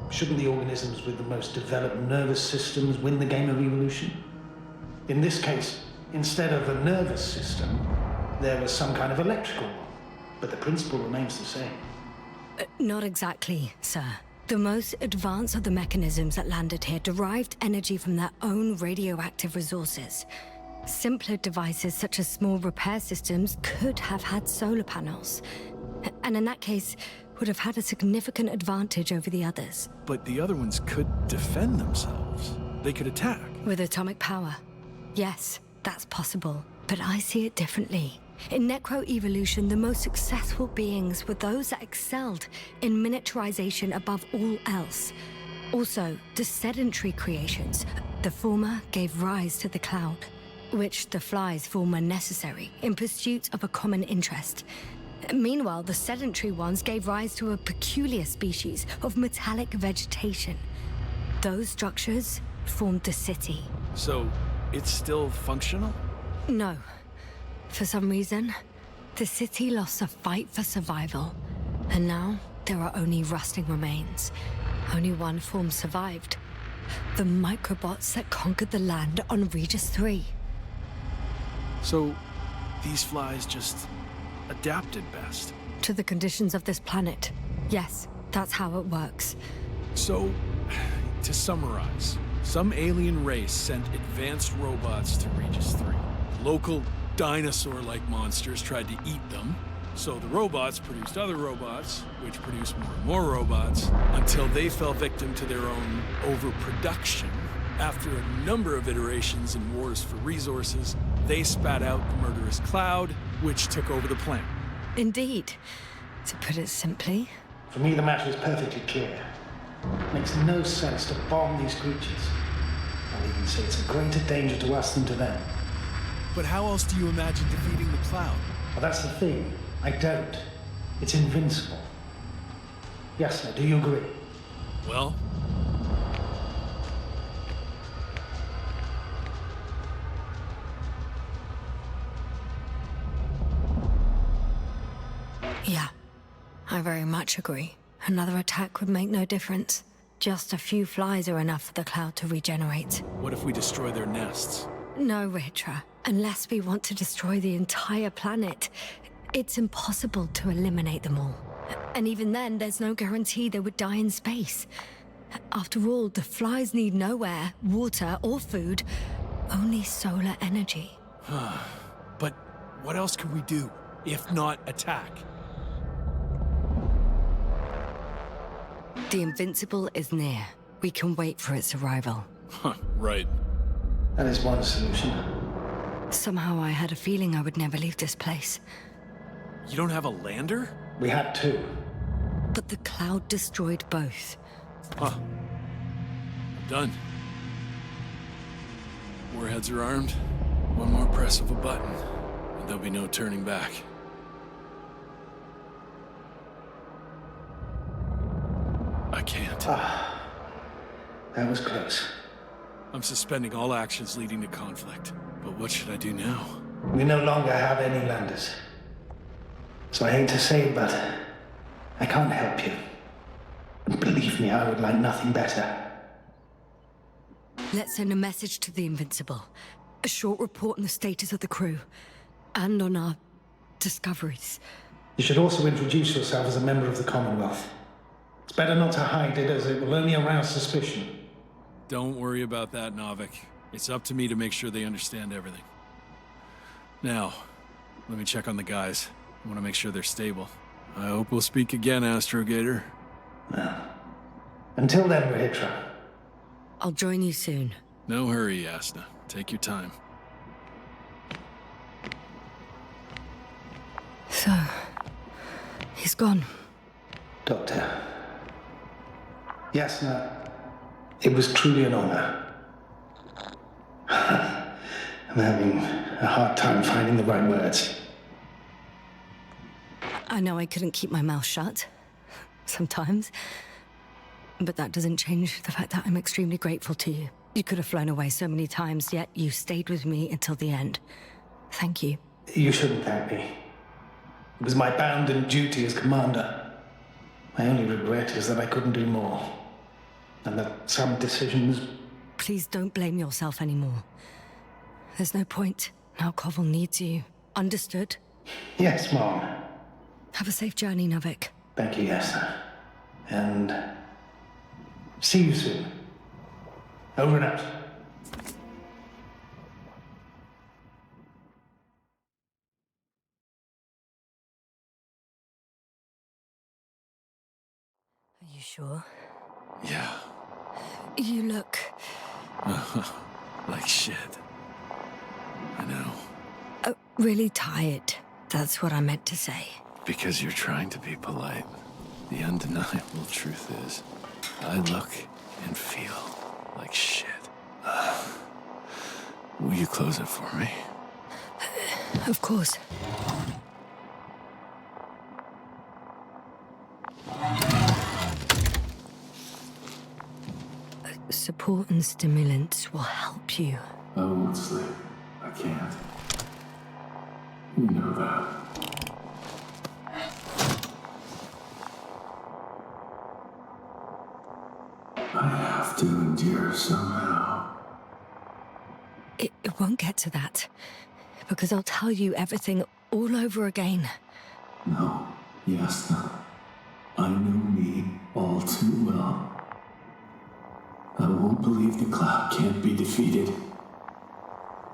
Shouldn't the organisms with the most developed nervous systems win the game of evolution? In this case, instead of a nervous system, there was some kind of electrical one. But the principle remains the same. Not exactly, sir. The most advanced of the mechanisms that landed here derived energy from their own radioactive resources. Simpler devices such as small repair systems could have had solar panels. And in that case, would have had a significant advantage over the others. But the other ones could defend themselves. They could attack. With atomic power, yes, that's possible. But I see it differently. In necroevolution, the most successful beings were those that excelled in miniaturization above all else. Also, the sedentary creations, the former gave rise to the cloud, which the flies form necessary in pursuit of a common interest. Meanwhile, the sedentary ones gave rise to a peculiar species of metallic vegetation. Those structures formed the city. So, it's still functional? No. For some reason, the city lost a fight for survival. And now, there are only rusting remains. Only one form survived. The microbots that conquered the land on Regis 3. So, these flies just adapted best. To the conditions of this planet. Yes, that's how it works. So, to summarize, some alien race sent advanced robots to Regis 3. Local dinosaur-like monsters tried to eat them, so the robots produced other robots, which produced more and more robots, until they fell victim to their own overproduction. After a number of iterations and wars for resources, they spat out the murderous cloud, which took over the planet. Indeed. To put it simply. For me, the matter is perfectly clear. It makes no sense to bomb these creatures. I'll even say it's a greater danger to us than to them. But how else do you imagine defeating the cloud? Well, that's the thing. I don't. It's invincible. Yes, sir. Do you agree? Well, Yeah, I very much agree. Another attack would make no difference. Just a few flies are enough for the cloud to regenerate. what if we destroy their nests? No, Ritra. Unless we want to destroy the entire planet, it's impossible to eliminate them all. And even then, there's no guarantee they would die in space. After all, the flies need no air, water, or food, only solar energy. But what else could we do, if not attack? The Invincible is near. We can wait for its arrival. Huh, right. That is one solution. Somehow I had a feeling I would never leave this place. You don't have a lander? We had two. But the cloud destroyed both. Huh. Done. Warheads are armed. One more press of a button, and there'll be no turning back. I can't. That was close. I'm suspending all actions leading to conflict. But what should I do now? We no longer have any landers. So I hate to say it, but I can't help you. And believe me, I would like nothing better. Let's send a message to the Invincible. A short report on the status of the crew. And on our discoveries. You should also introduce yourself as a member of the Commonwealth. It's better not to hide it, as it will only arouse suspicion. Don't worry about that, Novik. It's up to me to make sure they understand everything. Now, let me check on the guys. I want to make sure they're stable. I hope we'll speak again, Astrogator. Well, until then, Rahitra. I'll join you soon. No hurry, Yasna. Take your time. So, he's gone. Doctor. Yasna, it was truly an honor. I'm having a hard time finding the right words. I know I couldn't keep my mouth shut. Sometimes. But that doesn't change the fact that I'm extremely grateful to you. You could have flown away so many times, yet you stayed with me until the end. Thank you. You shouldn't thank me. It was my bounden duty as commander. My only regret is that I couldn't do more. And that some decisions... Please don't blame yourself anymore. There's no point. Now Koval needs you. Understood? Yes, Mom. Have a safe journey, Novik. Thank you, Yasna. And... see you soon. Over and out. Are you sure? Yeah. You look... Like shit. I know. Really tired. That's what I meant to say. Because you're trying to be polite. The undeniable truth is, I look and feel like shit. Will you close it for me? Of course. Support and stimulants will help you. I won't sleep. I can't. You know that. I have to endure somehow. It won't get to that. Because I'll tell you everything all over again. No, Yasna. I know me all too well. I won't believe the cloud can't be defeated.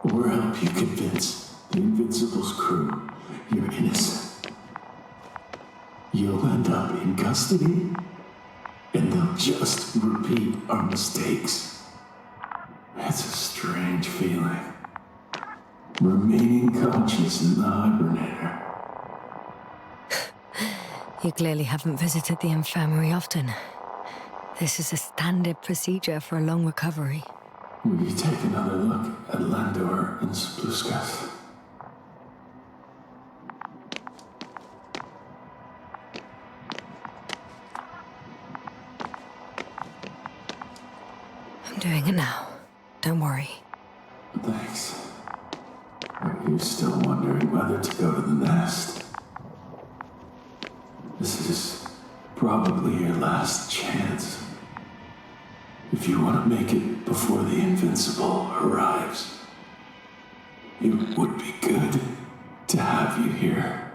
Or help you convince the Invincible's crew you're innocent. You'll end up in custody, and they'll just repeat our mistakes. It's a strange feeling. Remaining conscious in the hibernator. You clearly haven't visited the infirmary often. This is a standard procedure for a long recovery. Will you take another look at Landor and Spluskas? I'm doing it now. Don't worry. Thanks. Are you still wondering whether to go to the nest? This is probably your last chance. If you want to make it before the Invincible arrives, it would be good to have you here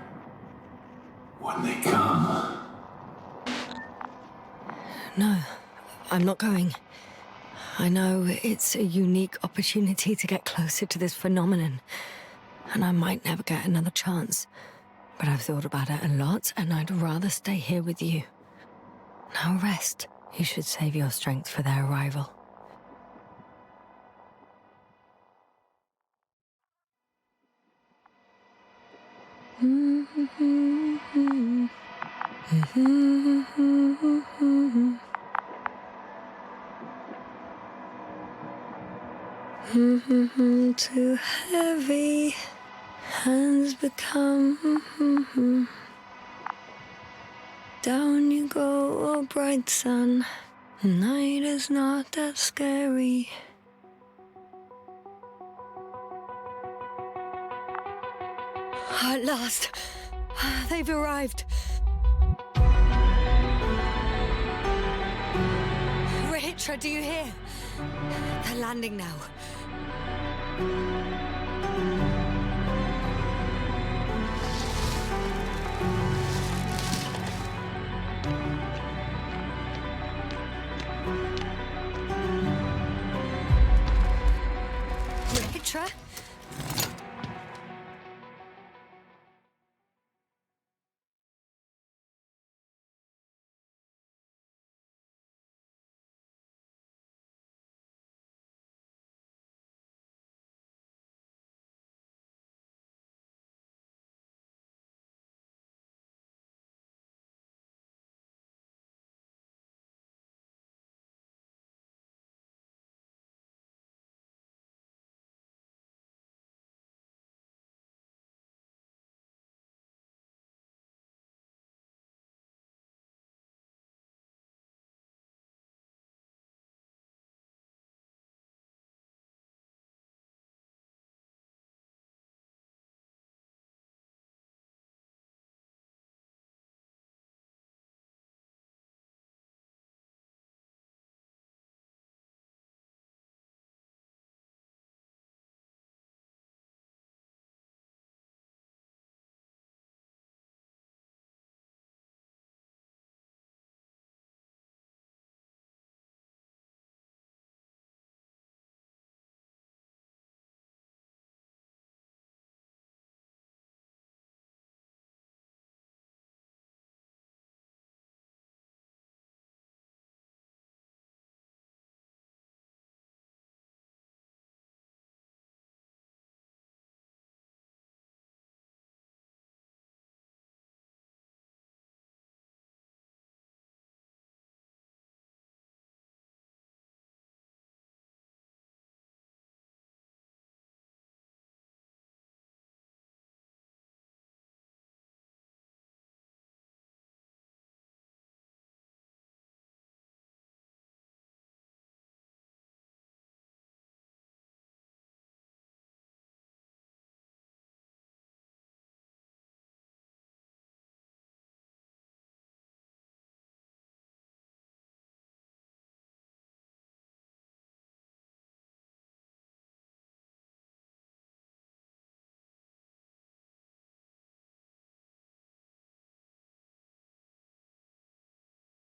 when they come. No, I'm not going. I know it's a unique opportunity to get closer to this phenomenon, and I might never get another chance. But I've thought about it a lot, and I'd rather stay here with you. Now rest. You should save your strength for their arrival. Too heavy, hands become. Down you go, oh bright sun. Night is not that scary. At last, they've arrived. Ritra, do you hear? They're landing now.